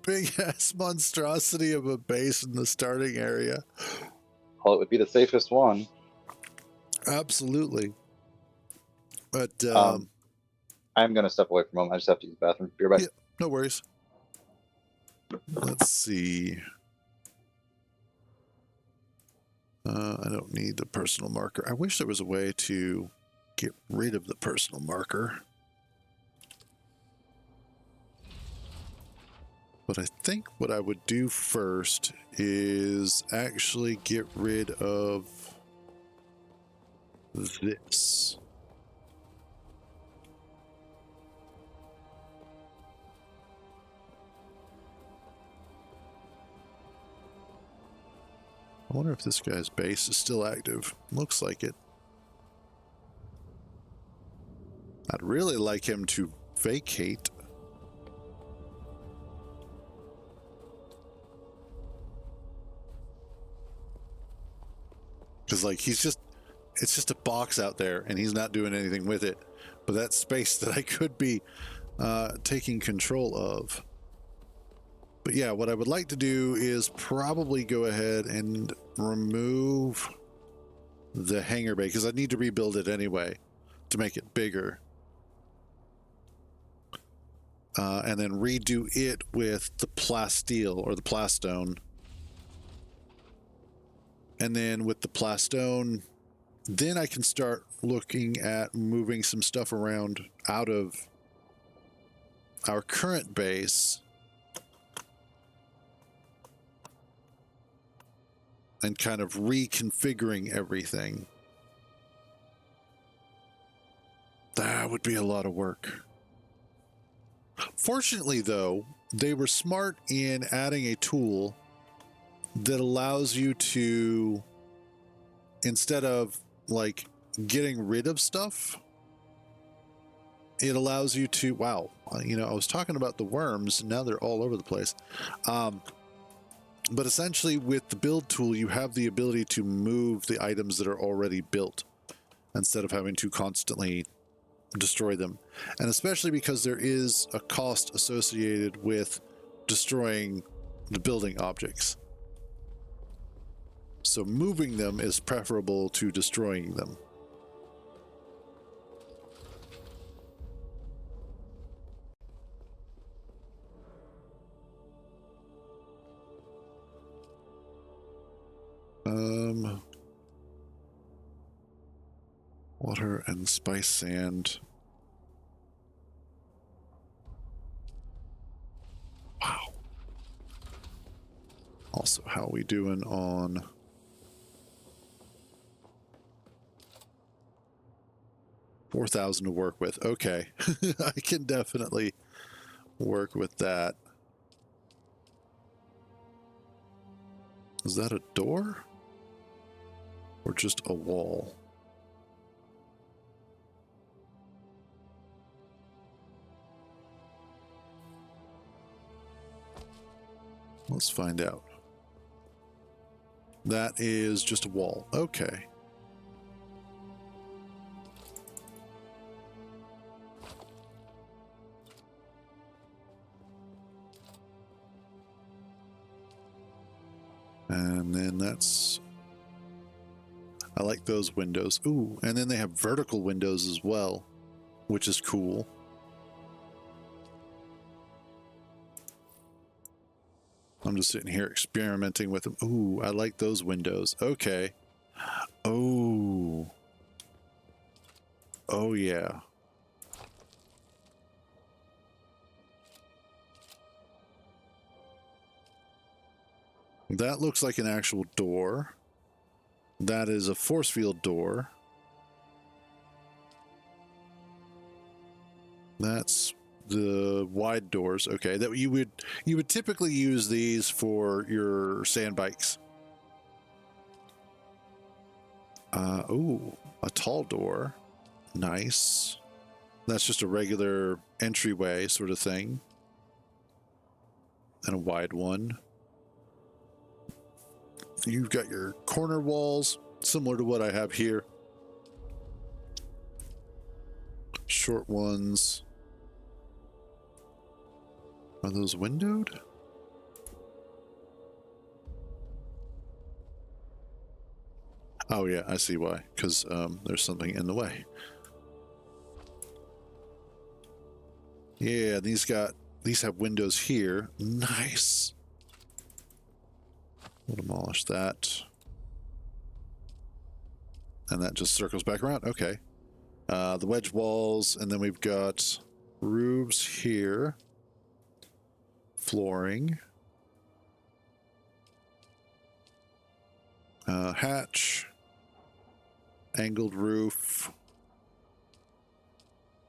big ass monstrosity of a base in the starting area. Well, it would be the safest one. Absolutely. But I'm going to step away from him. I just have to use the bathroom. Be right back. yeah, no worries. Let's see. I don't need the personal marker. I wish there was a way to get rid of the personal marker. But I think what I would do first is actually get rid of this. I wonder if this guy's base is still active. Looks like it. I'd really like him to vacate. Because, like, it's just a box out there, and he's not doing anything with it. But that's space that I could be taking control of. But yeah, what I would like to do is probably go ahead and remove the hangar bay, because I need to rebuild it anyway to make it bigger. And then redo it with the plasteel or the plastone. And then with the plastone, then I can start looking at moving some stuff around out of our current base and kind of reconfiguring everything. That would be a lot of work. Fortunately, though, they were smart in adding a tool that allows you to, instead of like getting rid of stuff, it allows you to, wow, you know, I was talking about the worms, and now they're all over the place. But essentially with the build tool, you have the ability to move the items that are already built instead of having to constantly destroy them. And especially because there is a cost associated with destroying the building objects. So moving them is preferable to destroying them. Water and spice sand. Wow. Also, how we doing on 4,000 to work with? Okay. I can definitely work with that. Is that a door? Or just a wall? Let's find out. That is just a wall. Okay. And then that's... I like those windows. Ooh, and then they have vertical windows as well, which is cool. I'm just sitting here experimenting with them. Ooh, I like those windows. Okay. Oh. Oh, yeah. That looks like an actual door. That is a force field door. That's the wide doors. Okay, that you would typically use these for your sand bikes. Ooh, a tall door. Nice. That's just a regular entryway sort of thing. And a wide one. You've got your corner walls, similar to what I have here. Short ones. Are those windowed? Oh yeah, I see why. Because there's something in the way. Yeah, these have windows here. Nice. We'll demolish that. And that just circles back around. Okay. The wedge walls, and then we've got roofs here. Flooring. Hatch. Angled roof.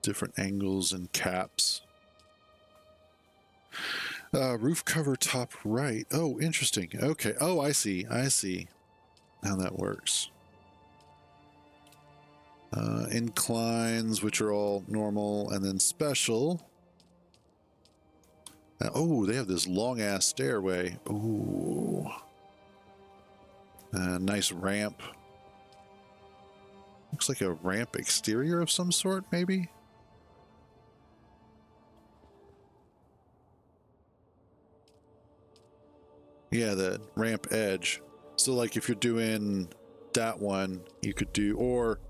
Different angles and caps. Roof cover top right. Oh, interesting. Okay. Oh, I see. I see how that works. Inclines, which are all normal, and then special. Oh, they have this long-ass stairway. Ooh. Nice ramp. Looks like a ramp exterior of some sort, maybe? Yeah, the ramp edge. So, like, if you're doing that one, you could do, or...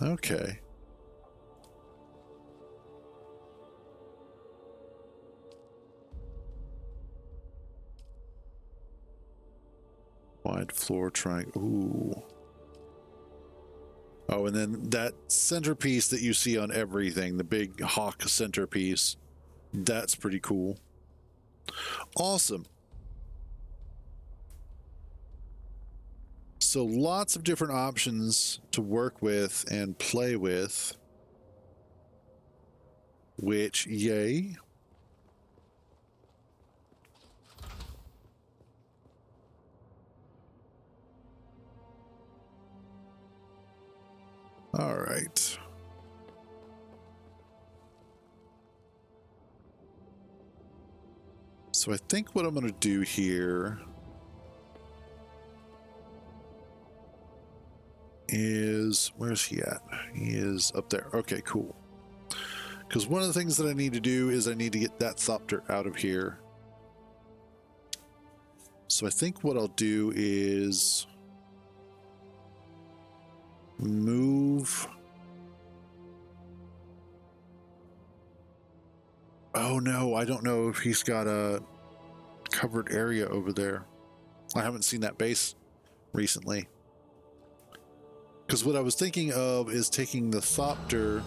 Okay. Wide floor triangle. Ooh. Oh, and then that centerpiece that you see on everything, the big hawk centerpiece, that's pretty cool. Awesome. So lots of different options to work with and play with, which, yay. All right. So I think what I'm going to do here is, where's he at? He is up there. Okay, cool. Because one of the things that I need to do is I need to get that thopter out of here. So I think what I'll do is move. Oh no, I don't know if he's got a covered area over there. I haven't seen that base recently. Because what I was thinking of is taking the thopter.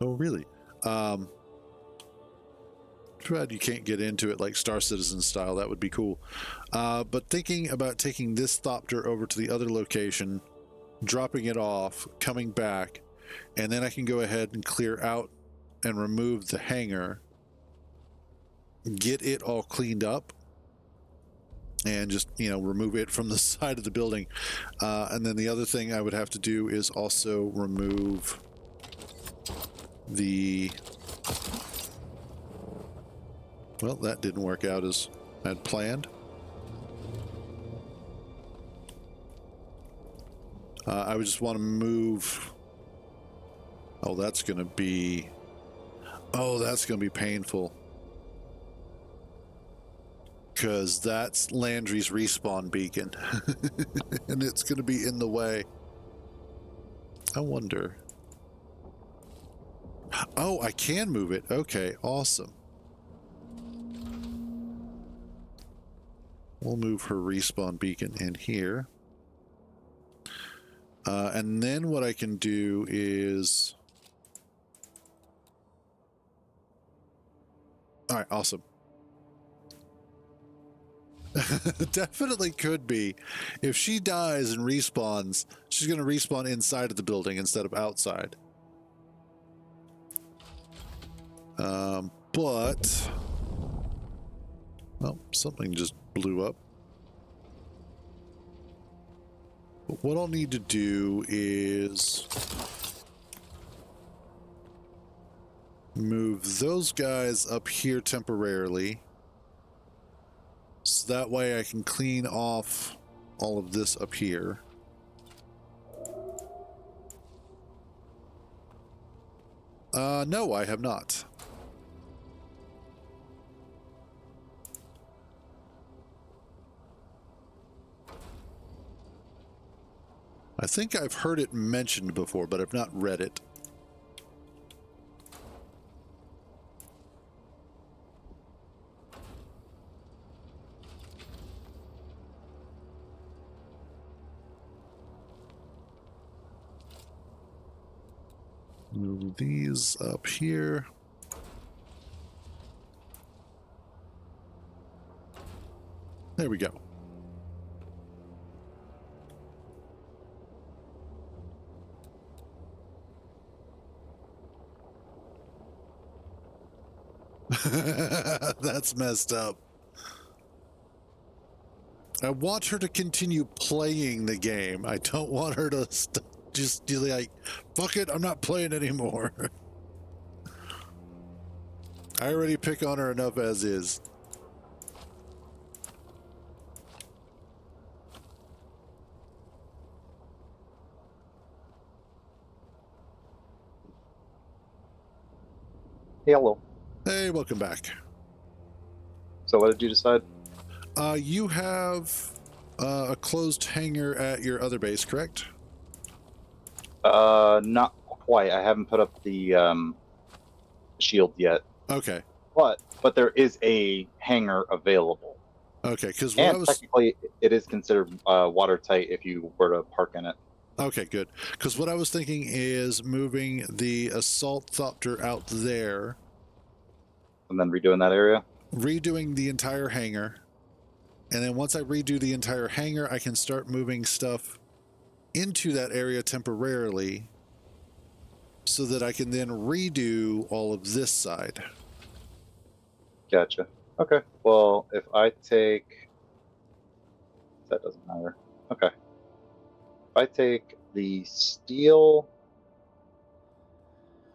Oh, really? Too bad you can't get into it like Star Citizen style. That would be cool. But thinking about taking this thopter over to the other location, dropping it off, coming back, and then I can go ahead and clear out and remove the hangar, get it all cleaned up, and just, you know, remove it from the side of the building. And then the other thing I would have to do is also remove the... Well, that didn't work out as I had planned. I would just want to move... Oh, that's going to be... Oh, that's going to be painful. Because that's Landry's respawn beacon. And it's going to be in the way. I wonder... Oh, I can move it. Okay, awesome. We'll move her respawn beacon in here. And then what I can do is... All right, awesome. Definitely could be. If she dies and respawns, she's going to respawn inside of the building instead of outside. But... Well, something just blew up. But what I'll need to do is move those guys up here temporarily, so that way I can clean off all of this up here. No, I have not. I think I've heard it mentioned before, but I've not read it. Move these up here. There we go. That's messed up. I want her to continue playing the game. I don't want her to just be like, fuck it, I'm not playing anymore. I already pick on her enough as is. Hello. Hey, welcome back. So what did you decide? You have a closed hangar at your other base, correct? Not quite. I haven't put up the shield yet. Okay. But there is a hangar available. Okay, because And technically, it is considered watertight if you were to park in it. Okay, good. Because what I was thinking is moving the assault thopter out there. And then redoing that area? Redoing the entire hangar. And then once I redo the entire hangar, I can start moving stuff into that area temporarily so that I can then redo all of this side. Gotcha. Okay. Well, if I take... That doesn't matter. Okay. If I take the steel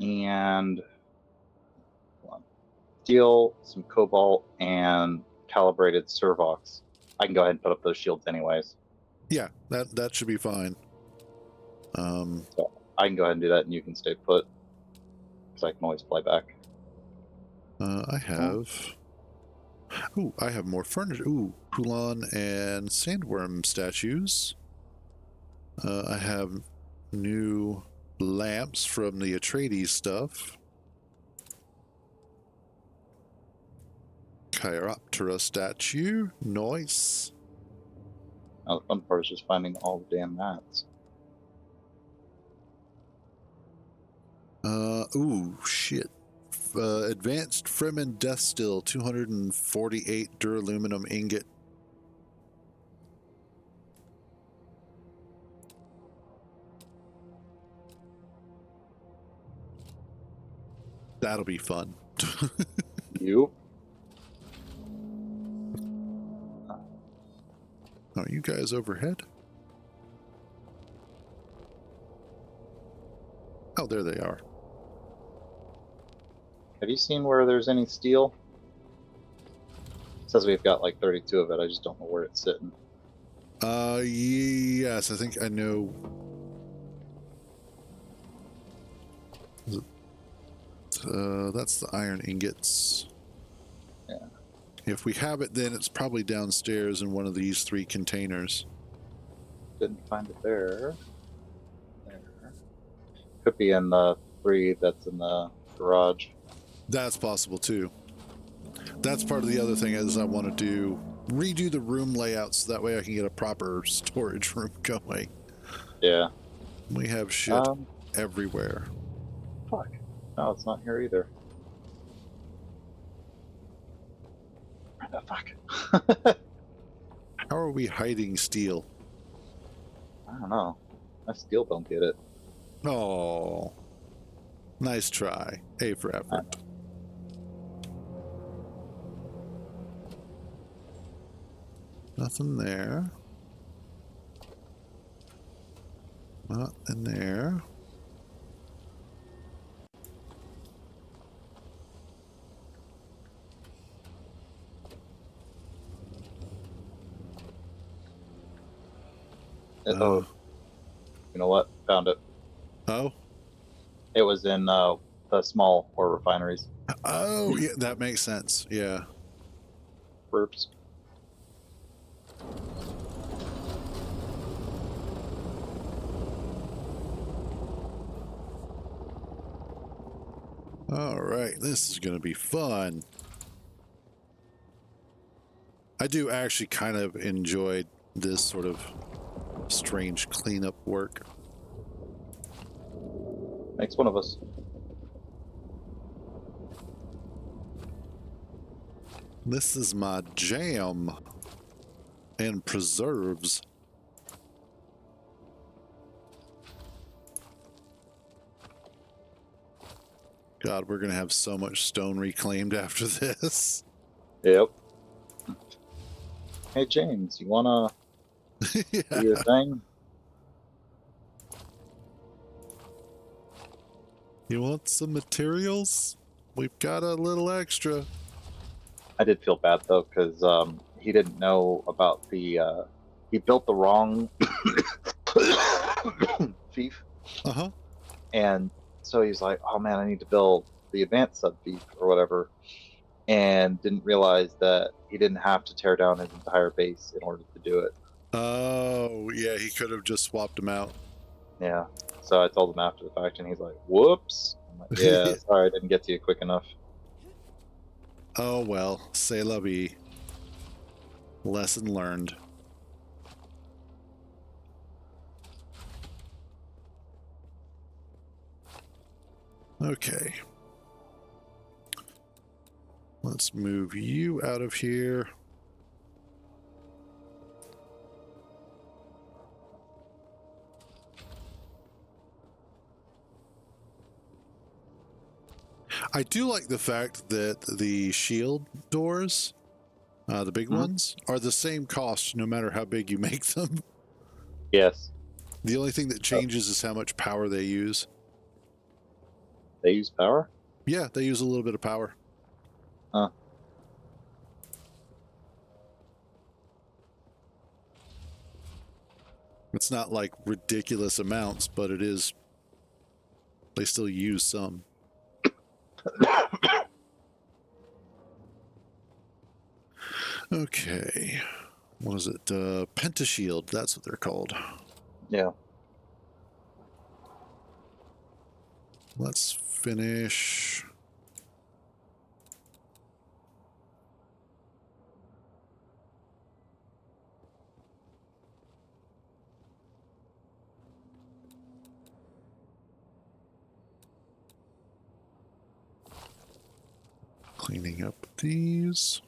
and... Hold on. Steel, some cobalt, and calibrated servox, I can go ahead and put up those shields anyways. Yeah, that should be fine. So I can go ahead and do that, and you can stay put, because I can always fly back. I have... Ooh, I have more furniture. Ooh, Kulan and Sandworm statues. I have new lamps from the Atreides stuff. Chiroptera statue. Nice. Now, the fun part is just finding all the damn mats. Ooh, shit. Advanced Fremen Death Still, 248 duraluminum ingot. That'll be fun. You? Are you guys overhead? Oh, there they are. Have you seen where there's any steel? It says we've got like 32 of it. I just don't know where it's sitting. Yes, I think I know. That's the iron ingots. Yeah. If we have it, then it's probably downstairs in one of these 3 containers. Didn't find it there. There. Could be in the 3 that's in the garage. That's possible too. That's part of the other thing is I want to redo the room layout so that way I can get a proper storage room going. Yeah. We have shit everywhere. Fuck. No, it's not here either. Where the fuck? How are we hiding steel? I don't know. I still don't get it. Oh, nice try. A for effort. Nothing there. Not in there. Oh, you know what? Found it. Oh? It was in the small ore refineries. Oh, yeah, that makes sense. Yeah. Burps. All right, this is going to be fun. I do actually kind of enjoy this sort of strange cleanup work. Makes one of us. This is my jam and preserves. God, we're going to have so much stone reclaimed after this. Yep. Hey, James, you wanna Yeah. do your thing? You want some materials? We've got a little extra. I did feel bad though, because he didn't know about the. He built the wrong fief, Uh-huh. and so he's like, "Oh man, I need to build the advanced sub fief or whatever," and didn't realize that he didn't have to tear down his entire base in order to do it. Oh, yeah, he could have just swapped them out. Yeah. So I told him after the fact, and he's like, "Whoops." I'm like, "Yeah, sorry, I didn't get to you quick enough." Oh, well, c'est la vie. Lesson learned. Okay. Let's move you out of here. I do like the fact that the shield doors, the big ones, are the same cost no matter how big you make them. Yes. The only thing that changes is how much power they use. They use power? Yeah, they use a little bit of power. Huh. It's not like ridiculous amounts, but it is. They still use some. Okay. What is it? Pentashield. That's what they're called. Yeah. Let's finish. Cleaning up these.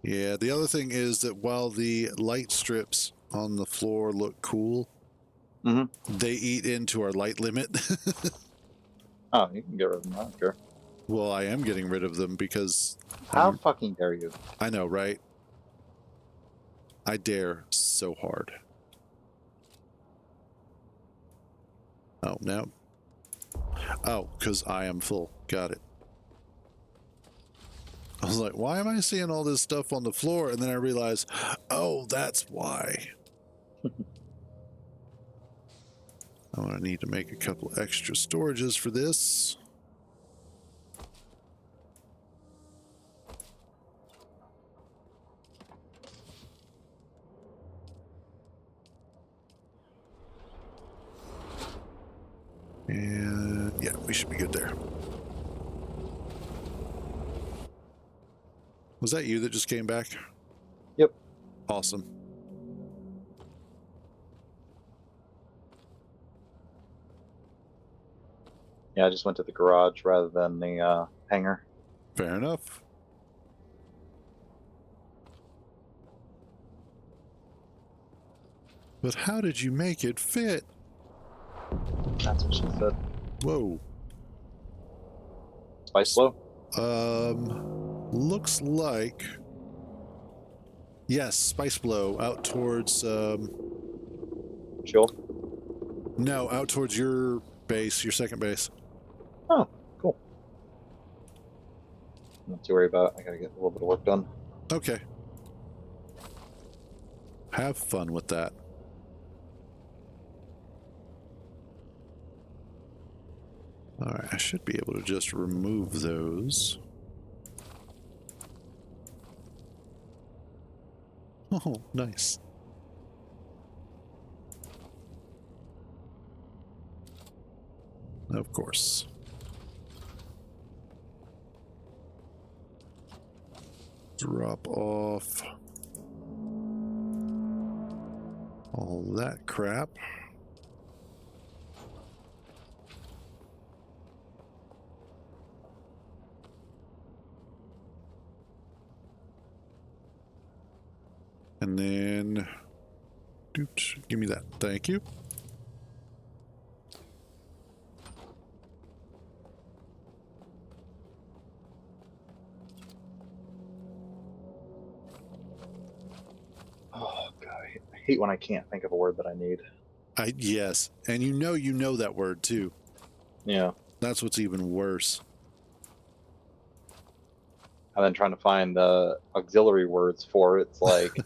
Yeah, the other thing is that while the light strips on the floor look cool, they eat into our light limit. Oh, you can get rid of them. I don't care. Well, I am getting rid of them because... How fucking dare you? I know, right? I dare so hard. Oh, no. Oh, because I am full. Got it. I was like, why am I seeing all this stuff on the floor? And then I realized, oh, that's why. I'm going to need to make a couple extra storages for this. And yeah, we should be good there. Was that you that just came back? Yep. Awesome. Yeah, I just went to the garage rather than the hangar. Fair enough. But how did you make it fit? That's what she said. Whoa. Spice flow? Looks like... Yes, spice blow out towards... Chill? No, out towards your base, your second base. Oh, cool. Not to worry about it. I gotta get a little bit of work done. Okay. Have fun with that. Alright, I should be able to just remove those. Oh, nice. Of course. Drop off all that crap. And then, give me that. Thank you. Oh god, I hate when I can't think of a word that I need. Yes, and you know that word too. Yeah. That's what's even worse. And then trying to find the auxiliary words for it. It's like,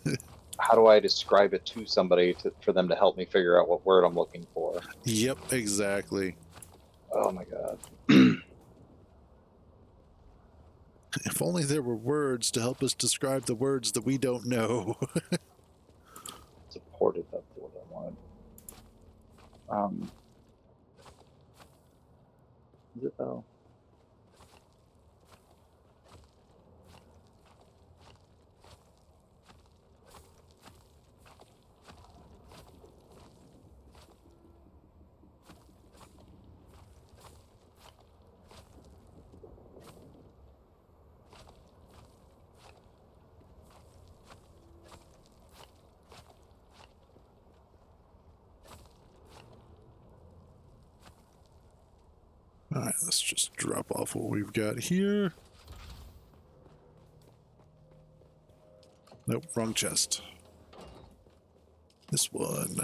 how do I describe it to somebody for them to help me figure out what word I'm looking for? Yep, exactly. Oh my god. If only there were words to help us describe the words that we don't know. Supported, that's what I want. Is it though? All right, let's just drop off what we've got here. Nope, wrong chest. This one.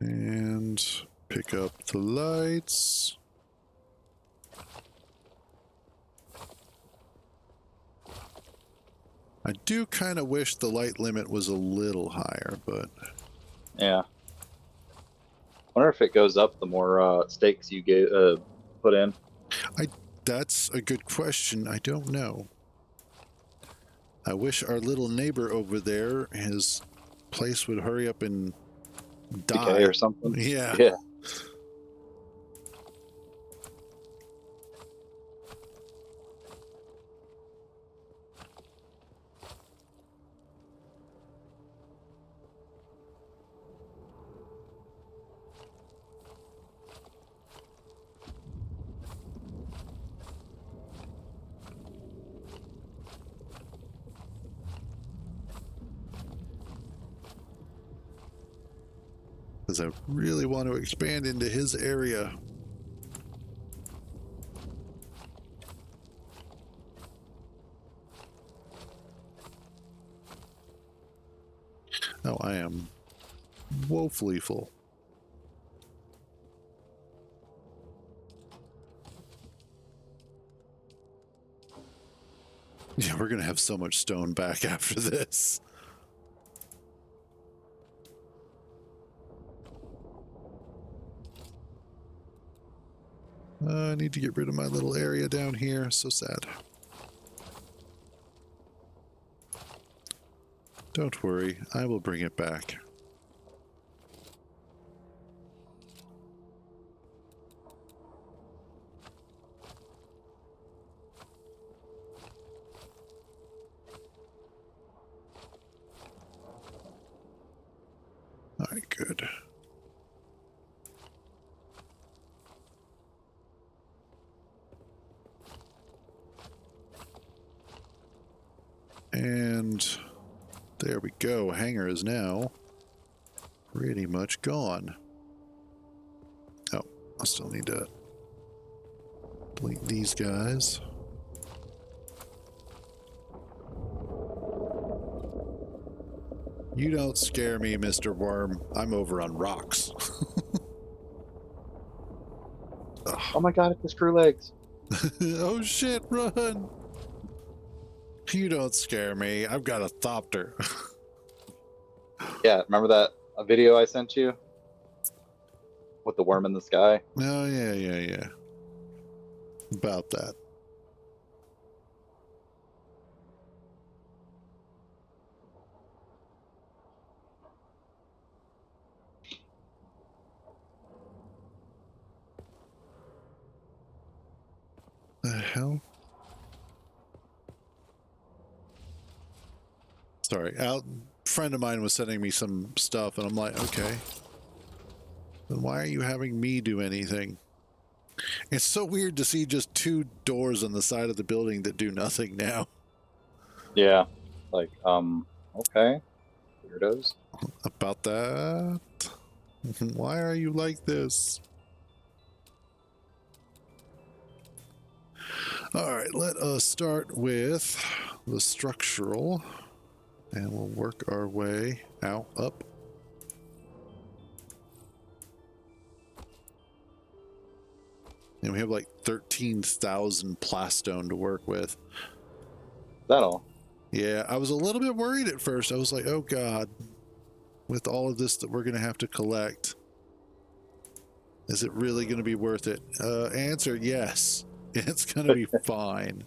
And pick up the lights. I do kind of wish the light limit was a little higher, but... Yeah. Wonder if it goes up the more stakes you put in. That's a good question. I don't know. I wish our little neighbor over there, his place would hurry up and die. Decay or something. Yeah. Yeah. Because I really want to expand into his area. Oh, I am woefully full. Yeah, we're going to have so much stone back after this. I need to get rid of my little area down here. So sad. Don't worry, I will bring it back. All right, good. And there we go. Hangar is now pretty much gone. Oh, I still need to delete these guys. You don't scare me, Mr. Worm. I'm over on rocks. Oh my god, it's screw legs. Oh shit, run! You don't scare me. I've got a thopter. Yeah, remember that video I sent you? With the worm in the sky? Oh, yeah. About that. hell? Sorry, a friend of mine was sending me some stuff, and I'm like, okay. Then why are you having me do anything? It's so weird to see just 2 doors on the side of the building that do nothing now. Yeah. Like, okay. Weirdos. About that. Why are you like this? All right, let us start with the structural, and we'll work our way out, up. And we have like 13,000 plastone to work with. Is that all? Yeah, I was a little bit worried at first. I was like, oh God, with all of this that we're going to have to collect, is it really going to be worth it? Answer, yes. It's going to be fine.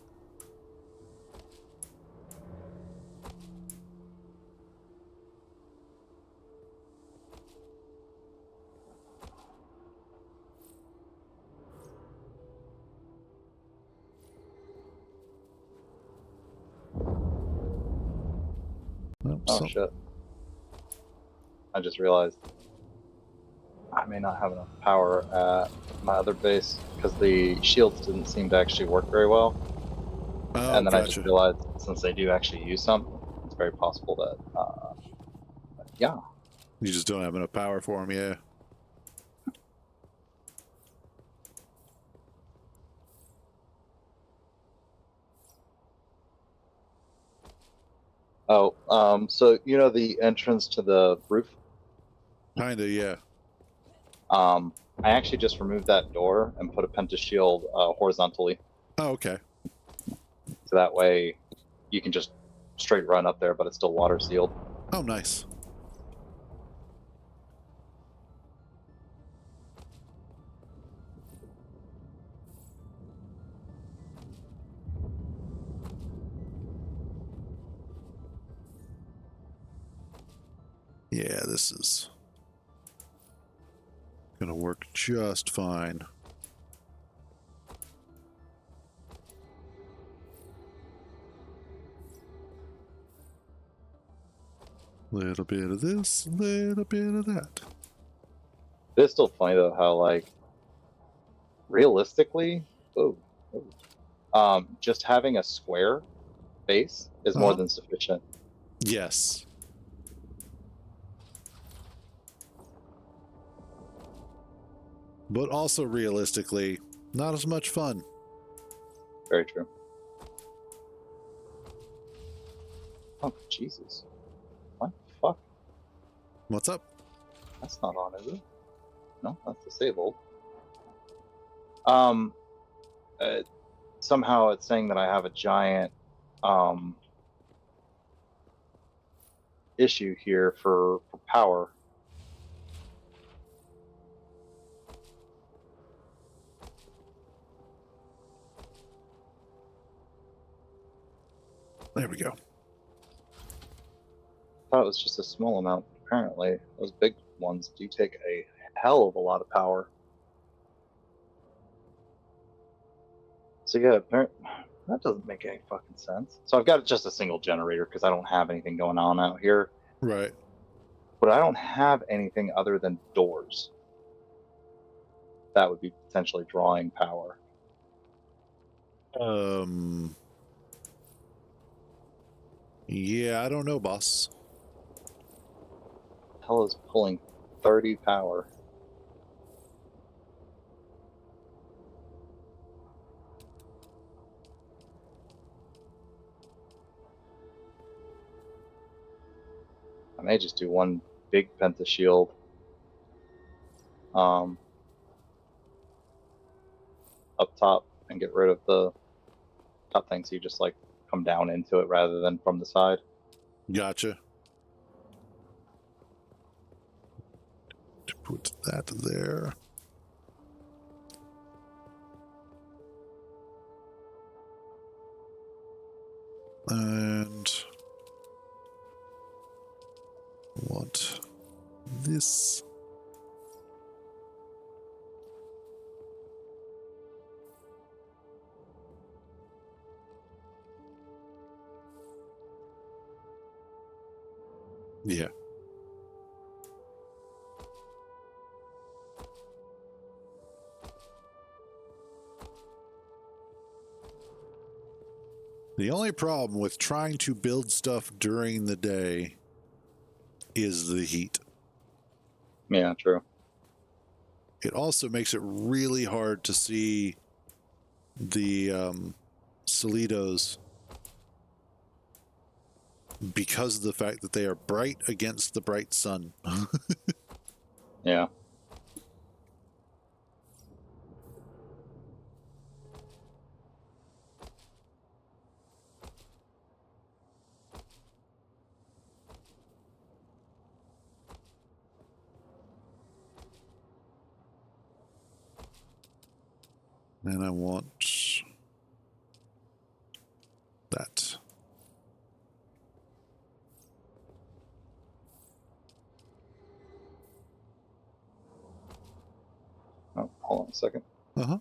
Oh, shit. I just realized I may not have enough power at my other base because the shields didn't seem to actually work very well. Oh, And then I just gotcha. realized since they do actually use some, it's very possible that, yeah. You just don't have enough power for them, yeah. Oh, so you know the entrance to the roof? Kinda, yeah. I actually just removed that door and put a pentashield horizontally. Oh, okay. So that way you can just straight run up there, but it's still water sealed. Oh, nice. Yeah, this is gonna work just fine. Little bit of this, little bit of that. It's still funny though how like realistically, just having a square base is more than sufficient. Yes. But also realistically, not as much fun. Very true. Oh Jesus! What the fuck? What's up? That's not on, is it? No, that's disabled. Somehow it's saying that I have a giant issue here for power. There we go. I thought it was just a small amount. Apparently, those big ones do take a hell of a lot of power. So yeah, that doesn't make any fucking sense. So I've got just a single generator because I don't have anything going on out here. Right. But I don't have anything other than doors that would be potentially drawing power. Yeah, I don't know, boss. Hell is pulling 30 power. I may just do one big pentashield. Up top and get rid of the top thing so you just like come down into it rather than from the side. Gotcha. To put that there. And want this. Yeah. The only problem with trying to build stuff during the day is the heat. Yeah, true. It also makes it really hard to see the Solitos because of the fact that they are bright against the bright sun. Yeah. And I want that. Oh, hold on a second. Uh-huh.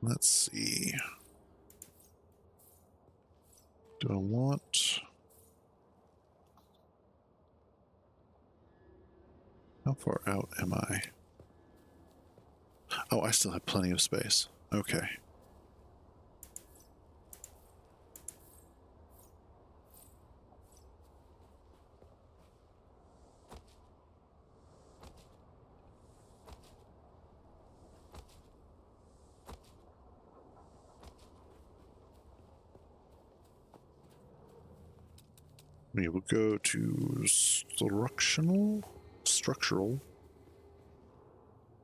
Let's see. Do I want... How far out am I? Oh, I still have plenty of space. Okay. We will go to structural.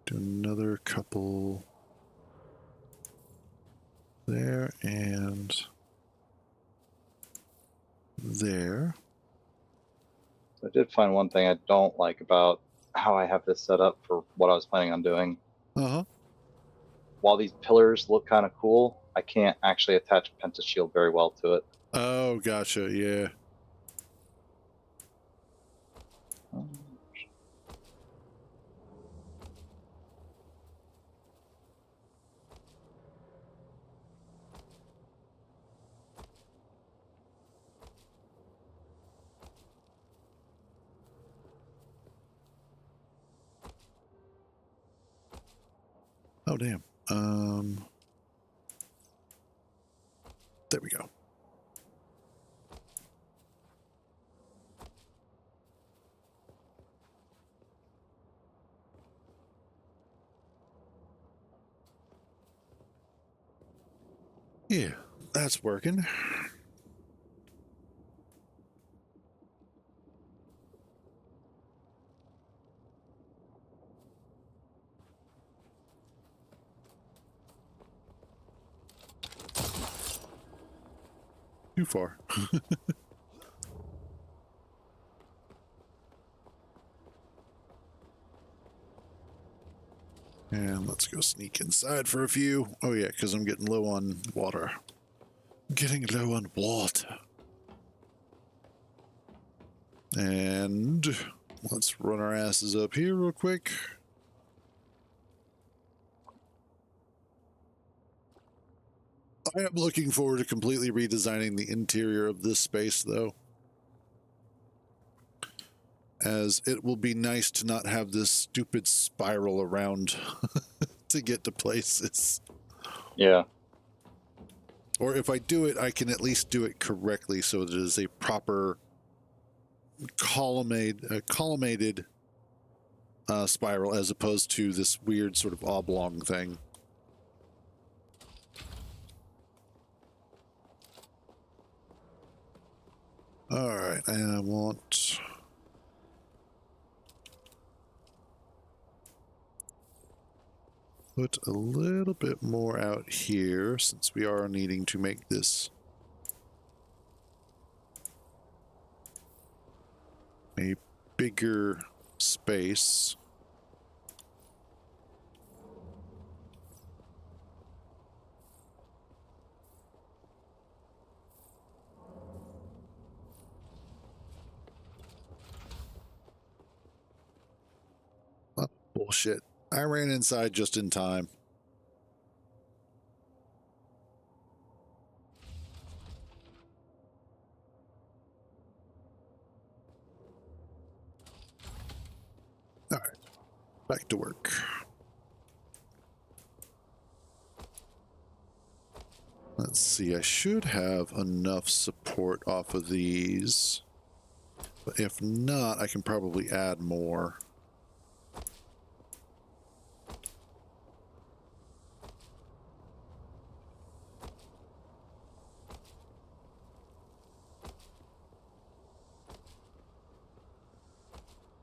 Do another couple there and there. I did find one thing I don't like about how I have this set up for what I was planning on doing. Uh-huh. While these pillars look kind of cool, I can't actually attach a pentashield very well to it. Oh, gotcha, yeah. Oh, damn. There we go. Yeah, that's working. Too far. And let's go sneak inside for a few. Oh yeah, because I'm getting low on water. Getting low on water. And let's run our asses up here real quick. I am looking forward to completely redesigning the interior of this space, though, as it will be nice to not have this stupid spiral around to get to places. Yeah. Or if I do it, I can at least do it correctly so it is a proper columnated spiral as opposed to this weird sort of oblong thing. All right, and I want... put a little bit more out here since we are needing to make this a bigger space. Oh, bullshit. I ran inside just in time. All right, back to work. Let's see, I should have enough support off of these. But if not, I can probably add more.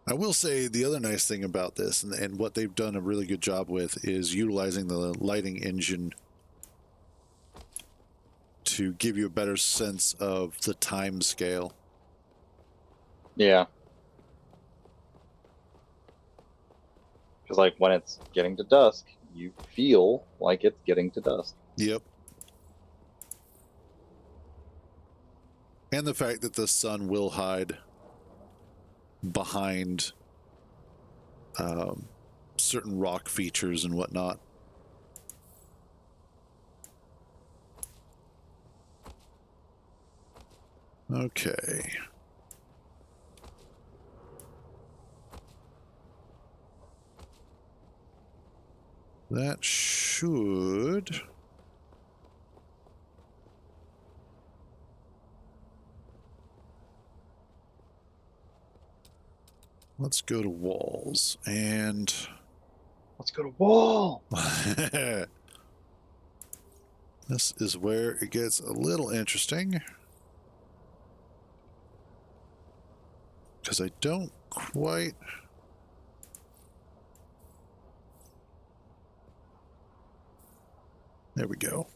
I will say the other nice thing about this, and what they've done a really good job with, is utilizing the lighting engine to give you a better sense of the time scale. Yeah. Because, like, when it's getting to dusk, you feel like it's getting to dusk. Yep. And the fact that the sun will hide behind certain rock features and whatnot. Okay. That should... Let's go to walls, and... Let's go to wall! This is where it gets a little interesting. Because I don't quite... There we go.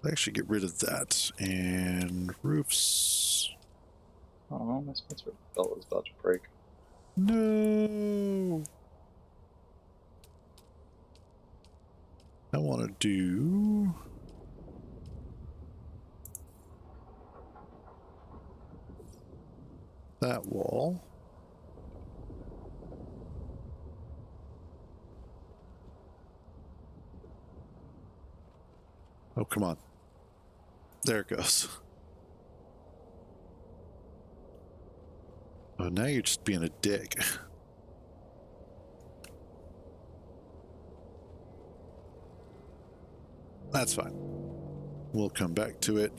Actually get rid of that. And roofs. Oh, my Spencer belt is about to break. No. I want to do... that wall. Oh, come on. There it goes. Oh, now you're just being a dick. That's fine. We'll come back to it.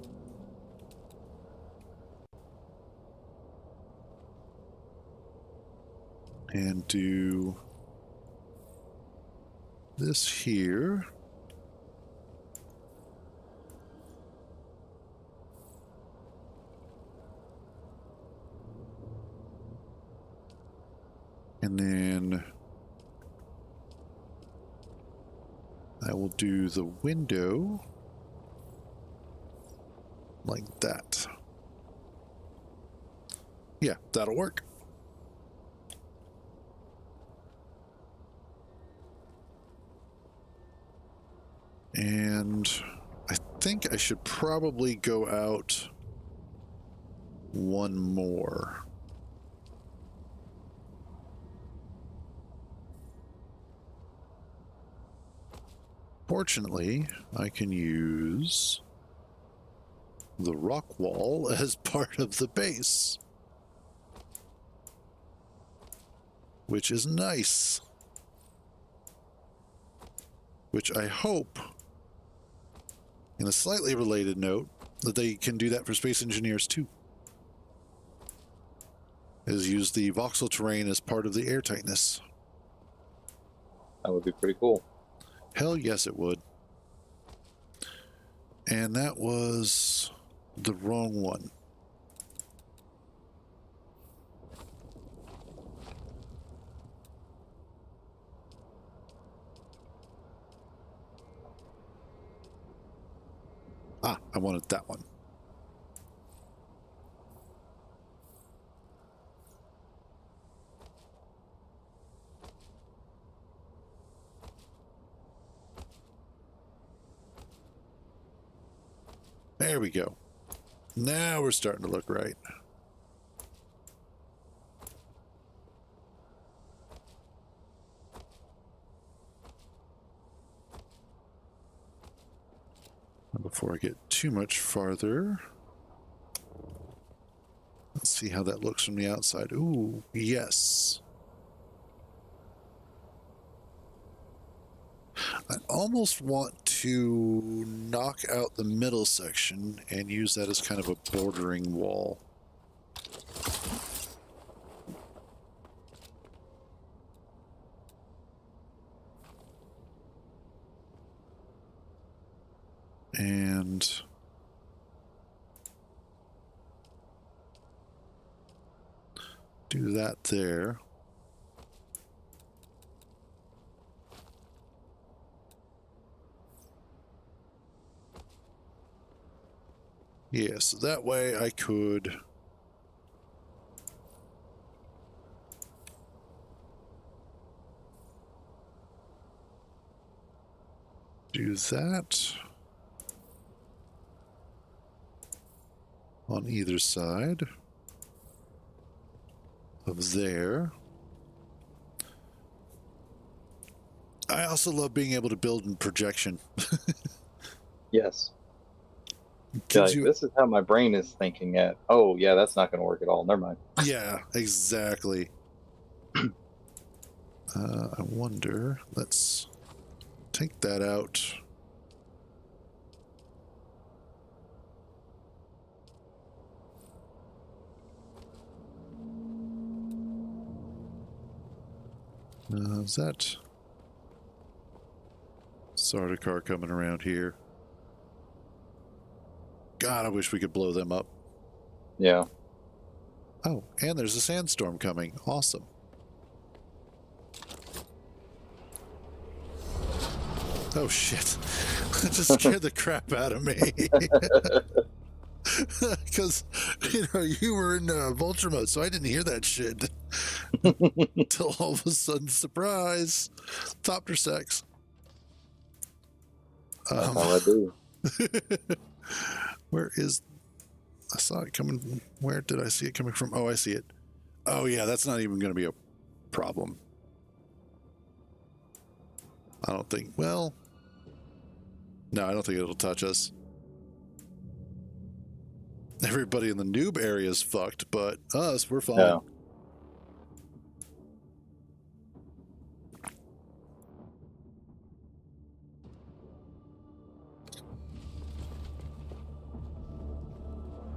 And do this here. And then I will do the window like that. Yeah, that'll work. And I think I should probably go out one more. Fortunately, I can use the rock wall as part of the base, which is nice. Which I hope, in a slightly related note, that they can do that for space engineers too. Is use the voxel terrain as part of the air tightness. That would be pretty cool. Hell yes, it would. And that was the wrong one. Ah, I wanted that one. There we go. Now we're starting to look right. Before I get too much farther, let's see how that looks from the outside. Ooh, yes. I almost want to knock out the middle section and use that as kind of a bordering wall. And do that there. Yeah, so that way I could do that on either side of there. I also love being able to build in projection. Yes. Gives Like, you, this is how my brain is thinking at, oh, yeah, that's not going to work at all. Never mind. yeah, exactly. I wonder, let's take that out. Is that Sardaukar coming around here? God, I wish we could blow them up. Yeah. Oh, and there's a sandstorm coming. Awesome. Oh, shit. That just scared the crap out of me. Because, you were in vulture mode, so I didn't hear that shit. Until all of a sudden, surprise, Topter sex. That's how I do. Where is... I saw it coming... Where did I see it coming from? Oh, I see it. Oh, yeah, that's not even going to be a problem. I don't think... Well... No, I don't think it'll touch us. Everybody in the noob area is fucked, but us, we're fine. Yeah.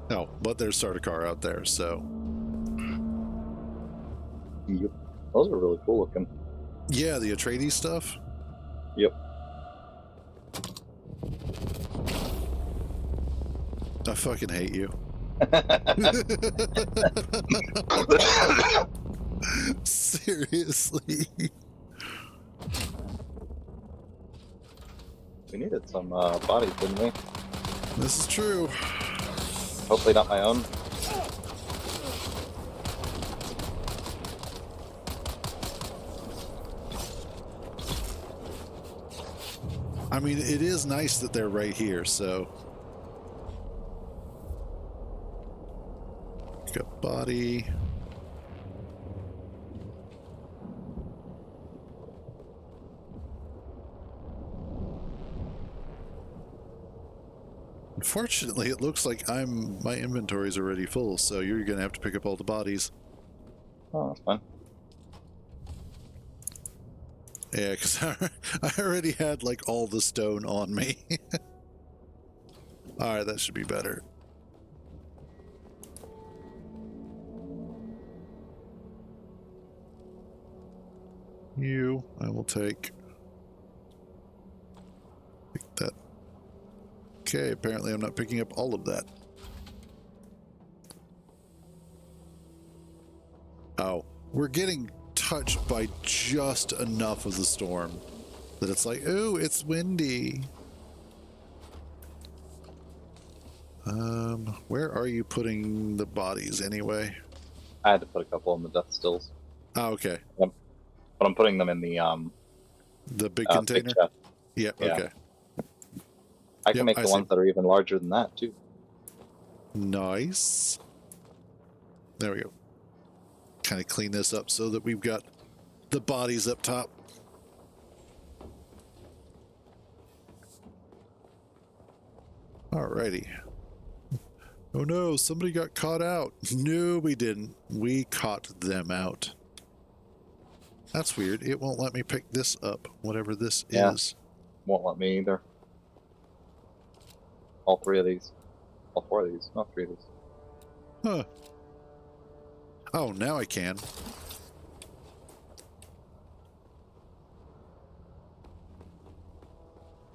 No, but there's Sardaukar out there, so... Yep. Those are really cool looking. Yeah, the Atreides stuff. Yep. I fucking hate you. Seriously. We needed some bodies, didn't we? This is true. Hopefully not my own. I mean, it is nice that they're right here, so... Got body. Unfortunately, it looks like my inventory's already full, so you're gonna have to pick up all the bodies. Oh, that's fine. Yeah, because I already had like all the stone on me. All right, that should be better. You, I will take that. Okay, apparently I'm not picking up all of that. Oh, we're getting touched by just enough of the storm that it's like, ooh, it's windy. Where are you putting the bodies anyway? I had to put a couple in the death stills, Oh, okay. but I'm putting them in the Big big container? chest. Yeah, Yeah. okay. I can Yep, make I the see. ones that are even larger than that too. Nice. There we go. Kind of clean this up so that we've got the bodies up top. Alrighty. Oh no, somebody got caught out. No, we didn't. We caught them out. That's weird. It won't let me pick this up, whatever this Yeah. is. Won't let me either. All three of these. All four of these. Not three of these. Huh. Oh, now I can.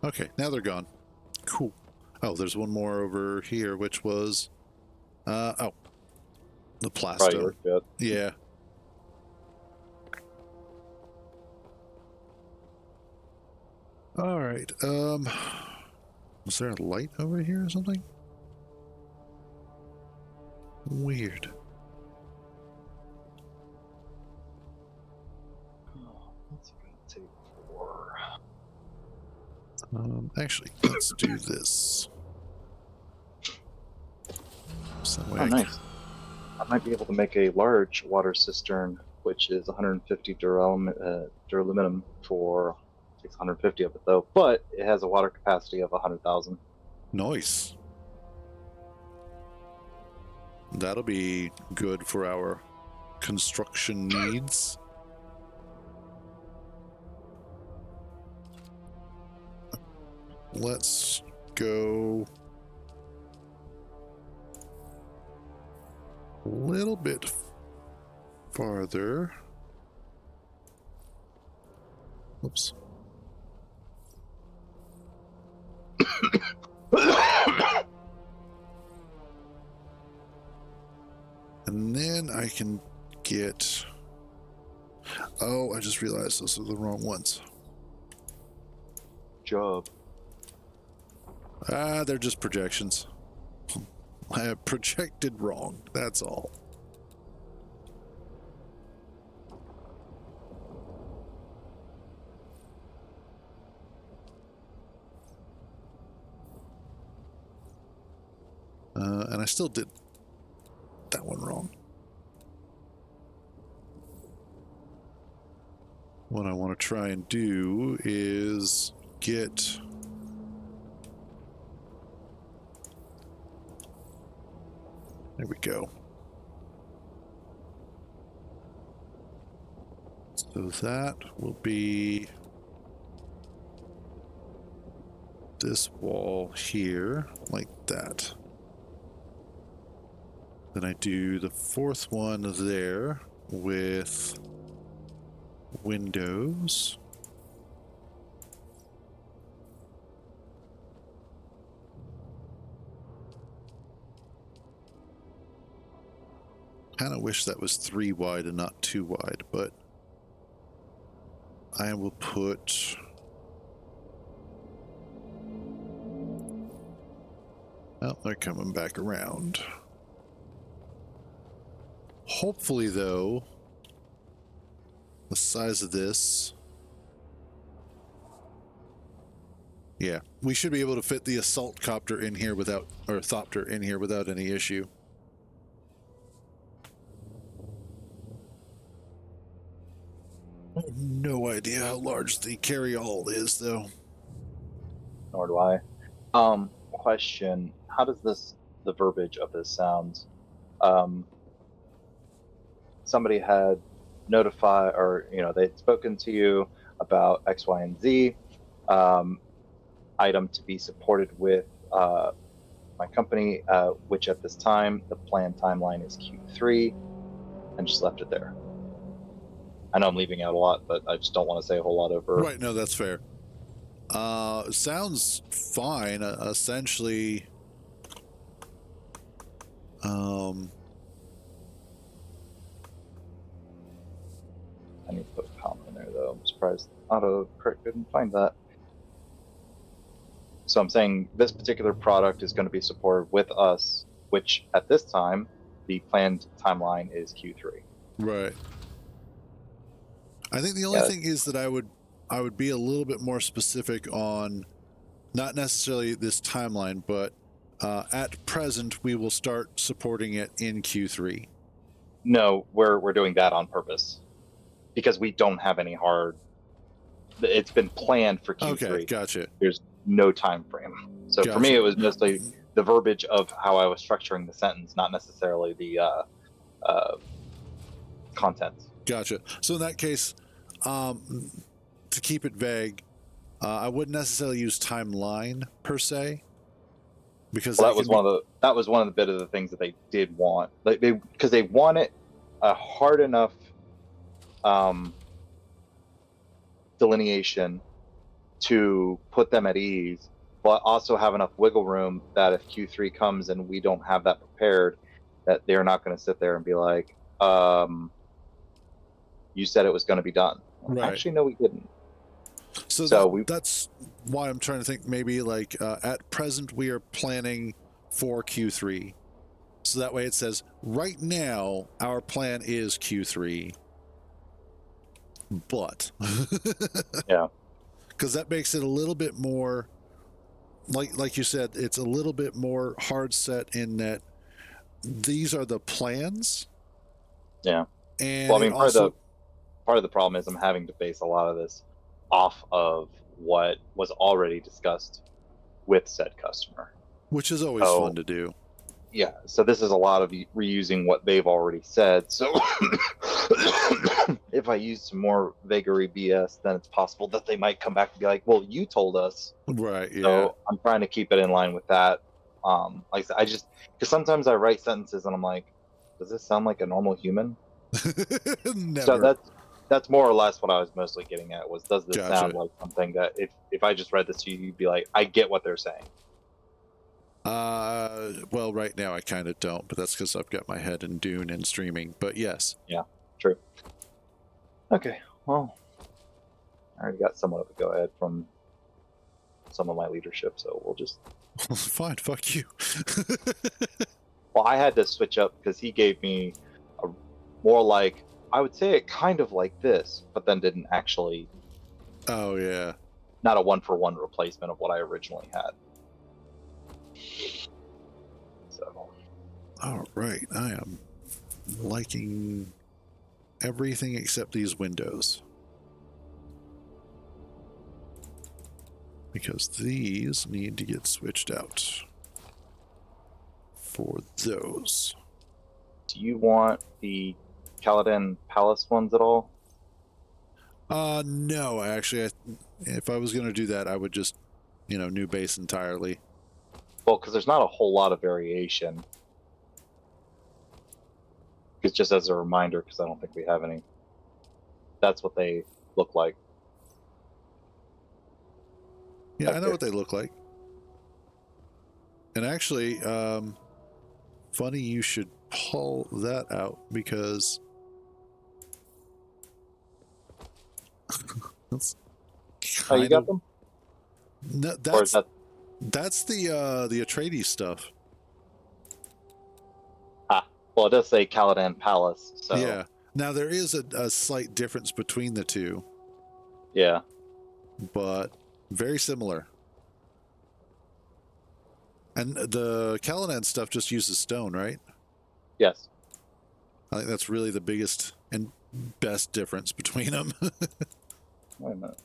Okay, now they're gone. Cool. Oh, there's one more over here, which was... oh. The Probably plastone. yours, Jet. Yeah. Alright, was there a light over here or something? Weird. What's it gonna take for? Actually, let's do this. So that way Oh, I can- nice. I might be able to make a large water cistern, which is 150 duraluminum for 650 of it, though. But it has a water capacity of 100,000. Nice. That'll be good for our construction needs. Let's go a little bit farther. Oops. And then I can get... Oh, I just realized those are the wrong ones. Job. Ah, they're just projections. I have projected wrong, that's all. And I still did that one wrong. What I want to try and do is get... There we go. So that will be this wall here, like that. Then I do the fourth one there with windows. Kind of wish that was 3 wide and not 2 wide, but I will put... Oh, they're coming back around. Hopefully, though, the size of this... Yeah, we should be able to fit the assault copter in here without, or thopter in here without any issue. I have no idea how large the carry-all is, though. Nor do I. Question: how does the verbiage of this sound? Somebody had notified, or they'd spoken to you about X, Y, and Z item to be supported with my company, which at this time the planned timeline is Q3, and just left it there. I know I'm leaving out a lot, but I just don't want to say a whole lot over. Right, no, that's fair. Sounds fine. Essentially, I need to put a comma in there, though. I'm surprised autocorrect didn't find that. So I'm saying this particular product is going to be supported with us, which at this time, the planned timeline is Q3. Right. I think the only thing is that I would be a little bit more specific on not necessarily this timeline, but at present we will start supporting it in Q3. No, we're doing that on purpose because we don't have any hard. It's been planned for Q3. Okay, gotcha. There's no time frame. So for me, it was mostly the verbiage of how I was structuring the sentence, not necessarily the content. Gotcha. So in that case, to keep it vague, I wouldn't necessarily use timeline per se, because that was one of the bit of the things that they did want, like because they wanted a hard enough delineation to put them at ease, but also have enough wiggle room that if Q3 comes and we don't have that prepared, that they're not going to sit there and be like, you said it was going to be done. Right. Actually, no, we didn't. So that's why I'm trying to think maybe like at present we are planning for Q3. So that way it says right now our plan is Q3. But yeah. Because that makes it a little bit more like you said, it's a little bit more hard set in that these are the plans. Yeah. And well, I mean, part of the problem is I'm having to base a lot of this off of what was already discussed with said customer, which is always fun to do. Yeah, so this is a lot of reusing what they've already said. So if I use some more vagary BS, then it's possible that they might come back and be like, well, you told us. Right, yeah. So I'm trying to keep it in line with that. Like I said, because sometimes I write sentences and I'm like, does this sound like a normal human? Never. So that's more or less what I was mostly getting at was, does this sound like something that if I just read this to you, you'd be like, I get what they're saying. Well, right now I kind of don't, but that's because I've got my head in Dune and streaming. But yes. Yeah, true. Okay, well, I already got somewhat of a go-ahead from some of my leadership, so we'll just... Fine, fuck you. Well, I had to switch up because he gave me a more like, I would say it kind of like this, but then didn't actually... Oh, yeah. Not a one-for-one replacement of what I originally had. So. All right, I am liking everything except these windows, because these need to get switched out for those. Do you want the Caladan Palace ones at all? No, actually, if I was going to do that, I would just, new base entirely. Well, because there's not a whole lot of variation. It's just as a reminder, because I don't think we have any. That's what they look like. Yeah, I know what they look like. And actually, funny you should pull that out, because that's you got them? No, that's the Atreides stuff. Well, it does say Caladan Palace, so... Yeah. Now, there is a slight difference between the two. Yeah. But very similar. And the Caladan stuff just uses stone, right? Yes. I think that's really the biggest and best difference between them. Wait a minute.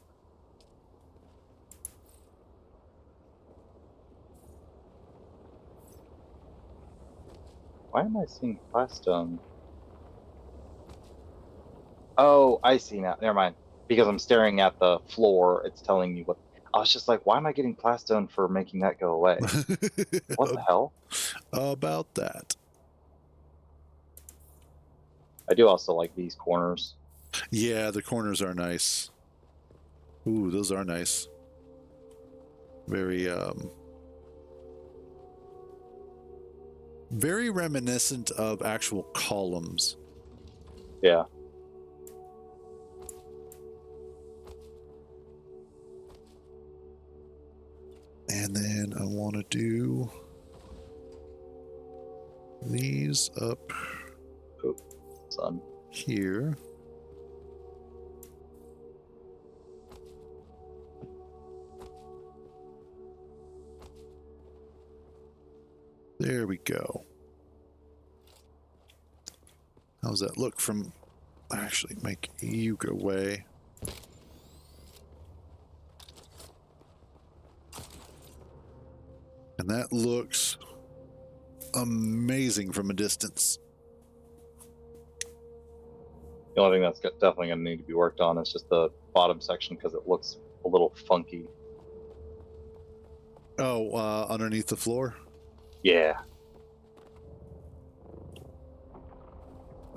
Why am I seeing plastone? Oh, I see now. Never mind. Because I'm staring at the floor, it's telling me what... I was just like, why am I getting plastone for making that go away? What the hell? About that. I do also like these corners. Yeah, the corners are nice. Ooh, those are nice. Very, very reminiscent of actual columns. Yeah. And then I want to do these up Son. here. There we go. How's that look from... Actually, make you go away. And that looks amazing from a distance. The only thing that's definitely going to need to be worked on is just the bottom section because it looks a little funky. Oh, underneath the floor? Yeah.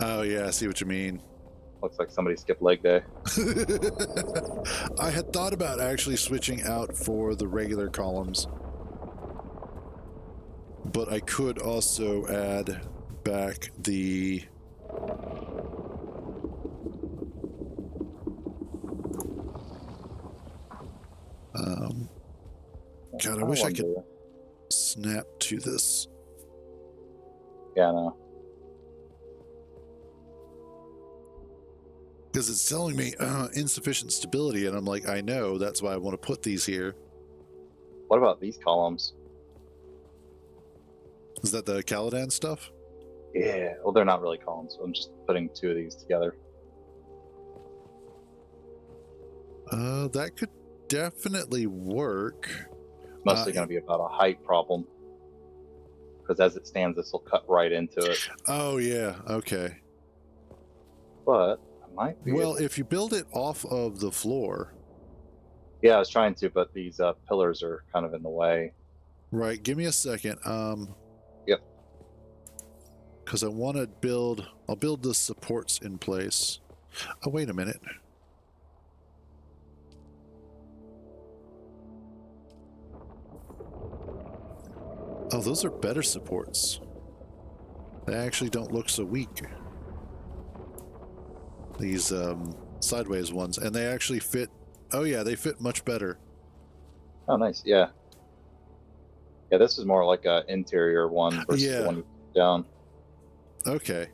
Oh, yeah, I see what you mean. Looks like somebody skipped leg day. I had thought about actually switching out for the regular columns. But I could also add back the... God, I wish I could snap to this. Yeah, I know. Because it's telling me insufficient stability, and I'm like, I know, that's why I want to put these here. What about these columns? Is that the Caladan stuff? Yeah, well, they're not really columns. I'm just putting two of these together. That could definitely work. It's mostly going to be about a height problem. Because as it stands, this will cut right into it. Oh, yeah, okay. But I might be Well, if you build it off of the floor... Yeah, I was trying to, but these pillars are kind of in the way. Right, give me a second. Yep. Because I want to build... I'll build the supports in place. Oh, wait a minute. Oh, those are better supports. They actually don't look so weak. These sideways ones. And they actually fit... Oh, yeah, they fit much better. Oh, nice. Yeah. Yeah, this is more like an interior one versus the one you put down. Okay.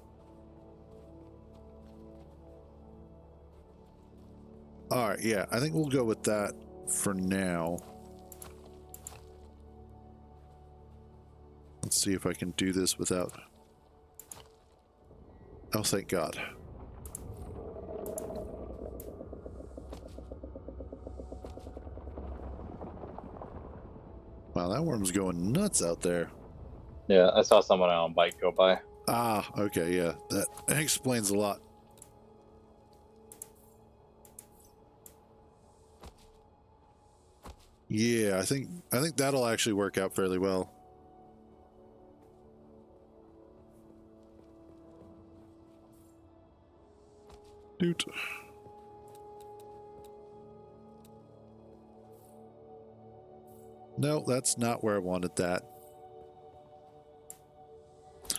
All right, yeah, I think we'll go with that for now. Let's see if I can do this without... Oh, thank God. Wow, that worm's going nuts out there. Yeah, I saw someone on a bike go by. Ah, okay, yeah, that explains a lot. Yeah, I think that'll actually work out fairly well. Dude. No, that's not where I wanted that.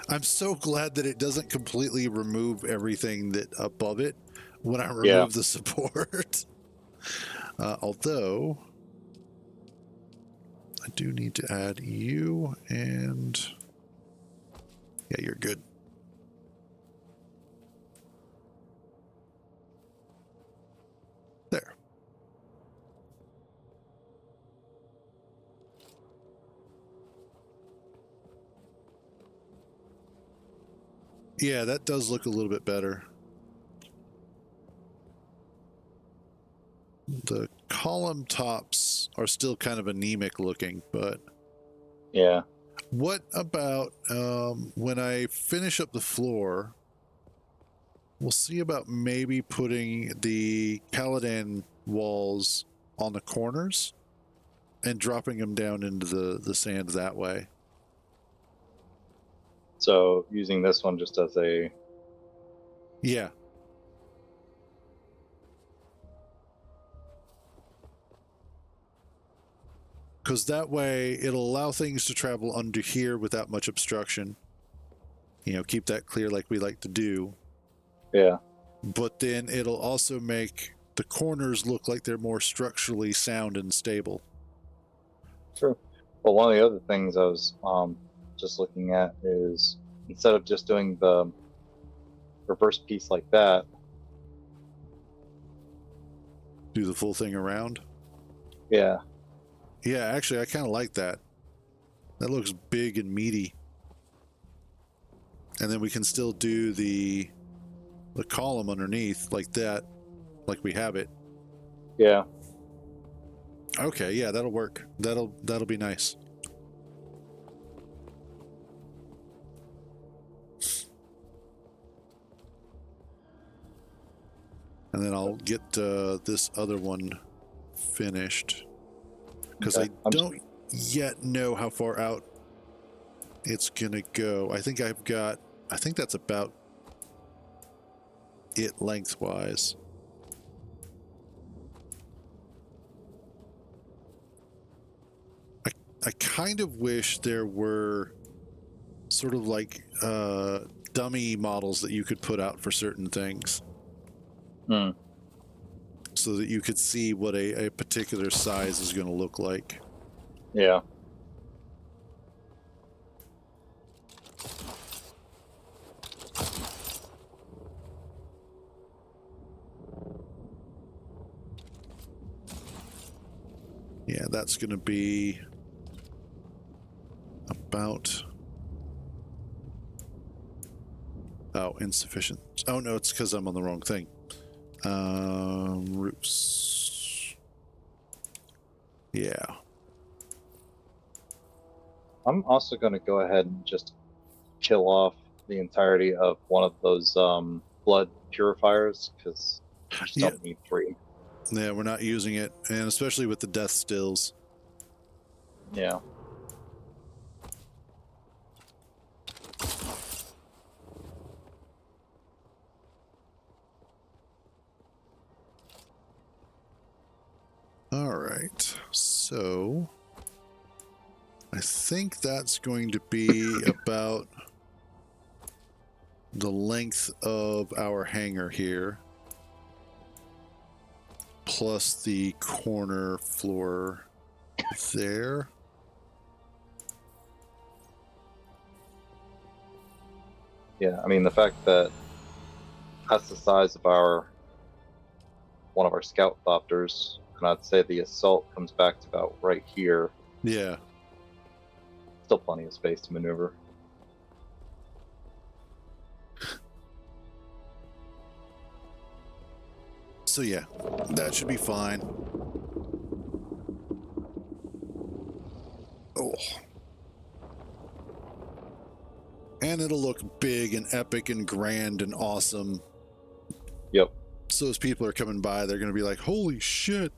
I'm so glad that it doesn't completely remove everything that above it when I remove the support. Although I do need to add you, and yeah, you're good. There. Yeah, that does look a little bit better. The column tops are still kind of anemic looking, but yeah. What about when I finish up the floor, we'll see about maybe putting the Caladan walls on the corners and dropping them down into the sand that way. So using this one just as a... Yeah. Because that way it'll allow things to travel under here without much obstruction. You know, keep that clear like we like to do. Yeah. But then it'll also make the corners look like they're more structurally sound and stable. True. Well, one of the other things I was just looking at is instead of just doing the reverse piece like that, Do the full thing around. yeah, Yeah, actually, I kind of like that. That looks big and meaty. And then we can still do the column underneath like that, like we have it. yeah. Okay, yeah, that'll work. That'll be nice. And then I'll get this other one finished because Okay. I don't yet know how far out it's gonna go. I think that's about it lengthwise. I kind of wish there were sort of like dummy models that you could put out for certain things. So that you could see what a particular size is going to look like. Yeah. Yeah, that's going to be about... Oh, insufficient. Oh, no, it's because I'm on the wrong thing. Roofs. Yeah. I'm also going to go ahead and just kill off the entirety of one of those blood purifiers because I just don't need 3. Yeah, we're not using it, and especially with the death stills. Yeah. All right, so I think that's going to be about the length of our hangar here, plus the corner floor there. Yeah, I mean, the fact that that's the size of one of our scout thopters, and I'd say the assault comes back to about right here. Yeah. Still plenty of space to maneuver. So yeah, that should be fine. Oh. And it'll look big and epic and grand and awesome. Yep. So as people are coming by, they're going to be like, holy shit.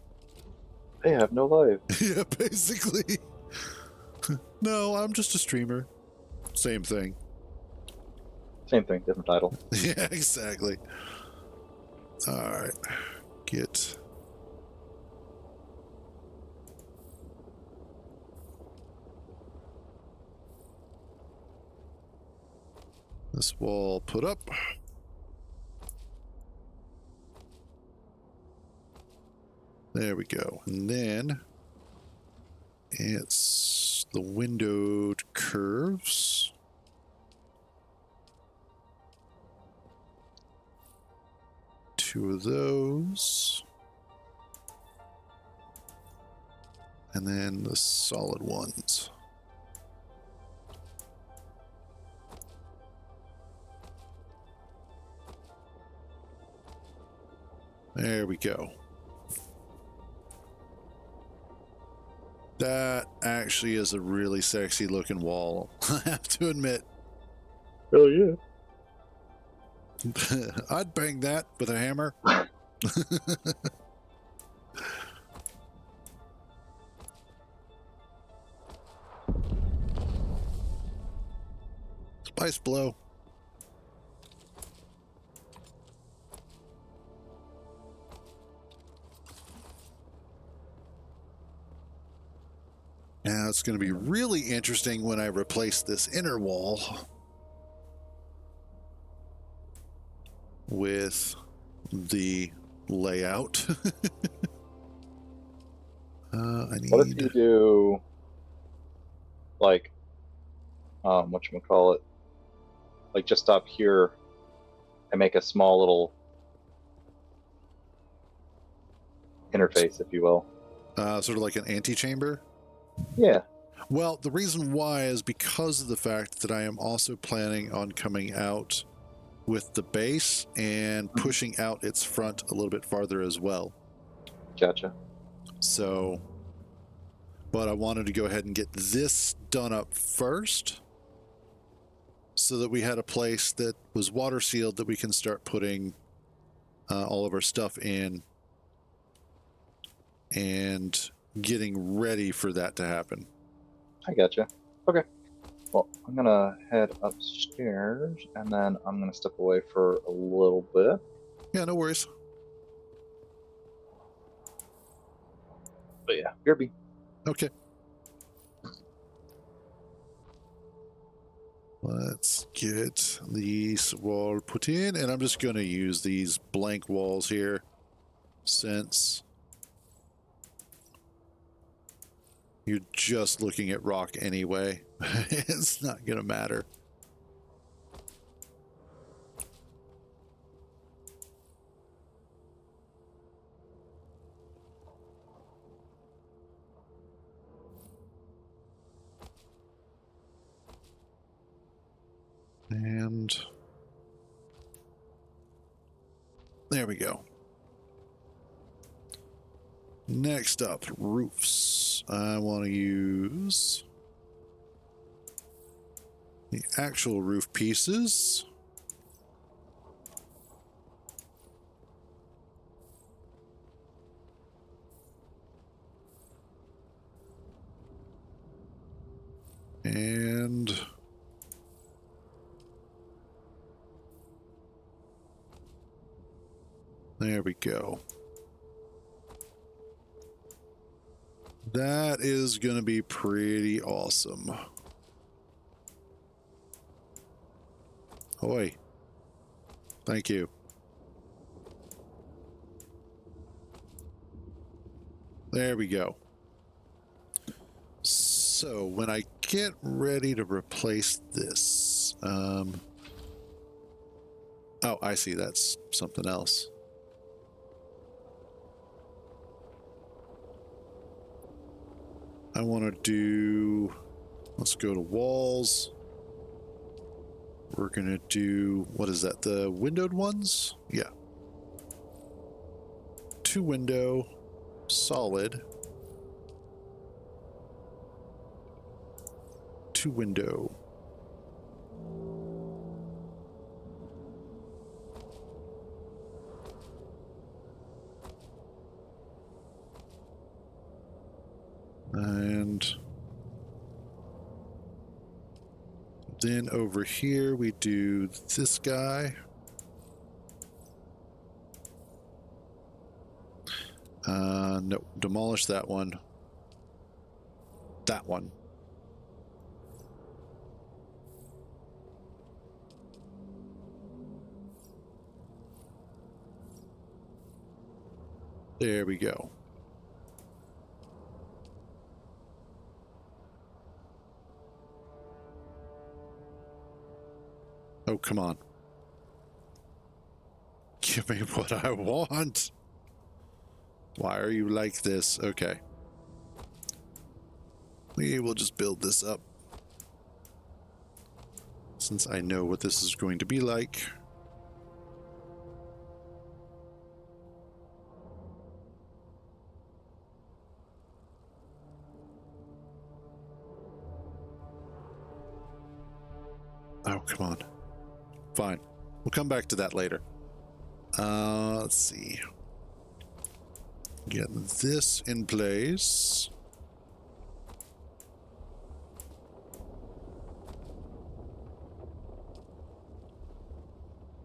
They have no life. Yeah, basically. No, I'm just a streamer. Same thing. Same thing, different title. Yeah, exactly. All right. Get... this wall put up. There we go. And then it's the windowed curves. Two of those. And then the solid ones. There we go. That actually is a really sexy looking wall, I have to admit. Hell yeah. I'd bang that with a hammer. Spice blow. Now it's going to be really interesting when I replace this inner wall with the layout. I need... What if you do like, whatchamacallit, like just up here, and make a small little interface, if you will. Sort of like an antechamber. Yeah. Well, the reason why is because of the fact that I am also planning on coming out with the base and pushing out its front a little bit farther as well. Gotcha. So, but I wanted to go ahead and get this done up first so that we had a place that was water sealed that we can start putting all of our stuff in and getting ready for that to happen. I gotcha. Okay. Well, I'm gonna head upstairs, and then I'm gonna step away for a little bit. Yeah, no worries. But yeah, BRB. Okay. Let's get these wall put in, and I'm just going to use these blank walls here since you're just looking at rock anyway. It's not going to matter. And there we go. Next up, roofs. I want to use the actual roof pieces. And there we go. That is going to be pretty awesome. Oi. Thank you. There we go. So when I get ready to replace this, oh, I see. That's something else. I want to do, let's go to walls. We're going to do, what is that? The windowed ones? Yeah. 2 window, solid. 2 window. And then over here we do this guy. No, demolish that one. That one. There we go. Oh, come on. Give me what I want. Why are you like this? Okay. We will just build this up. Since I know what this is going to be like. Oh, come on. Fine. We'll come back to that later. Let's see. Get this in place.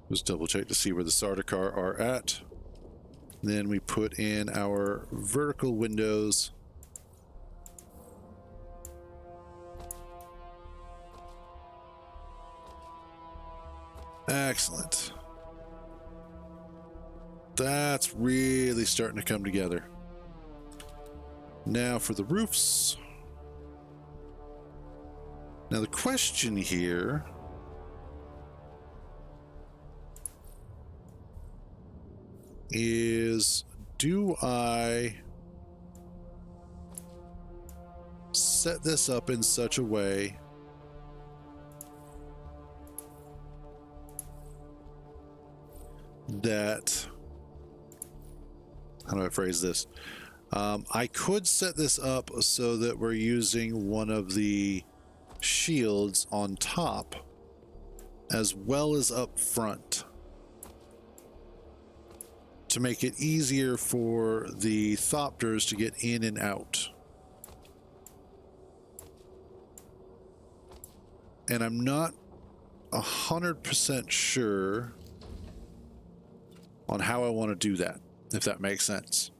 Just double check to see where the Sardaukar are at. Then we put in our vertical windows. Excellent. That's really starting to come together. Now for the roofs. Now the question here is, do I set this up in such a way that, how do I phrase this? I could set this up so that we're using one of the shields on top as well as up front to make it easier for the Thopters to get in and out. And I'm not 100% sure on how I want to do that, if that makes sense.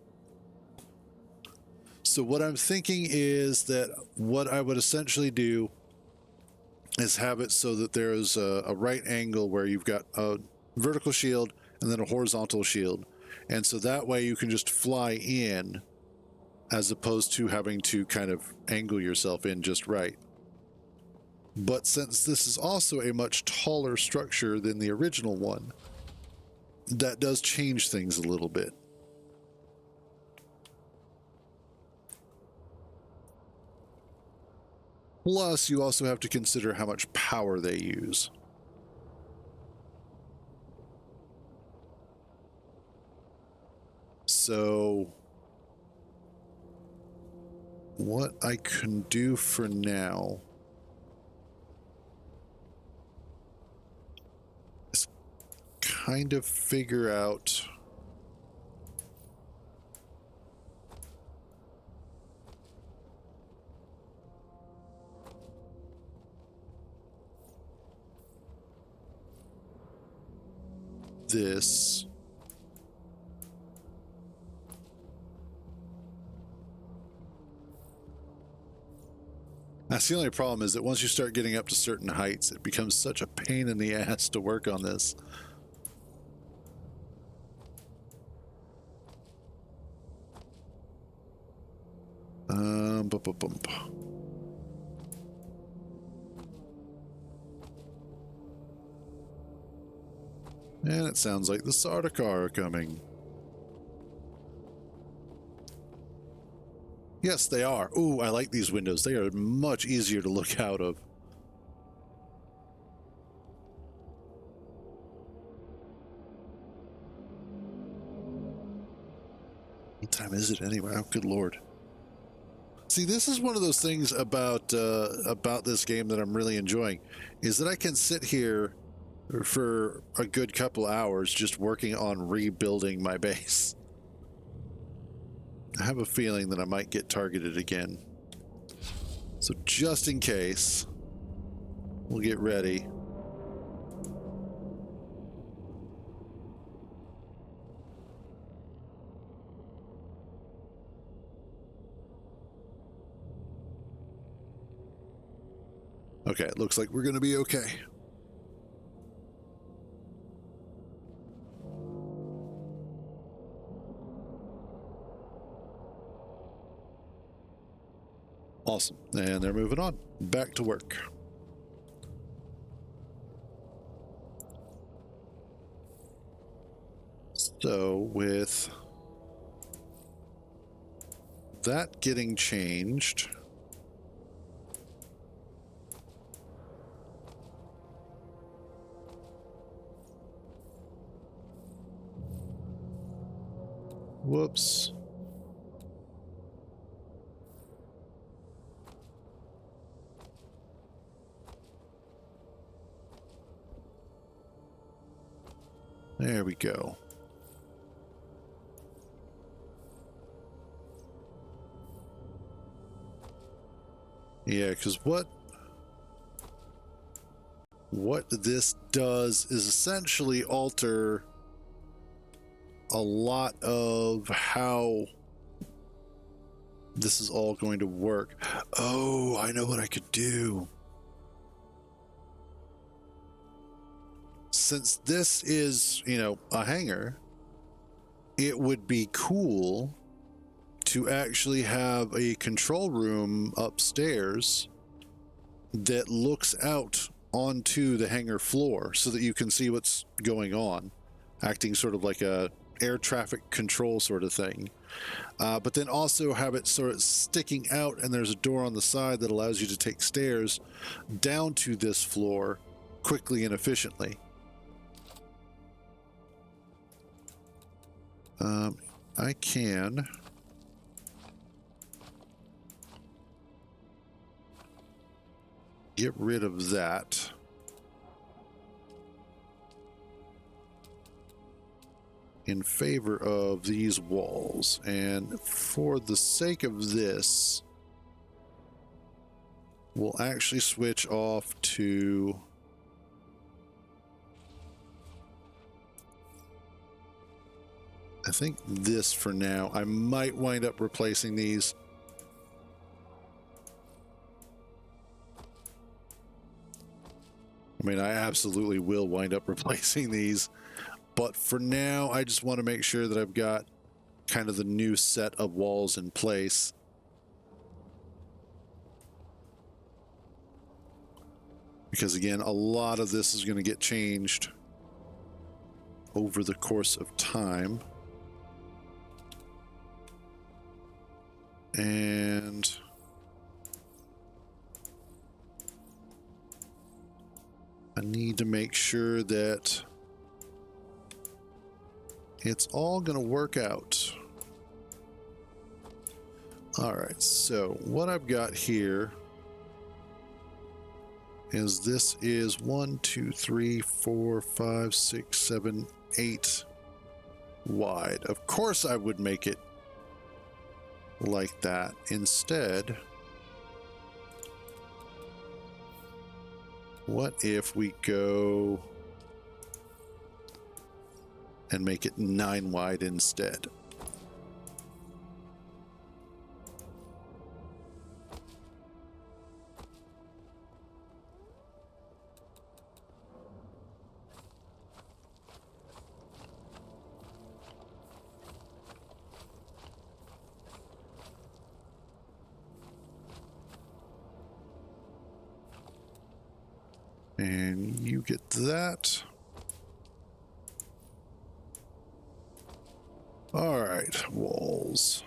So what I'm thinking is that what I would essentially do is have it so that there's a right angle where you've got a vertical shield and then a horizontal shield. And so that way you can just fly in as opposed to having to kind of angle yourself in just right. But since this is also a much taller structure than the original one, that does change things a little bit. Plus, you also have to consider how much power they use. So, what I can do for now is kind of figure out this. That's the only problem, is that once you start getting up to certain heights, it becomes such a pain in the ass to work on this. Bump. And it sounds like the Sardaukar are coming. Yes, they are. Ooh, I like these windows. They are much easier to look out of. What time is it anyway? Oh, good Lord. See, this is one of those things about this game that I'm really enjoying, is that I can sit here for a good couple hours just working on rebuilding my base. I have a feeling that I might get targeted again. So just in case, we'll get ready. Okay, it looks like we're going to be okay. Awesome. And they're moving on. Back to work. So with that getting changed, whoops. There we go. Yeah, because what this does is essentially alter a lot of how this is all going to work. Oh, I know what I could do. Since this is, a hangar, it would be cool to actually have a control room upstairs that looks out onto the hangar floor so that you can see what's going on, acting sort of like a air traffic control sort of thing. But then also have it sort of sticking out, and there's a door on the side that allows you to take stairs down to this floor quickly and efficiently. I can get rid of that. In favor of these walls, and for the sake of this, we'll actually switch off to I think this for now. I might wind up replacing these. I mean, I absolutely will wind up replacing these. But for now, I just want to make sure that I've got kind of the new set of walls in place. Because again, a lot of this is going to get changed over the course of time. And I need to make sure that it's all going to work out. All right, so what I've got here is this is 1, 2, 3, 4, 5, 6, 7, 8 wide. Of course I would make it like that. Instead, what if we go and make it 9 wide instead? And you get that. All right, walls.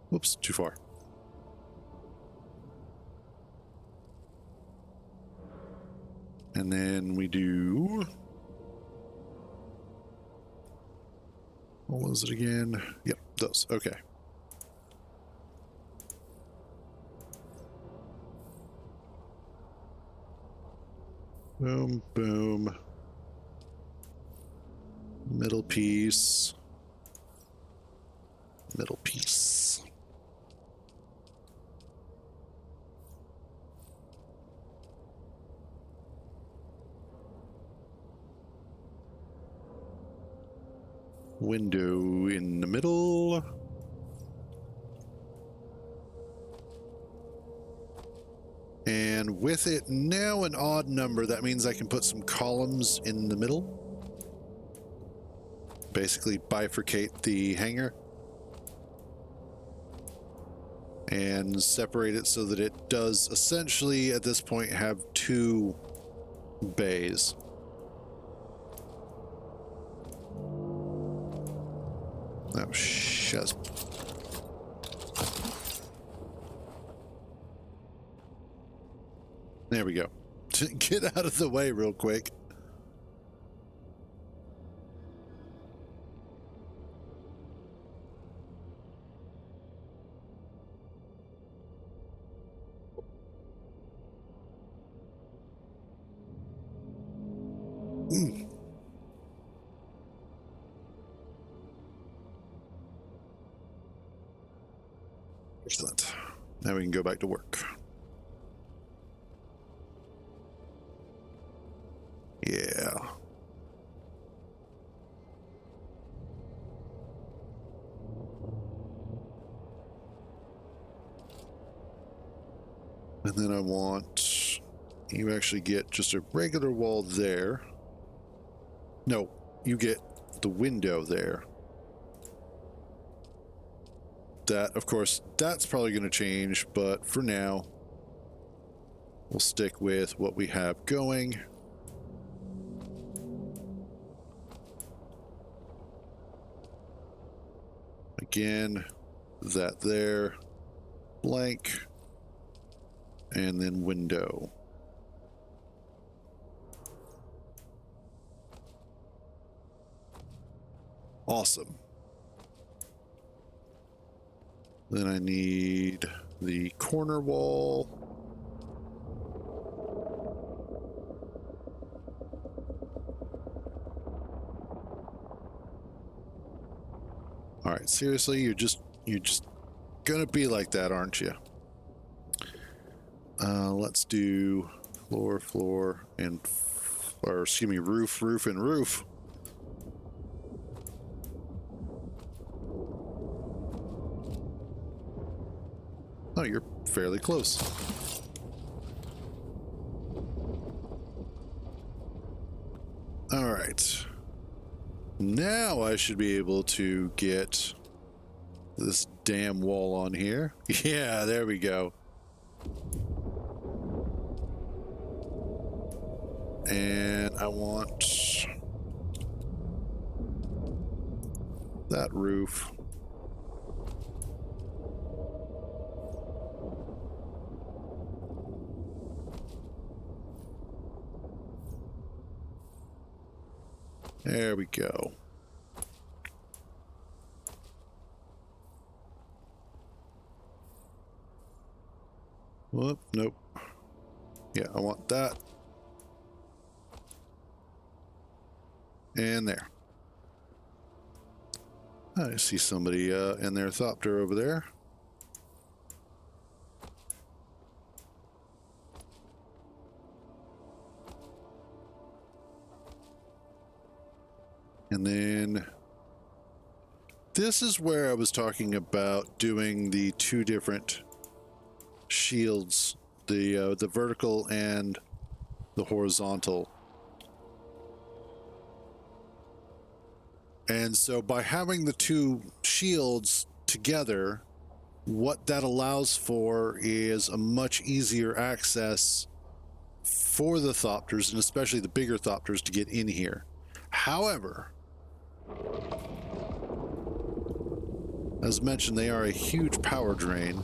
Whoops, too far. And then we do... What was it again? Yep, those. Okay. Boom, boom. Middle piece. Middle piece. Window in the middle. And with it now an odd number, that means I can put some columns in the middle. Basically bifurcate the hangar. And separate it so that it does essentially at this point have 2 bays. Oh, shit. There we go. Get out of the way real quick. Excellent. Now we can go back to work. Yeah. And then I want you actually get just a regular wall there. No, you get the window there. That, of course, that's probably going to change, but for now, we'll stick with what we have going. Again, that there, blank, and then window. Awesome. Then I need the corner wall. All right, seriously, you're just gonna be like that, aren't you? Let's do floor, and or excuse me, roof, and roof. Oh, you're fairly close. All right. Now I should be able to get this damn wall on here. Yeah, there we go. And I want that roof. There we go. Whoop, nope. Yeah, I want that. And there. I see somebody in their thopter over there. And then this is where I was talking about doing the two different shields, the vertical and the horizontal. And so by having the two shields together, what that allows for is a much easier access for the thopters, and especially the bigger thopters, to get in here. However, as mentioned, they are a huge power drain.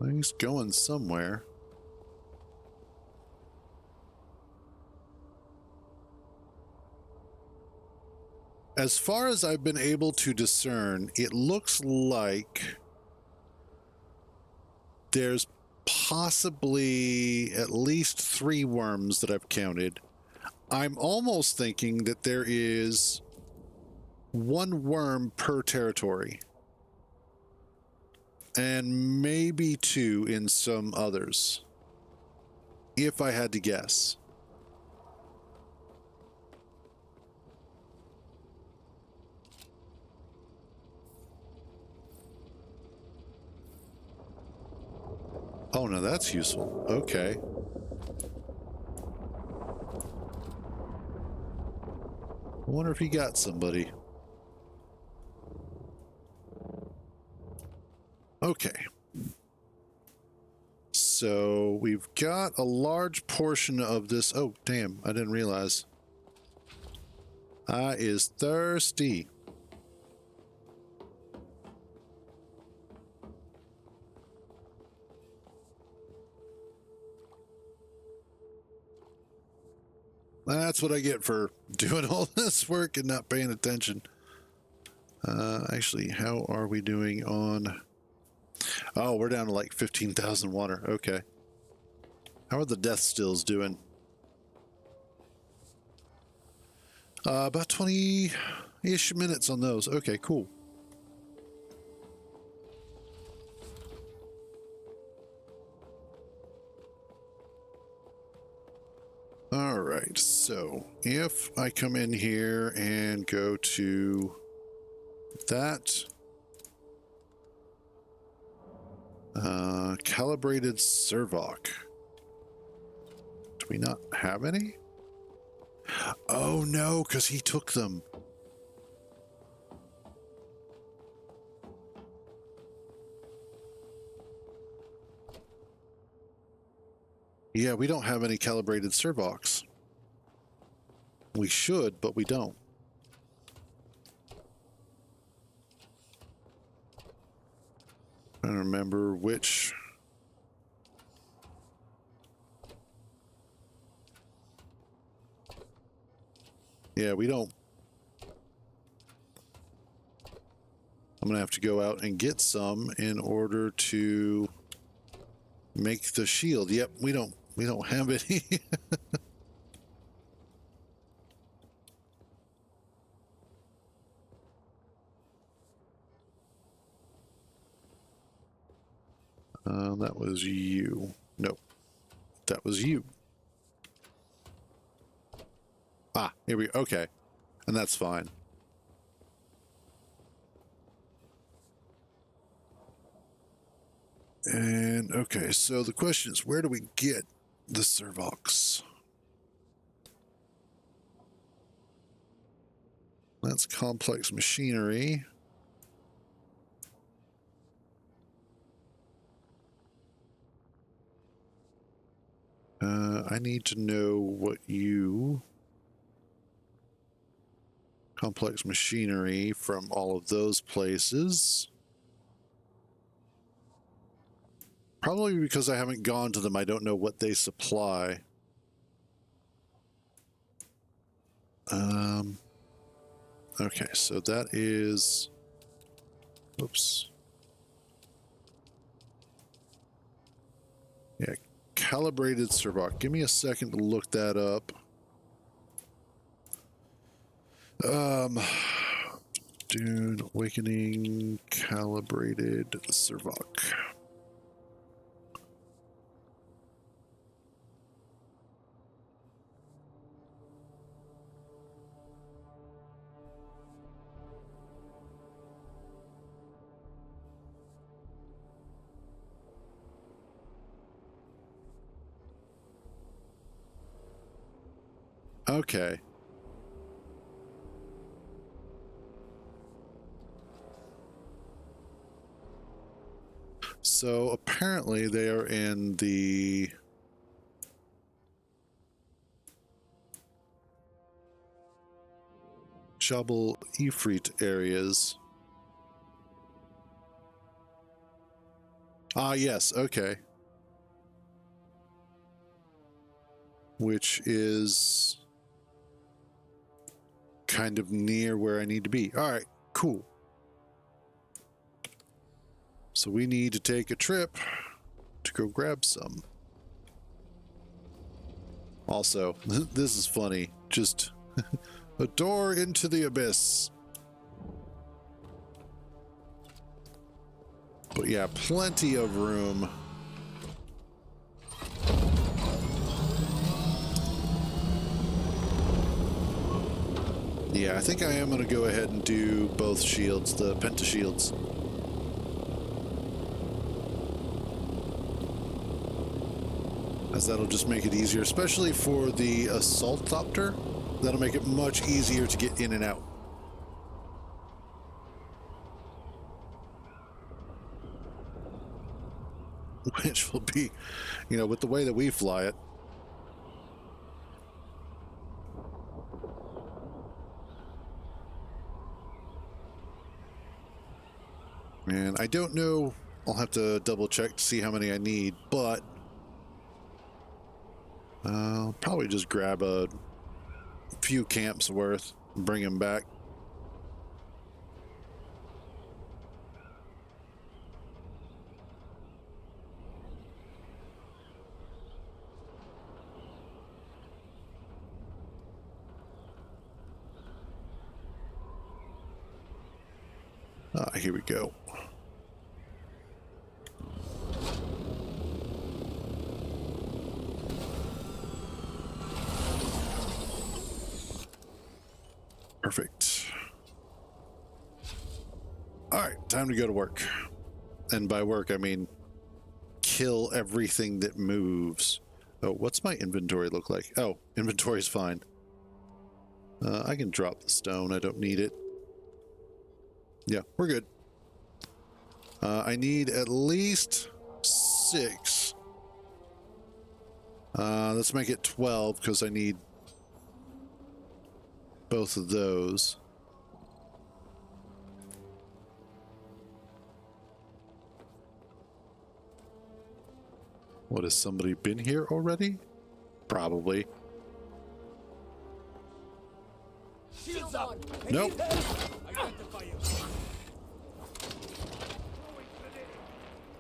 He's going somewhere. As far as I've been able to discern, it looks like there's possibly at least 3 worms that I've counted. I'm almost thinking that there is 1 worm per territory. And maybe 2 in some others, if I had to guess. Oh, no, that's useful. Okay. I wonder if he got somebody. Okay. So we've got a large portion of this. Oh, damn. I didn't realize. I is thirsty. That's what I get for doing all this work and not paying attention. Actually, how are we doing on... Oh, we're down to like 15,000 water. Okay. How are the death stills doing? About 20-ish minutes on those. Okay, cool. All right, so if I come in here and go to that, calibrated servoc. we not have any? Oh no, because he took them. Yeah, we don't have any calibrated servox. We should, but we don't. I don't remember which. Yeah, we don't. I'm gonna have to go out and get some in order to make the shield. Yep, we don't have any. That was you. Nope. That was you. Ah, here we go. Okay. And that's fine. And okay, so the question is, where do we get the servox? That's complex machinery. I need to know what you... Complex machinery from all of those places. Probably because I haven't gone to them, I don't know what they supply. Okay, so that is... Oops. Yeah, calibrated servox. Give me a second to look that up. Dune Awakening calibrated servox. Okay. So apparently they are in the Jabal Ifrit areas. Ah, yes, okay. Which is kind of near where I need to be. All right, cool. So we need to take a trip to go grab some. Also, this is funny. Just a door into the abyss. But yeah, plenty of room. Yeah, I think I am going to go ahead and do both shields, the penta shields. As that'll just make it easier, especially for the assault copter. That'll make it much easier to get in and out. Which will be, you know, with the way that we fly it. And I don't know, I'll have to double check to see how many I need, but I'll probably just grab a few camps worth and bring them back. Ah, here we go. Perfect. All right, time to go to work. And by work, I mean kill everything that moves. Oh, what's my inventory look like? Oh, inventory's fine. I can drop the stone. I don't need it. Yeah, we're good. I need at least 6. Let's make it 12 because I need both of those. What, has somebody been here already? Probably. Shields up. Nope. Identify you.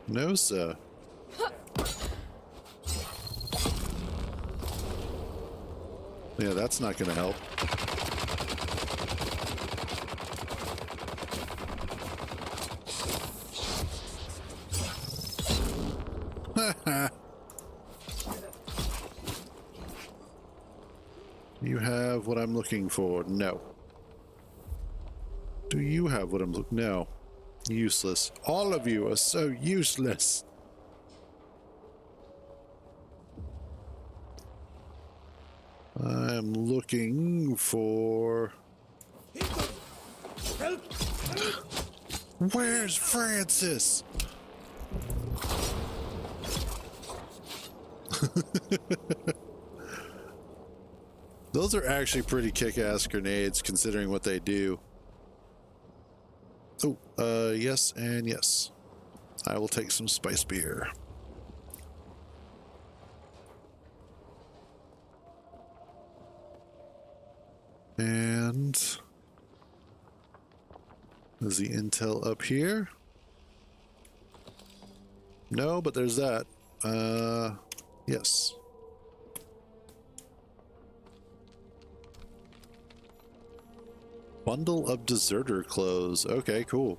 No, sir. Yeah, that's not going to help. You have what I'm looking for? No. Do you have what I'm looking? No. Useless. All of you are so useless. I'm looking for... Where's Francis? Those are actually pretty kick-ass grenades considering what they do. Oh, yes and yes. I will take some spice beer. And is the intel up here? No, but there's that. Yes. Bundle of deserter clothes. Okay, cool.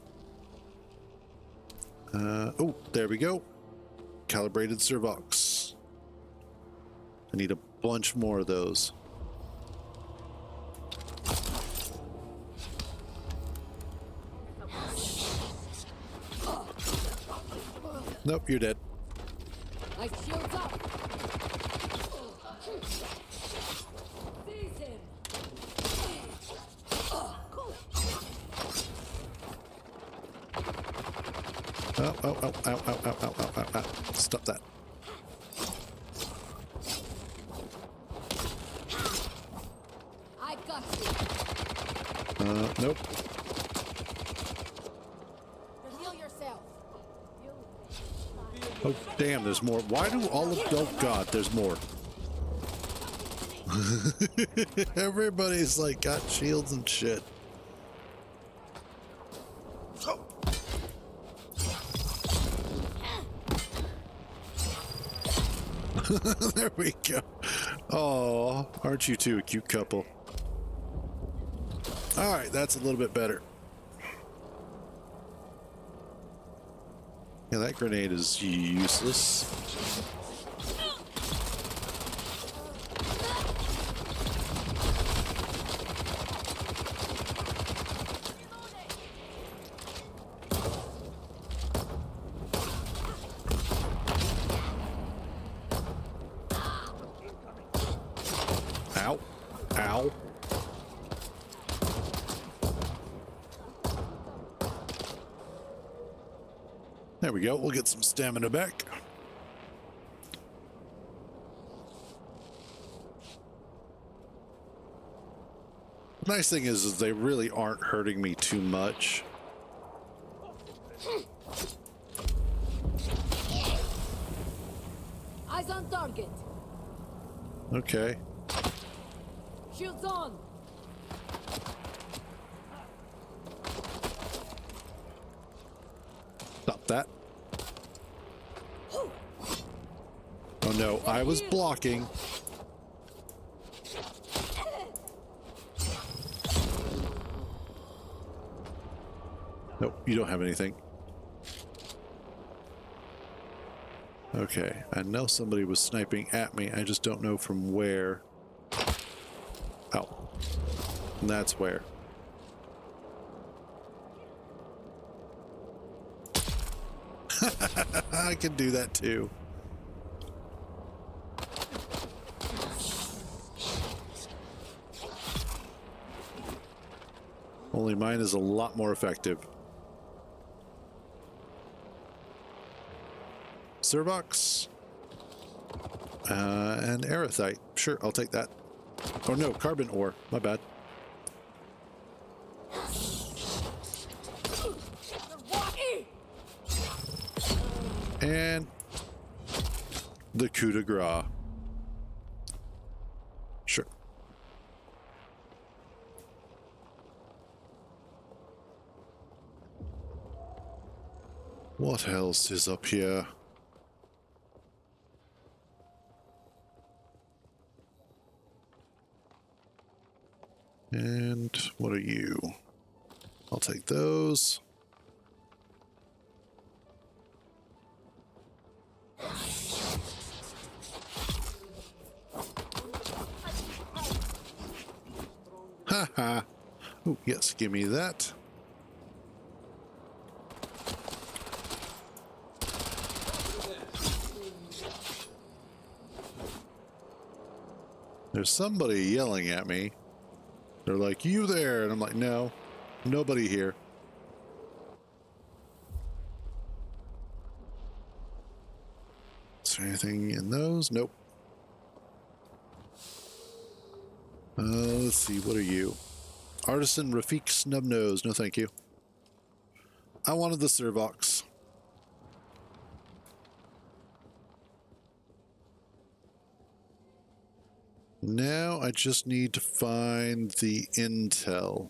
Oh, there we go. Calibrated Servox. I need a bunch more of those. Nope, you're dead. My shield's up. Seize him. Oh, oh, oh, ow, ow, ow, ow, ow, ow, ow. Stop that. I got you. Nope. Heal yourself. Oh, damn, there's more. Why do all of... Oh, God, there's more. Everybody's, like, got shields and shit. There we go. Oh, aren't you two a cute couple? All right, that's a little bit better. Yeah, that grenade is useless. Ow. Ow. There we go. We'll get some stamina back. The nice thing is they really aren't hurting me too much. Eyes on target. Okay. Shields on. Stop that. Oh no, I was blocking. Nope, you don't have anything. Okay, I know somebody was sniping at me. I just don't know from where. Oh, and that's where. I can do that too. Only mine is a lot more effective. Servox. And Aerothite. Sure, I'll take that. Oh no, carbon ore. My bad. And the coup de grace. Sure. What else is up here? And what are you? I'll take those. Haha. Oh, yes, give me that. There's somebody yelling at me. They're like, you there? And I'm like, no, nobody here. Is there anything in those? Nope. Let's see, what are you? Artisan Rafik Snubnose. No, thank you. I wanted the Servox. Now I just need to find the intel.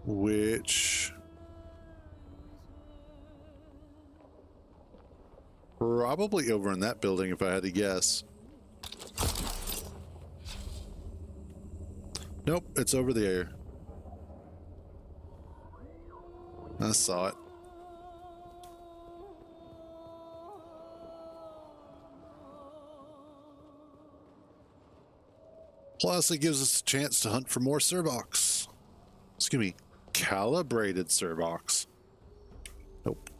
Which probably over in that building if I had to guess. Nope, it's over there. I saw it. Plus, it gives us a chance to hunt for more Servox. Excuse me, calibrated Servox. Nope.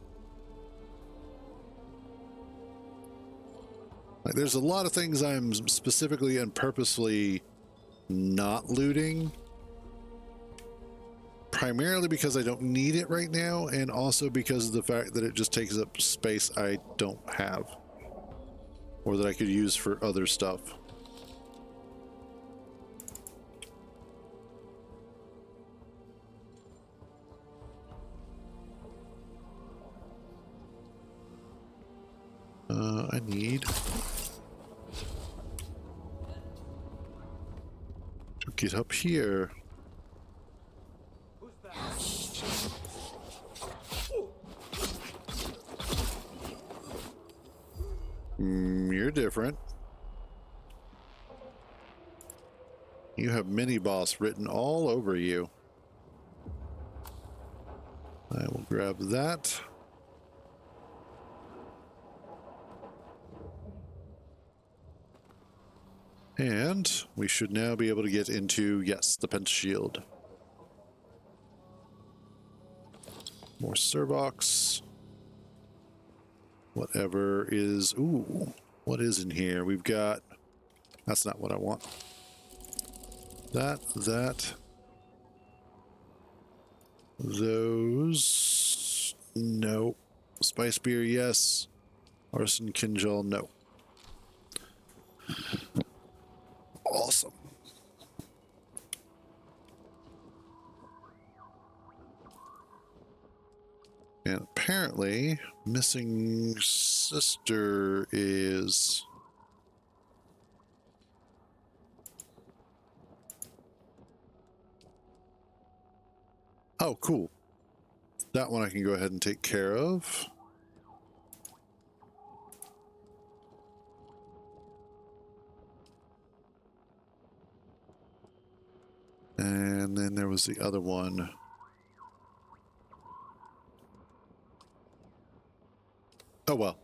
Like, there's a lot of things I'm specifically and purposefully not looting. Primarily because I don't need it right now, and also because of the fact that it just takes up space I don't have. Or that I could use for other stuff. I need to get up here. You're different. You have mini boss written all over you. I will grab that. And we should now be able to get into, yes, the Pentashield. More Servox. Whatever is... Ooh, what is in here? We've got... That's not what I want. That. Those... No. Spice Beer, yes. Arson Kinjal, no. Awesome. And apparently, missing sister is... Oh, cool. That one I can go ahead and take care of. And then there was the other one. Oh well.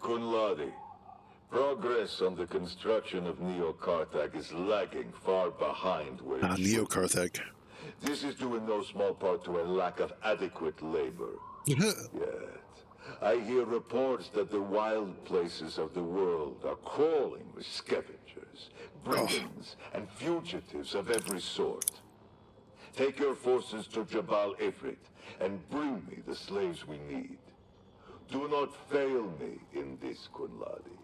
Kunladi, progress on the construction of Neo-Carthag is lagging far behind where it should be. Neo-Carthag. This is due in no small part to a lack of adequate labor. Yet, I hear reports that the wild places of the world are crawling with scavengers, brigands, and fugitives of every sort. Take your forces to Jabal Ifrit and bring me the slaves we need. Do not fail me in this, Kunladi.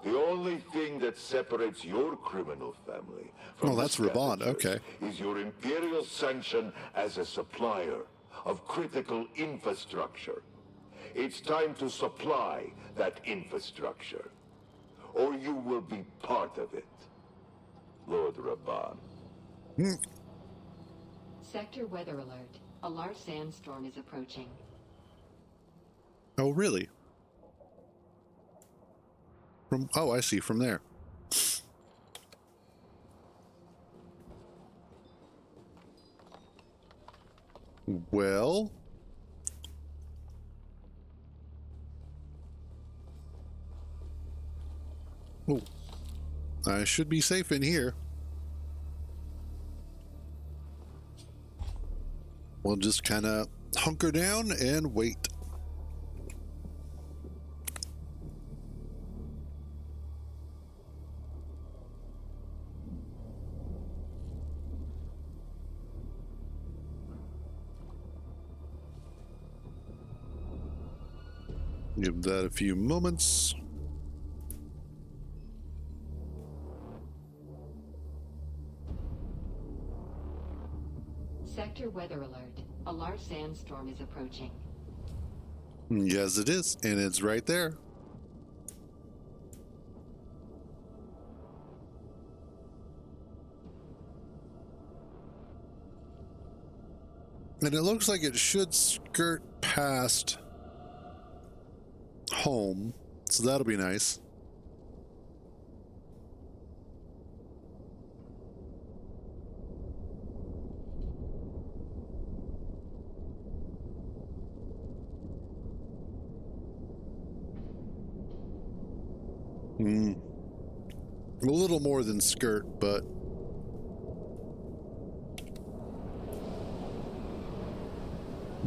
The only thing that separates your criminal family from Oh, that's the Raban. scavengers Okay. is your imperial sanction as a supplier of critical infrastructure. It's time to supply that infrastructure, or you will be part of it, Lord Raban. Sector weather alert. A large sandstorm is approaching. Oh, really? Oh, I see, from there. Well... Oh, I should be safe in here. We'll just kind of hunker down and wait. Give that a few moments. Sector weather alert. A large sandstorm is approaching. Yes, it is, and it's right there. And it looks like it should skirt past home, so that'll be nice. A little more than skirt, but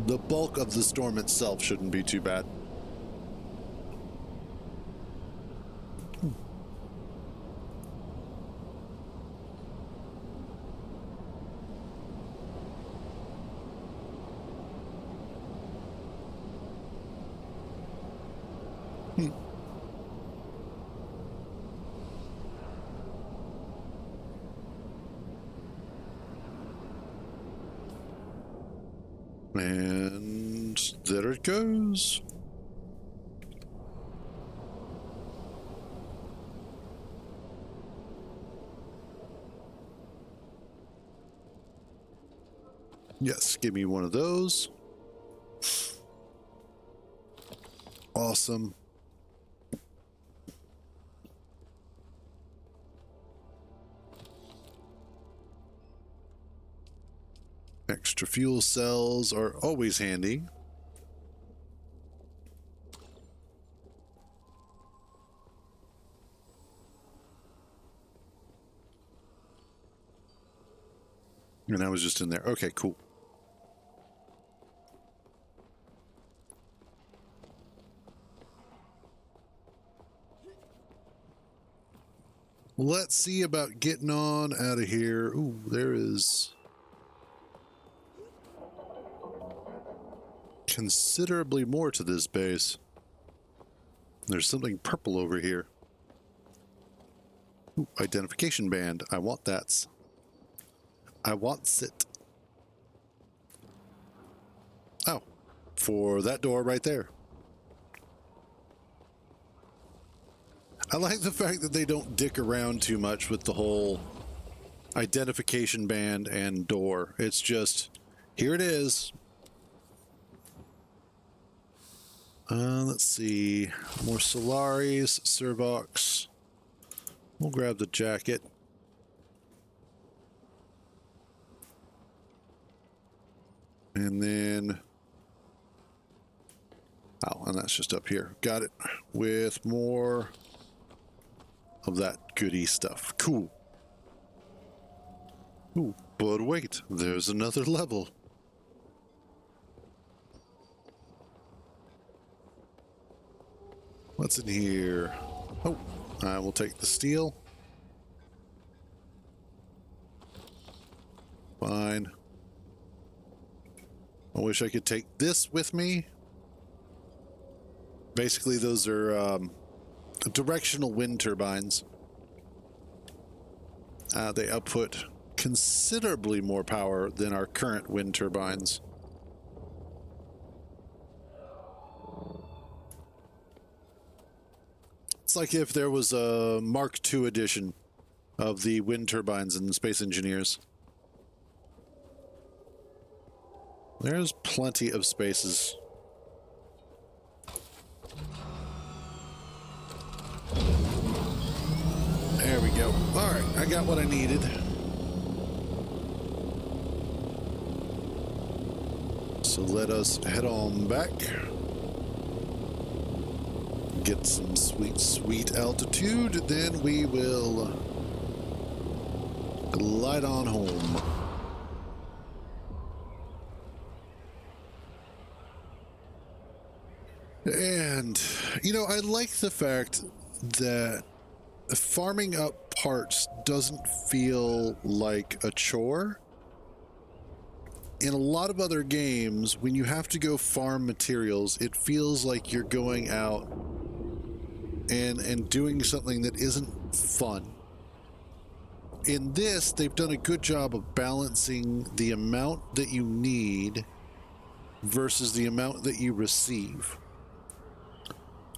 the bulk of the storm itself shouldn't be too bad. And there it goes. Yes, give me one of those. Awesome. Extra fuel cells are always handy. And I was just in there. Okay, cool. Let's see about getting on out of here. Ooh, there is considerably more to this base. There's something purple over here. Ooh, identification band. I want that. I want it. Oh, for that door right there. I like the fact that they don't dick around too much with the whole identification band and door. It's just, here it is. Let's see. More Solaris, Servox. We'll grab the jacket. And then... oh, and that's just up here. Got it. With more of that goody stuff. Cool. Ooh, But wait, there's another level. What's in here? Oh, I will take the steel. Fine. I wish I could take this with me. Basically, those are directional wind turbines. They output considerably more power than our current wind turbines. It's like if there was a Mark II edition of the wind turbines in Space Engineers. There's plenty of spaces. There we go. All right, I got what I needed. So let us head on back. Get some sweet, sweet altitude. Then we will glide on home. And, you know, I like the fact that farming up parts doesn't feel like a chore. In a lot of other games, when you have to go farm materials, it feels like you're going out and doing something that isn't fun. In this, they've done a good job of balancing the amount that you need versus the amount that you receive.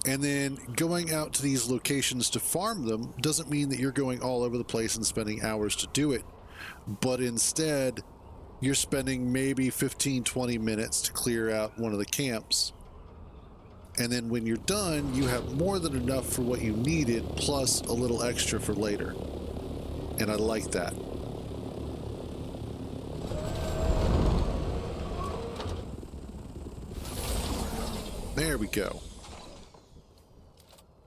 And then going out to these locations to farm them doesn't mean that you're going all over the place and spending hours to do it, but instead you're spending maybe 15-20 minutes to clear out one of the camps. And then when you're done, you have more than enough for what you needed, plus a little extra for later. And I like that. There we go.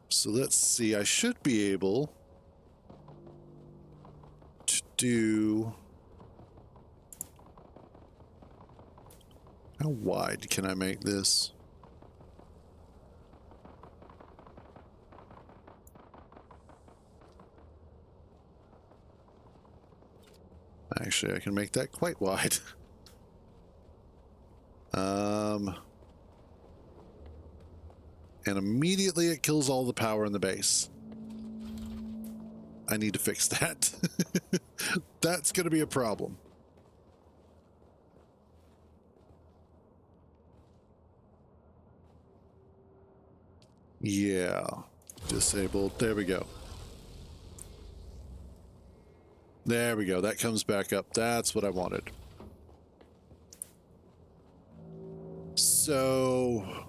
So let's see, I should be able to do... How wide can I make this? Actually, I can make that quite wide. And immediately it kills all the power in the base. I need to fix that. That's going to be a problem. Yeah. Disabled. There we go. There we go. That comes back up. That's what I wanted. So,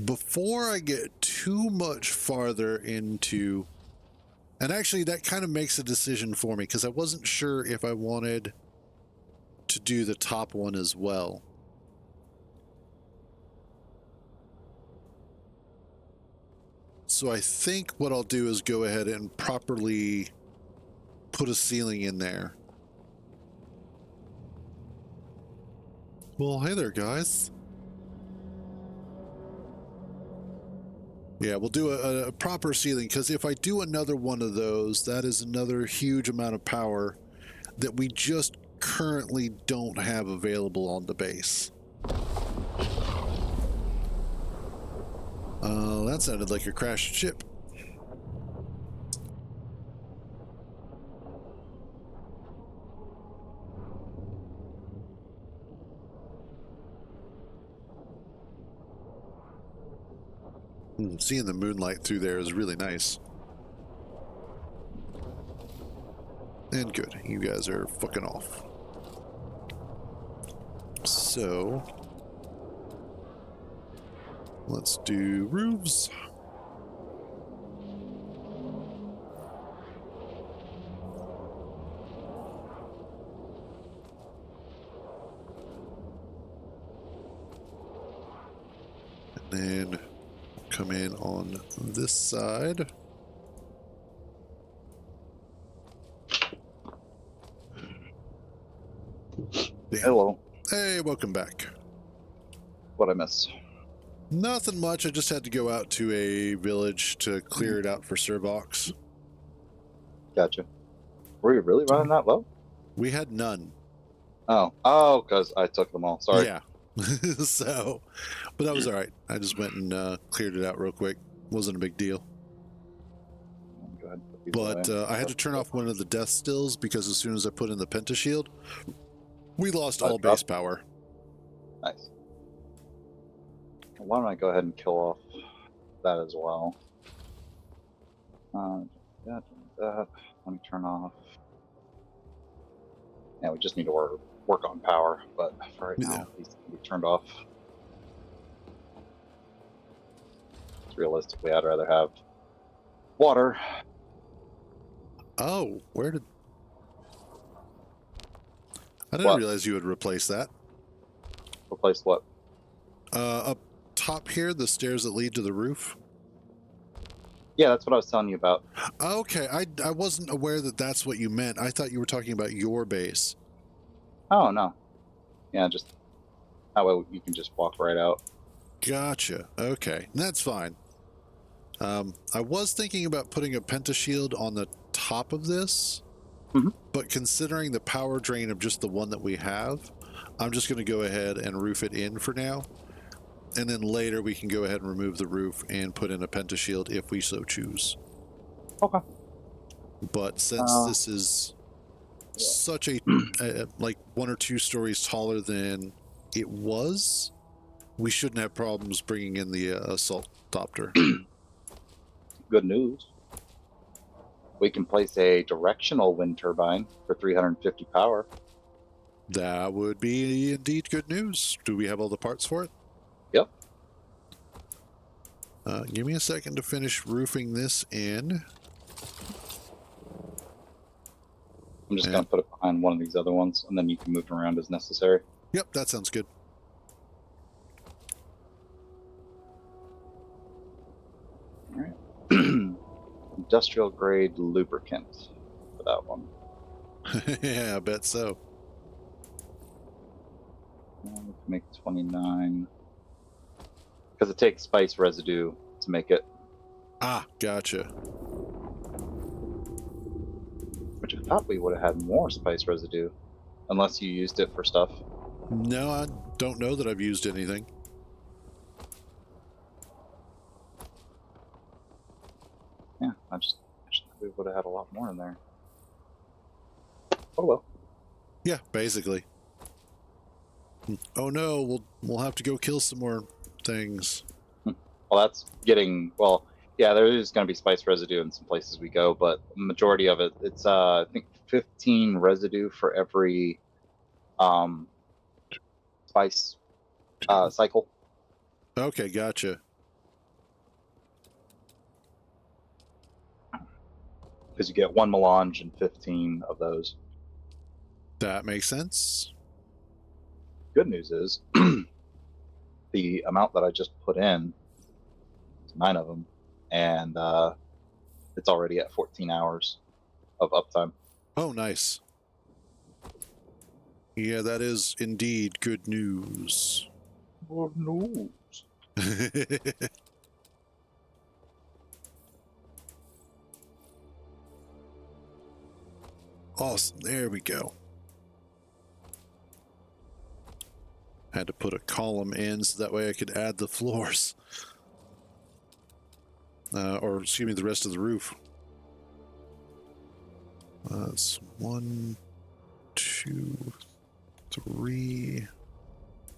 before I get too much farther into... And actually, that kind of makes a decision for me, because I wasn't sure if I wanted to do the top one as well. So I think what I'll do is go ahead and properly put a ceiling in there. Well, hey there, guys. Yeah, we'll do a proper ceiling, because if I do another one of those, that is another huge amount of power that we just currently don't have available on the base. That sounded like a crashed ship. Seeing the moonlight through there is really nice. And good. You guys are fucking off. So... let's do roofs. And then come in on this side. Hello. Hey, welcome back. What I miss? Nothing much. I just had to go out to a village to clear it out for Servox. Gotcha. Were you really running that low? We had none. Oh, because I took them all. Sorry. Yeah. So, but that was all right. I just went and cleared it out real quick. Wasn't a big deal. Go ahead. Put these But away. I had to turn off one of the death stills because as soon as I put in the pentashield, we lost all base power. Nice. Why don't I go ahead and kill off that as well? That. Let me turn off. Yeah, we just need to work on power, but for right now, these can be turned off. Realistically, I'd rather have water. Oh, where did... I didn't realize you would replace that. Replace what? Up top here, the stairs that lead to the roof. Yeah, that's what I was telling you about. Okay, I wasn't aware that that's what you meant. I thought you were talking about your base. Oh, no. Yeah, just that way you can just walk right out. Gotcha. Okay, that's fine. I was thinking about putting a pentashield on the top of this, but considering the power drain of just the one that we have, I'm just going to go ahead and roof it in for now. And then later we can go ahead and remove the roof and put in a pentashield if we so choose. Okay. But since this is such a like 1 or 2 stories taller than it was, we shouldn't have problems bringing in the assault copter. Good news. We can place a directional wind turbine for 350 power. That would be indeed good news. Do we have all the parts for it? Yep. Give me a second to finish roofing this in. I'm just going to put it behind one of these other ones, and then you can move it around as necessary. Yep, that sounds good. All right. Industrial grade lubricant for that one. Yeah, I bet so. We can make 29. Because it takes spice residue to make it. Ah, gotcha. Which I thought we would have had more spice residue. Unless you used it for stuff. No, I don't know that I've used anything. Yeah, I just thought we would have had a lot more in there. Oh well. Yeah, basically. Oh no, we'll have to go kill some more things. Well, that's getting yeah. There is going to be spice residue in some places we go, but the majority of it, it's I think 15 residue for every spice cycle. Okay, gotcha. Because you get 1 melange and 15 of those. That makes sense. Good news is the amount that I just put in, 9 of them, and it's already at 14 hours of uptime. Oh, nice. Yeah, that is indeed good news. Good news. Awesome. There we go. Had to put a column in so that way I could add the floors. Or, excuse me, the rest of the roof. That's 1, 2, 3,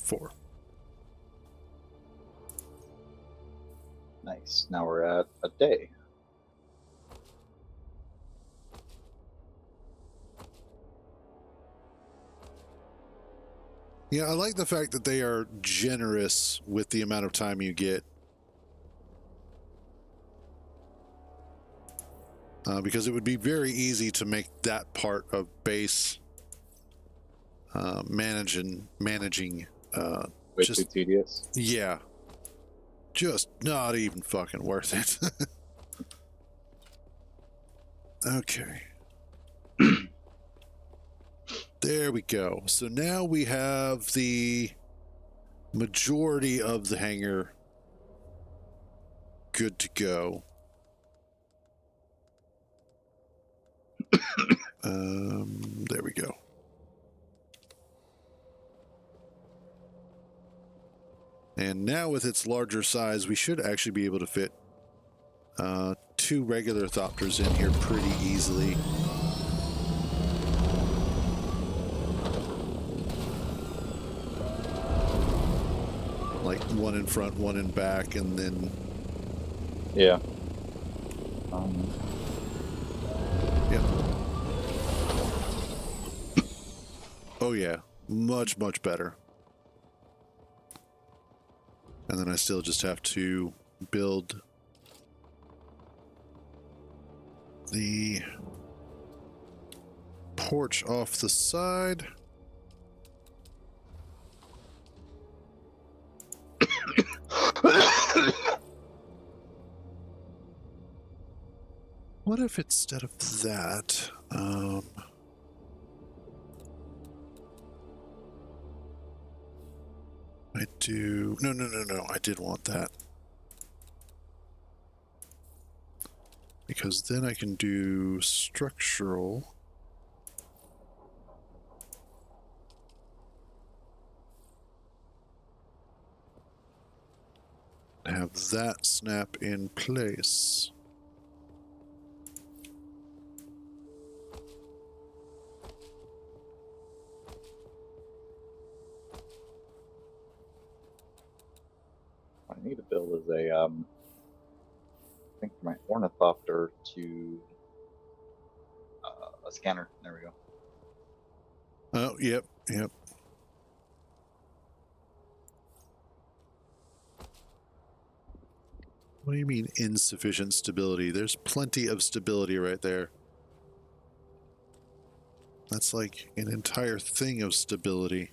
4. Nice. Now we're at a day. Yeah, I like the fact that they are generous with the amount of time you get. Because it would be very easy to make that part of base managing Way too tedious. Yeah. Just not even fucking worth it. Okay. There we go. So now we have the majority of the hangar good to go. There we go. And now with its larger size, we should actually be able to fit 2 regular Thopters in here pretty easily. Like one in front, one in back, and then... Yeah. Yeah. Oh yeah, much, much better. And then I still just have to build the porch off the side. What if instead of that, I do... No, I did want that. Because then I can do structural. Have that snap in place. What I need to build is a, I think for my ornithopter to a scanner. There we go. Oh, yep. What do you mean insufficient stability? There's plenty of stability right there. That's like an entire thing of stability.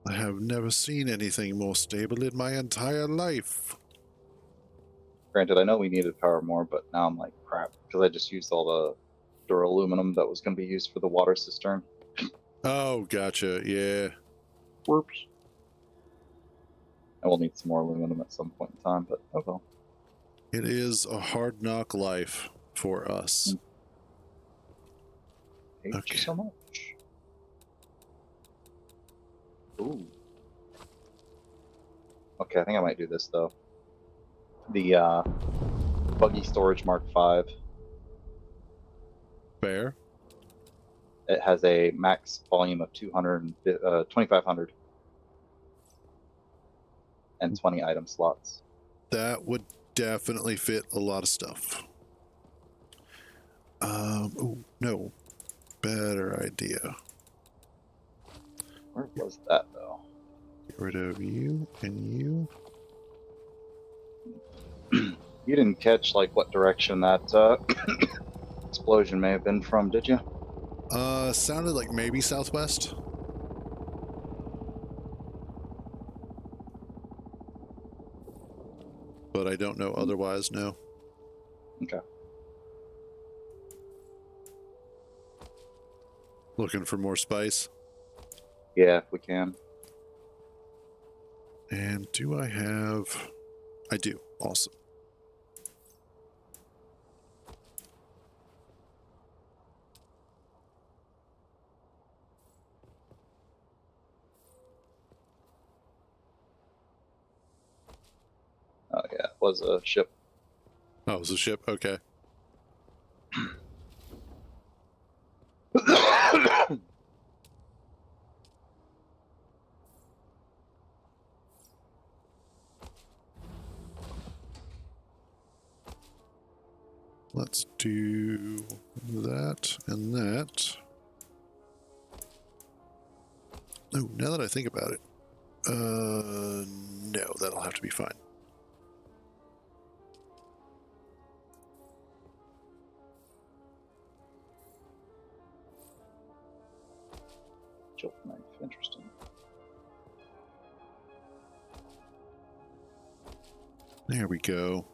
I have never seen anything more stable in my entire life. Granted, I know we needed power more, but now I'm like, crap, because I just used all the duraluminum that was going to be used for the water cistern. Oh, gotcha. Yeah. Whoops. I will need some more aluminum at some point in time, but oh well. It is a hard knock life for us. Thank you so much. Ooh. Okay, I think I might do this though. The buggy storage Mark V. Fair. It has a max volume of 2,500 and 20 item slots. That would definitely fit a lot of stuff. Oh, no. Better idea. Where was that though? Get rid of you and you. You didn't catch like what direction that explosion may have been from, did you? Sounded like maybe southwest. But I don't know otherwise, no. Okay. Looking for more spice. Yeah, if we can. And do I have... I do. Awesome. Oh yeah, it was a ship. Oh, it was a ship? Okay. Let's do that and that. Oh, now that I think about it. No, that'll have to be fine. Jolt knife, interesting. There we go.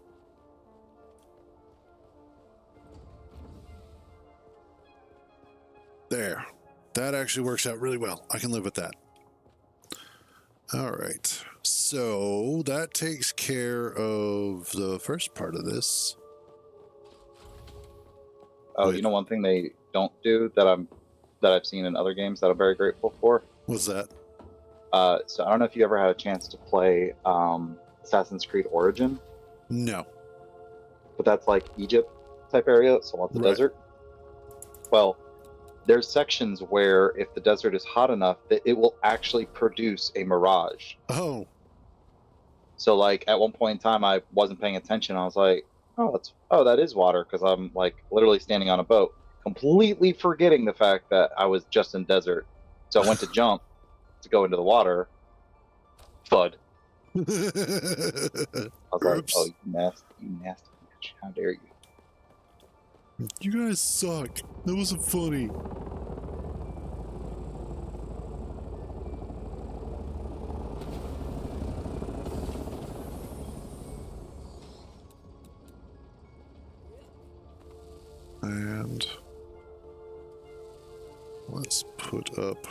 There. That actually works out really well. I can live with that. All right. So that takes care of the first part of this. Oh, you know one thing they don't do that I've seen in other games that I'm very grateful for? What's that? So I don't know if you ever had a chance to play Assassin's Creed Origin, No. but that's like Egypt type area, so lots of desert. Well, there's sections where if the desert is hot enough that it will actually produce a mirage. Oh. So like at one point in time I wasn't paying attention. I was like, that is water, because I'm like literally standing on a boat, completely forgetting the fact that I was just in desert. So I went to jump to go into the water. Thud. I was like, oh, you nasty bitch. How dare you? You guys suck. That wasn't funny. And let's put up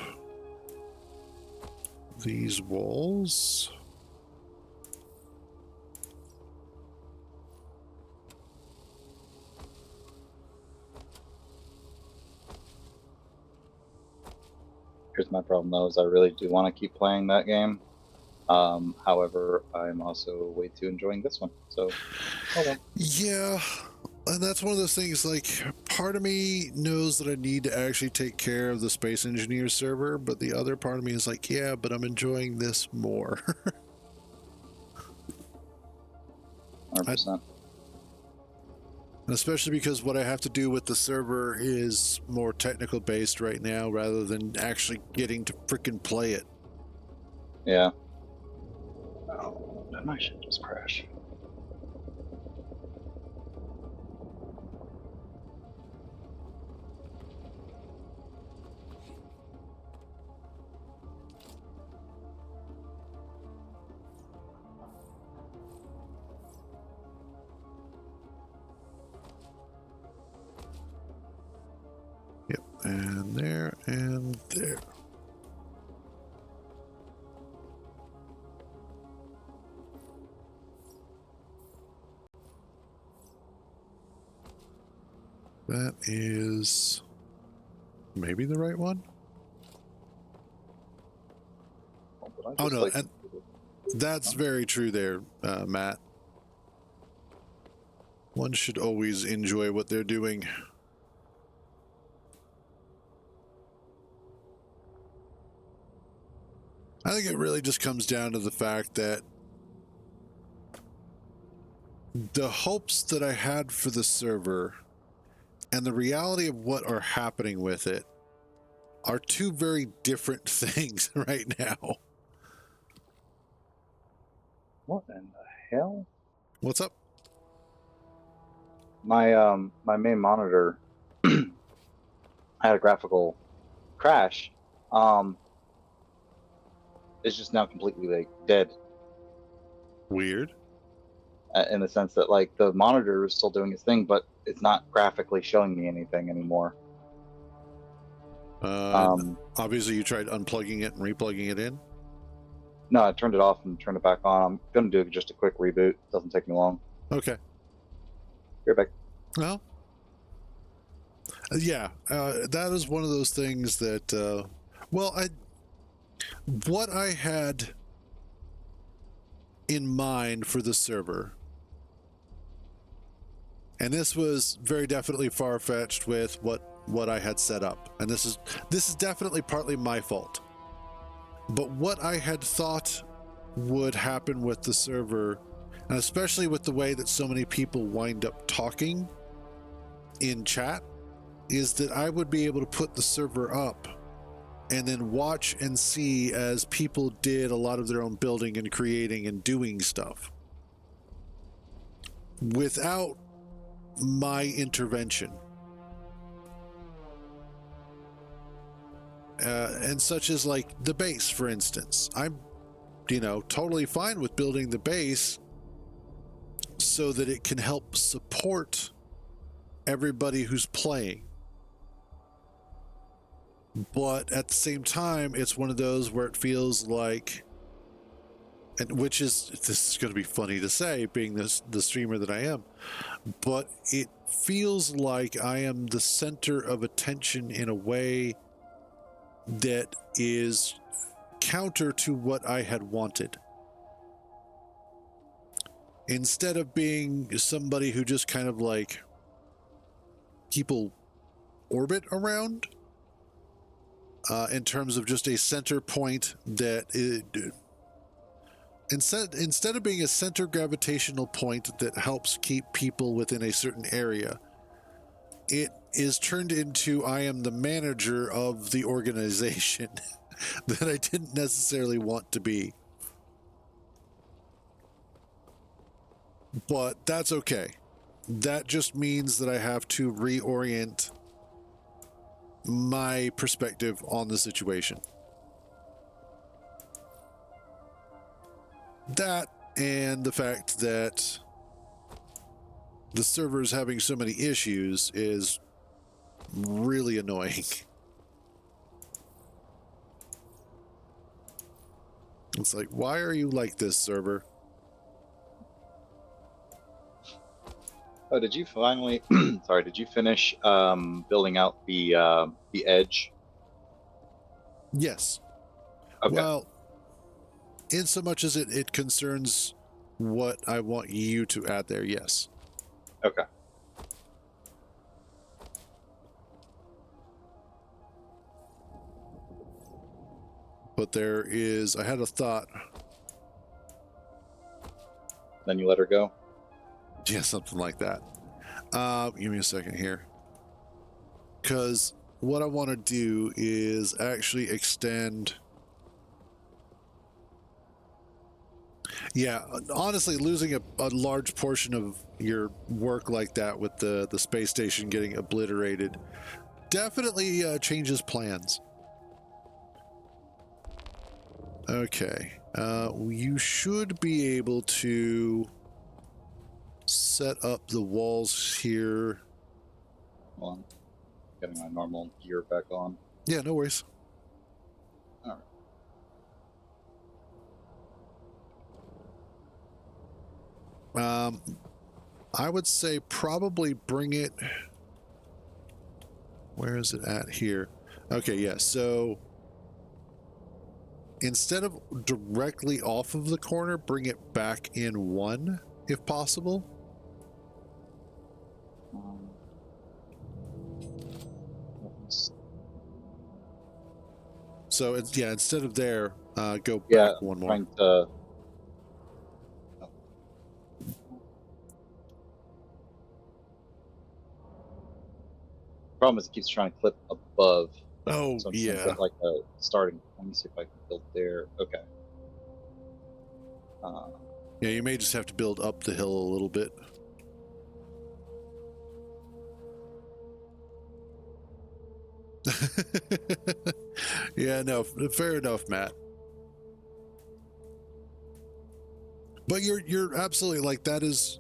these walls. Here's my problem though, is I really do want to keep playing that game. However, I'm also way too enjoying this one. So, oh well. Yeah, and that's one of those things, like, part of me knows that I need to actually take care of the Space Engineers server, but the other part of me is like, yeah, but I'm enjoying this more. 100%. Especially because what I have to do with the server is more technical based right now rather than actually getting to freaking play it. Yeah. Oh, my shit just crashed. Yep, and there and there. That is maybe the right one. Oh no, and that's very true there, Matt. One should always enjoy what they're doing. I think it really just comes down to the fact that the hopes that I had for the server and the reality of what are happening with it are two very different things right now. What in the hell? What's up? My my main monitor had a graphical crash. It's just now completely like dead. Weird. In the sense that like the monitor is still doing its thing, but it's not graphically showing me anything anymore. Obviously you tried unplugging it and replugging it in? No, I turned it off and turned it back on. I'm going to do just a quick reboot. Doesn't take me long. Okay. Be right back. Well, yeah, that is one of those things that, what I had in mind for the server, and this was very definitely far-fetched with what I had set up, and this is definitely partly my fault. But what I had thought would happen with the server, and especially with the way that so many people wind up talking in chat, is that I would be able to put the server up and then watch and see as people did a lot of their own building and creating and doing stuff without my intervention. And such as like the base, for instance. I'm, totally fine with building the base so that it can help support everybody who's playing. But at the same time, it's one of those where it feels like, and which is, this is going to be funny to say, being the streamer that I am, but it feels like I am the center of attention in a way that is counter to what I had wanted. Instead of being somebody who just kind of like people orbit around, in terms of just a center point that instead of being a center gravitational point that helps keep people within a certain area, it is turned into I am the manager of the organization that I didn't necessarily want to be. But that's okay. That just means that I have to reorient my perspective on the situation. That and the fact that the server is having so many issues is really annoying. It's like, why are you like this, server? Oh, did you finally? Sorry, did you finish building out the edge? Yes. Okay. Well, in so much as it concerns what I want you to add there, yes. Okay. But there is, I had a thought. Then you let her go? Yeah, something like that. Give me a second here. Because what I want to do is actually extend. Yeah, honestly, losing a large portion of your work like that with the space station getting obliterated definitely changes plans. Okay. You should be able to set up the walls here. Hold on. Getting my normal gear back on. Yeah, no worries. All right. I would say probably bring it. Where is it at here? Okay, yeah. So instead of directly off of the corner, bring it back in one, if possible. So it's, yeah, instead of there, go back one more. Trying to... Problem is it keeps trying to clip above. Oh, so I'm yeah. get like a starting. Let me see if I can build there. Okay. Yeah, you may just have to build up the hill a little bit. Yeah, no, fair enough, Matt. But you're absolutely like, that is,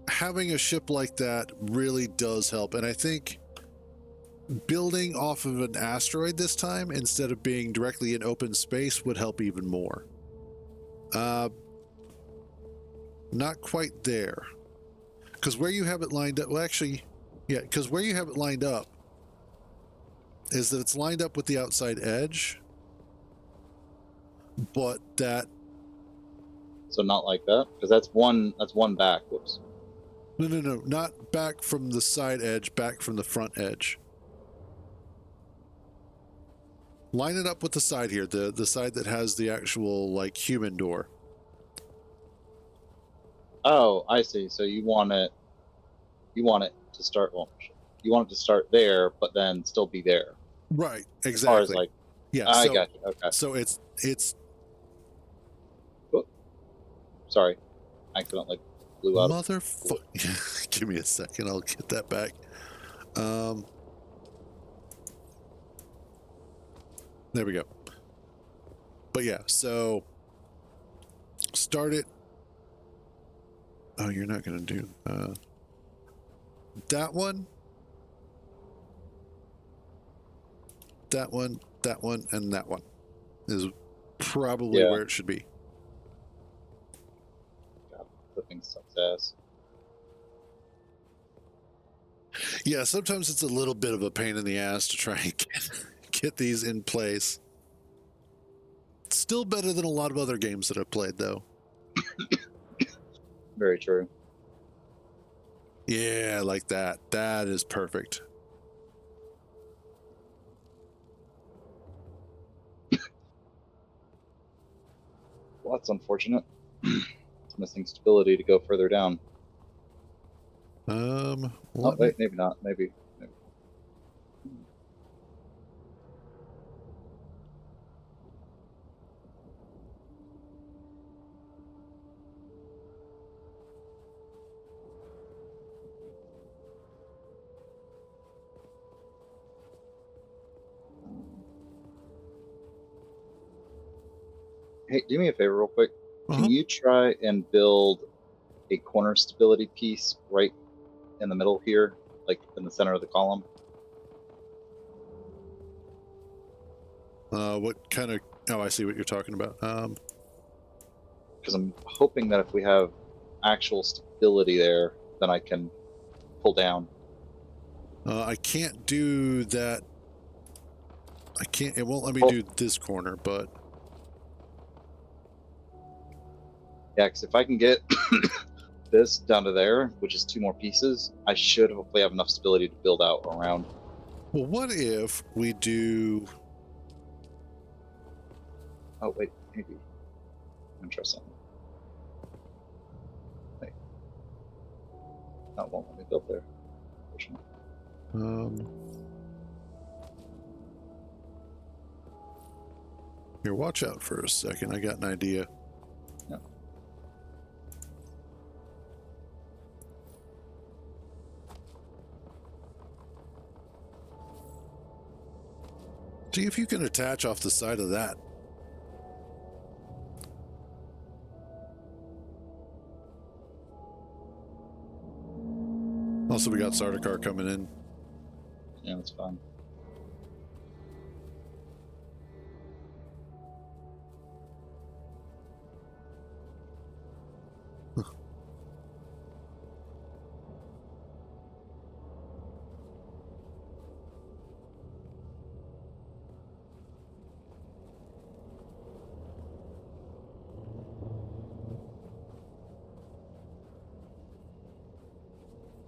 having a ship like that really does help. And I think building off of an asteroid this time instead of being directly in open space would help even more. Not quite there, because where you have it lined up, well, actually, yeah, because where you have it lined up is that it's lined up with the outside edge, but that. So not like that, because that's one back. Whoops. No, not back from the side edge, back from the front edge. Line it up with the side here, the side that has the actual like human door. Oh, I see. So you want it to start. Well, you want it to start there, but then still be there. Right. Exactly. As far as like, yeah. I got you. Okay. So it's. Oh, sorry, I accidentally blew out. Motherfucker! Give me a second. I'll get that back. There we go. But yeah, so start it Oh, you're not going to do that one. That one, and that one is probably where it should be. God, flipping sucks ass. Yeah, sometimes it's a little bit of a pain in the ass to try and get these in place. Still better than a lot of other games that I've played, though. Very true. Yeah, like that. That is perfect. Well, that's unfortunate. It's missing stability to go further down. Oh, wait, maybe not. Maybe. Hey, do me a favor real quick. Can you try and build a corner stability piece right in the middle here, like in the center of the column? What kind of... Oh, I see what you're talking about. Because I'm hoping that if we have actual stability there, then I can pull down. I can't do that. I can't... It won't let me do this corner, but... Yeah, because if I can get this down to there, which is 2 more pieces, I should hopefully have enough stability to build out around. Well, what if we do... Oh, wait, maybe. I'm going to try something. Wait. That won't let me build there. Here, watch out for a second. I got an idea. Yeah. See if you can attach off the side of that. Also, we got Sardaukar coming in. Yeah, that's fine.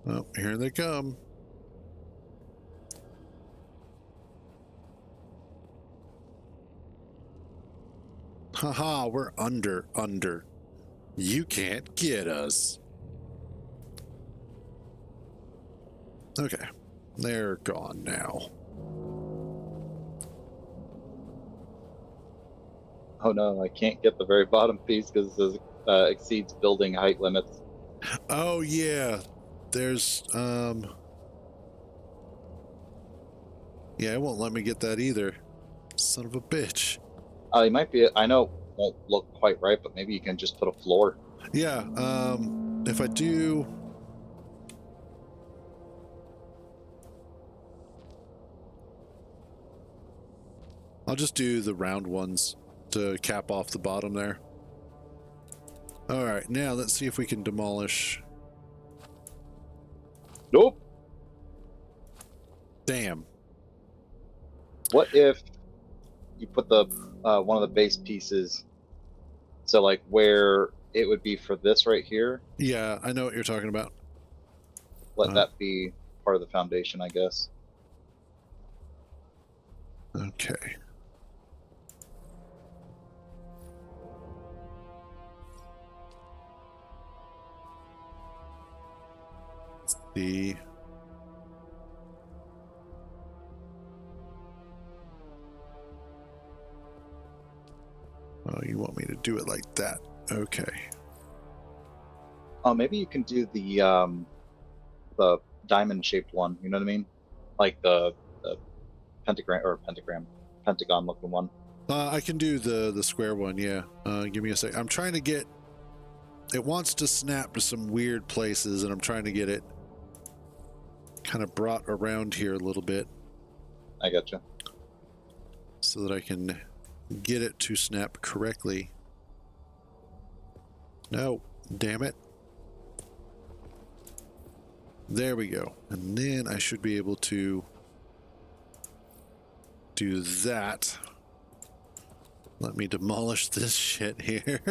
Oh, here they come. Haha, we're under. You can't get us. Okay, they're gone now. Oh no, I can't get the very bottom piece because it exceeds building height limits. Oh yeah, there's yeah, it won't let me get that either. Son of a bitch. It might be. I know it won't look quite right, but maybe you can just put a floor. Yeah. If I do. I'll just do the round ones to cap off the bottom there. All right, now let's see if we can demolish. Nope. Damn. What if you put the one of the base pieces, so like where it would be for this right here? Yeah, I know what you're talking about. Let that be part of the foundation, I guess. Okay. See. Oh, you want me to do it like that? Okay. Oh, maybe you can do the diamond-shaped one. You know what I mean? Like the pentagon-looking one. I can do the square one. Yeah. Give me a sec. I'm trying to get it wants to snap to some weird places, and I'm trying to get it kind of brought around here a little bit. I gotcha. So that I can get it to snap correctly. No, damn it. There we go. And then I should be able to do that. Let me demolish this shit here.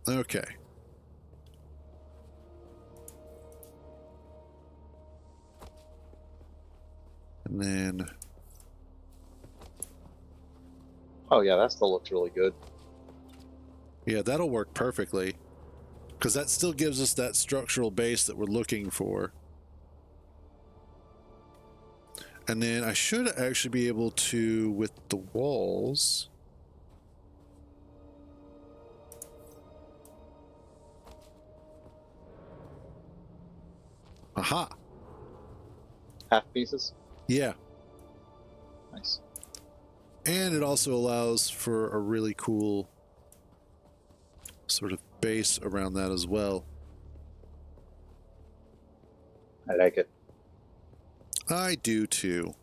Okay. And then... Oh yeah, that still looks really good. Yeah, that'll work perfectly. Because that still gives us that structural base that we're looking for. And then I should actually be able to, with the walls... Aha! Half pieces? Yeah. Nice. And it also allows for a really cool sort of base around that as well. I like it. I do too.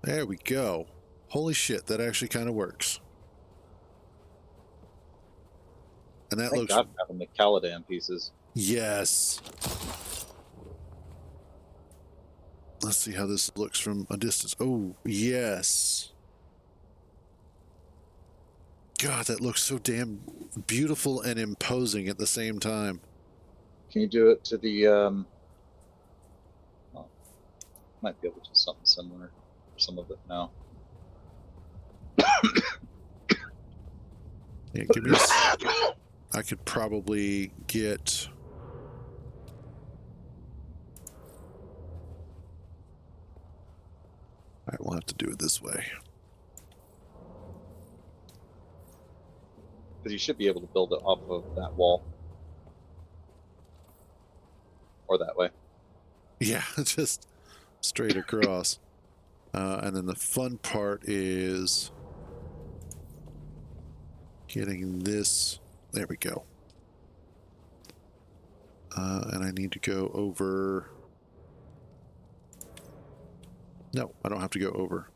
There we go. Holy shit, that actually kind of works. And that Thank looks... God for having the Caladan pieces. Yes. Let's see how this looks from a distance. Oh, yes. God, that looks so damn beautiful and imposing at the same time. Can you do it to the, oh, might be able to do something similar for some of it now. Yeah, give me a I could probably get... Alright, we'll have to do it this way. Because you should be able to build it off of that wall. Or that way. Yeah, just straight across. And then the fun part is getting this. There we go. And I need to go over. No, I don't have to go over.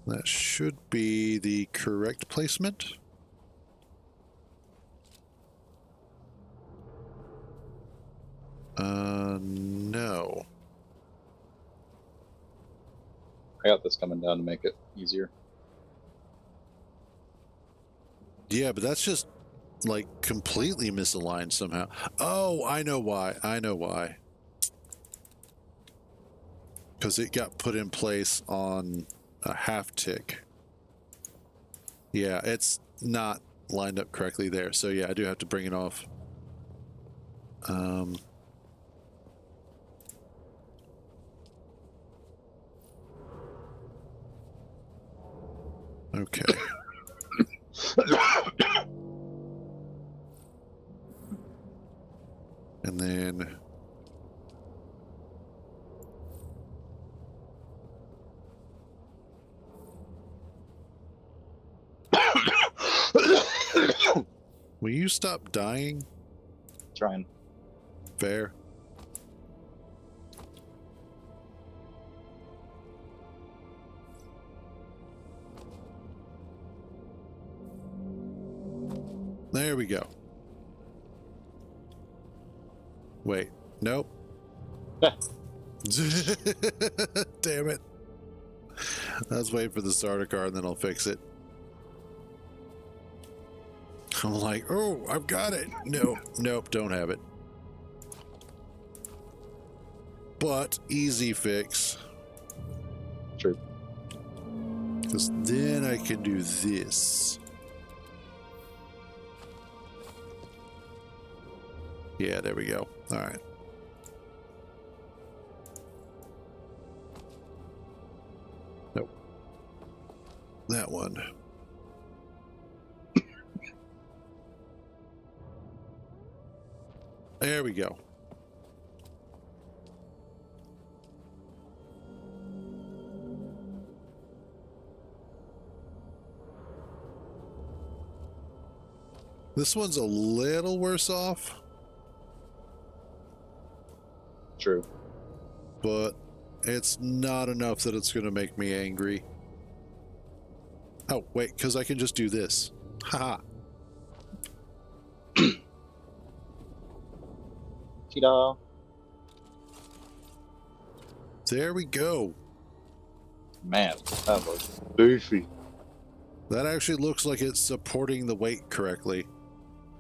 That should be the correct placement. No. I got this coming down to make it easier. Yeah, but that's just like completely misaligned somehow. Oh, I know why. I know why. Because it got put in place on a half tick. Yeah, it's not lined up correctly there. So yeah, I do have to bring it off. Okay. And then will you stop dying? Trying. Fair. There we go. Wait, nope. Damn it. I was waiting for the starter car and then I'll fix it. I'm like, oh, I've got it. Nope, nope, don't have it. But easy fix. True. Because then I can do this. Yeah, there we go. All right. Nope. That one. There we go. This one's a little worse off, True. but it's not enough that it's going to make me angry. Oh, wait, because I can just do this. Haha. Ta-da. There we go. Man, that was beefy. That actually looks like it's supporting the weight correctly.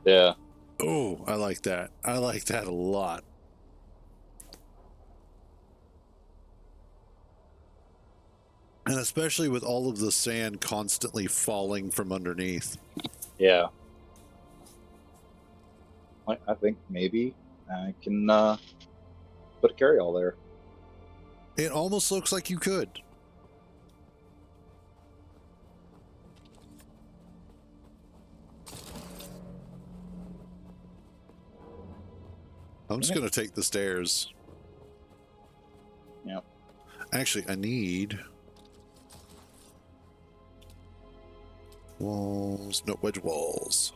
Yeah. Oh, I like that. I like that a lot. And especially with all of the sand constantly falling from underneath. Yeah. I think maybe I can put a carry-all there. It almost looks like you could. I'm just going to take the stairs. Yep. Actually, I need walls. No, wedge walls.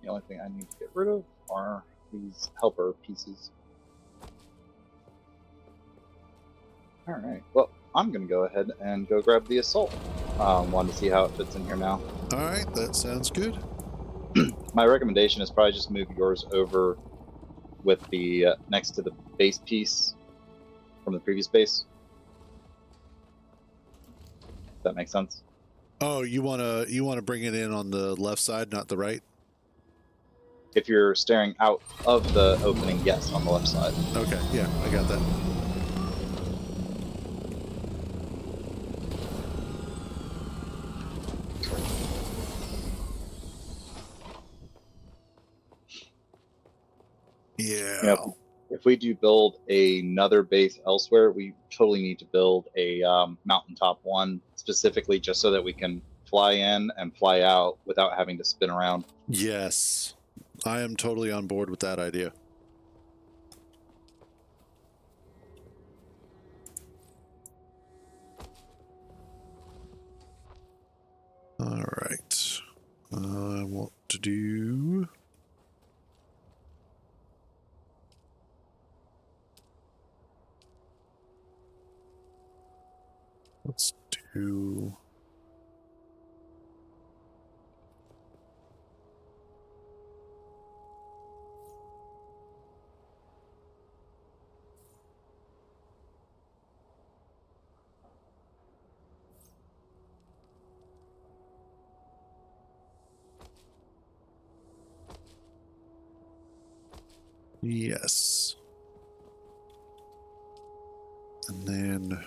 The only thing I need to get rid of are these helper pieces. Alright, well, I'm going to go ahead and go grab the assault. Wanted to see how it fits in here now. Alright, that sounds good. My recommendation is probably just move yours over with the next to the base piece from the previous base. If that makes sense. Oh, you wanna bring it in on the left side, not the right? If you're staring out of the opening, yes, on the left side. Okay, yeah, I got that. Yeah. Yep. If we do build another base elsewhere, we totally need to build a mountaintop one specifically just so that we can fly in and fly out without having to spin around. Yes. I am totally on board with that idea. All right. I want to do... Let's do... Yes. And then...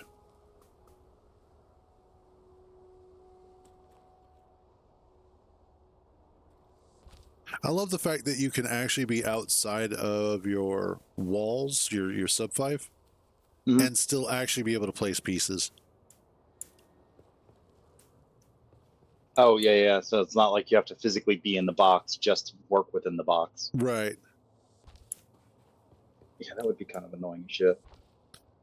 I love the fact that you can actually be outside of your walls, your sub 5, and still actually be able to place pieces. Oh, yeah. So it's not like you have to physically be in the box just to work within the box. Right. Yeah, that would be kind of annoying shit.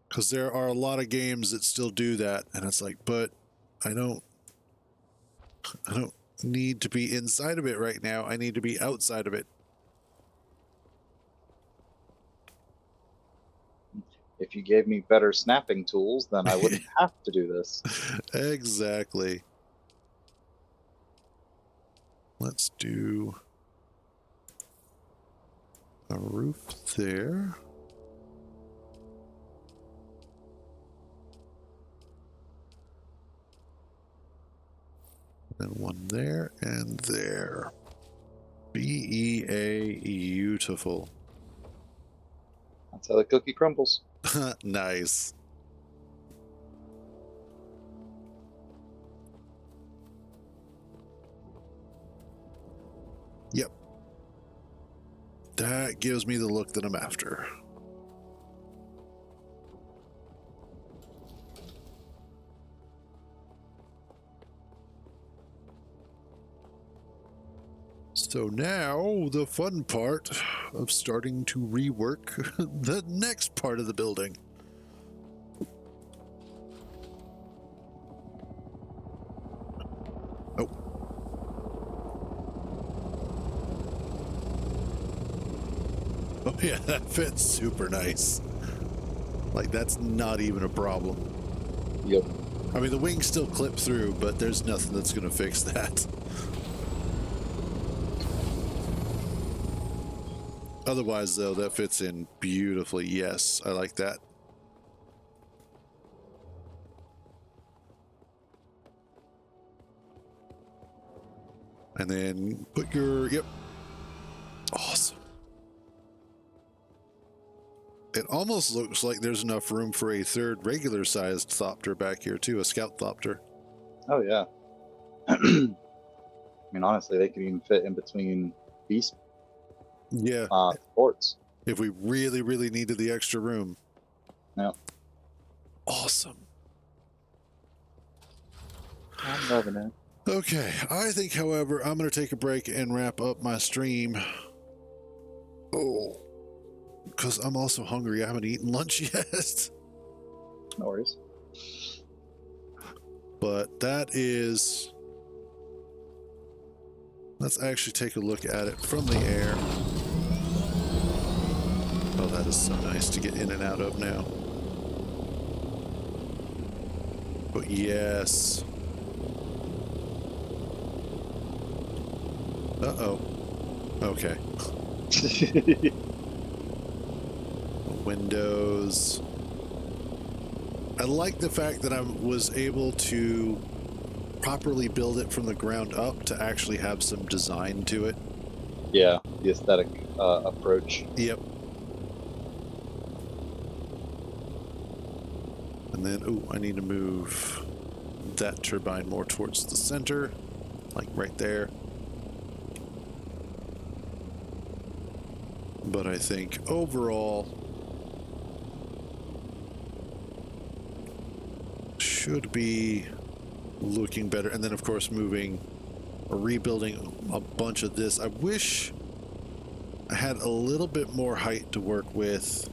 Because there are a lot of games that still do that, and it's like, but I don't need to be inside of it right now. I need to be outside of it. If you gave me better snapping tools, then I wouldn't have to do this. Exactly. Let's do a roof there. And one there and there. Beautiful. That's how the cookie crumbles. Nice. Yep. That gives me the look that I'm after. So now the fun part of starting to rework the next part of the building. Oh. Oh yeah, that fits super nice. Like, that's not even a problem. Yep. I mean, the wings still clip through, but there's nothing that's going to fix that. Otherwise, though, that fits in beautifully. Yes, I like that. And then put your, yep. Awesome. It almost looks like there's enough room for a third regular sized Thopter back here too, a Scout Thopter. Oh yeah. I mean, honestly, they could even fit in between beast Yeah. ports. If we really, really needed the extra room. Yeah. Awesome. I'm loving it. Okay, I think, however, I'm going to take a break and wrap up my stream. Oh, because I'm also hungry. I haven't eaten lunch yet. No worries. But that is... Let's actually take a look at it from the air. Oh, that is so nice to get in and out of now. But yes... Uh-oh. Okay. Windows. I like the fact that I was able to properly build it from the ground up to actually have some design to it. Yeah, the aesthetic approach. Yep. And then, ooh, I need to move that turbine more towards the center, like right there. But I think overall should be looking better. And then, of course, moving or rebuilding a bunch of this. I wish I had a little bit more height to work with,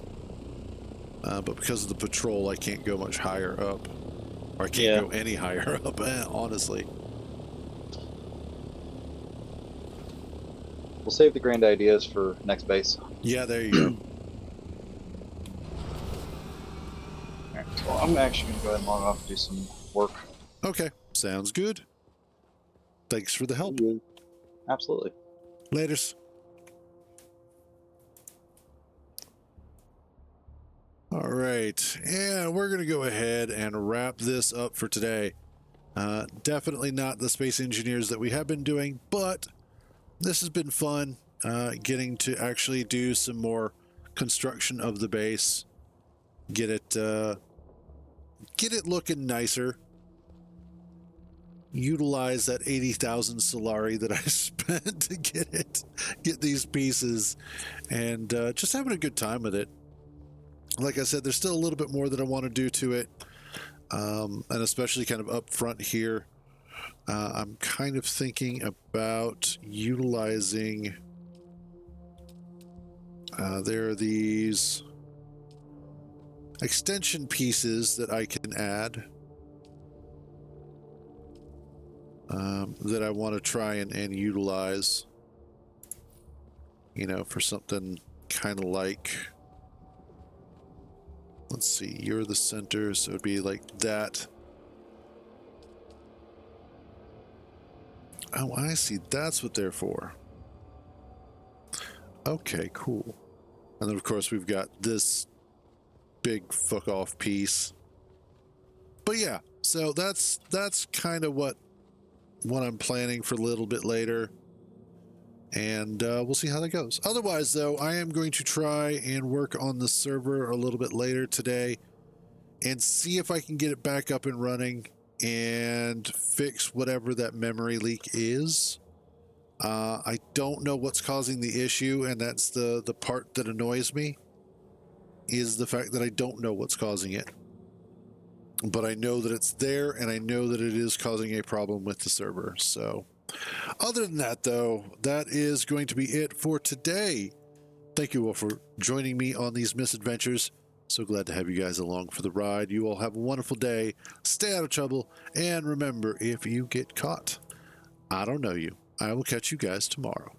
but because of the patrol, I can't go much higher up. Or I can't go any higher up, honestly. We'll save the grand ideas for next base. Yeah, there you go. Alright, well, I'm actually going to go ahead and log off and do some work. Okay, sounds good. Thanks for the help. Absolutely. Laters. All right, and we're going to go ahead and wrap this up for today. Definitely not the space engineers that we have been doing, but this has been fun, getting to actually do some more construction of the base, get it looking nicer, utilize that 80,000 Solari that I spent to get these pieces, and just having a good time with it. Like I said, there's still a little bit more that I want to do to it, and especially kind of up front here. I'm kind of thinking about utilizing, there are these extension pieces that I can add, that I want to try and utilize, you know, for something kind of like, let's see, you're the center, so it'd be like that. Oh, I see. That's what they're for. Okay, cool. And then, of course, we've got this big fuck off piece. But yeah, so that's kind of what I'm planning for a little bit later. And we'll see how that goes. Otherwise, though, I am going to try and work on the server a little bit later today and see if I can get it back up and running and fix whatever that memory leak is. I don't know what's causing the issue, and that's the part that annoys me, is the fact that I don't know what's causing it. But I know that it's there, and I know that it is causing a problem with the server. So other than that, though, that is going to be it for today. Thank you all for joining me on these misadventures. So glad to have you guys along for the ride. You all have a wonderful day. Stay out of trouble. And remember, if you get caught, I don't know you. I will catch you guys tomorrow.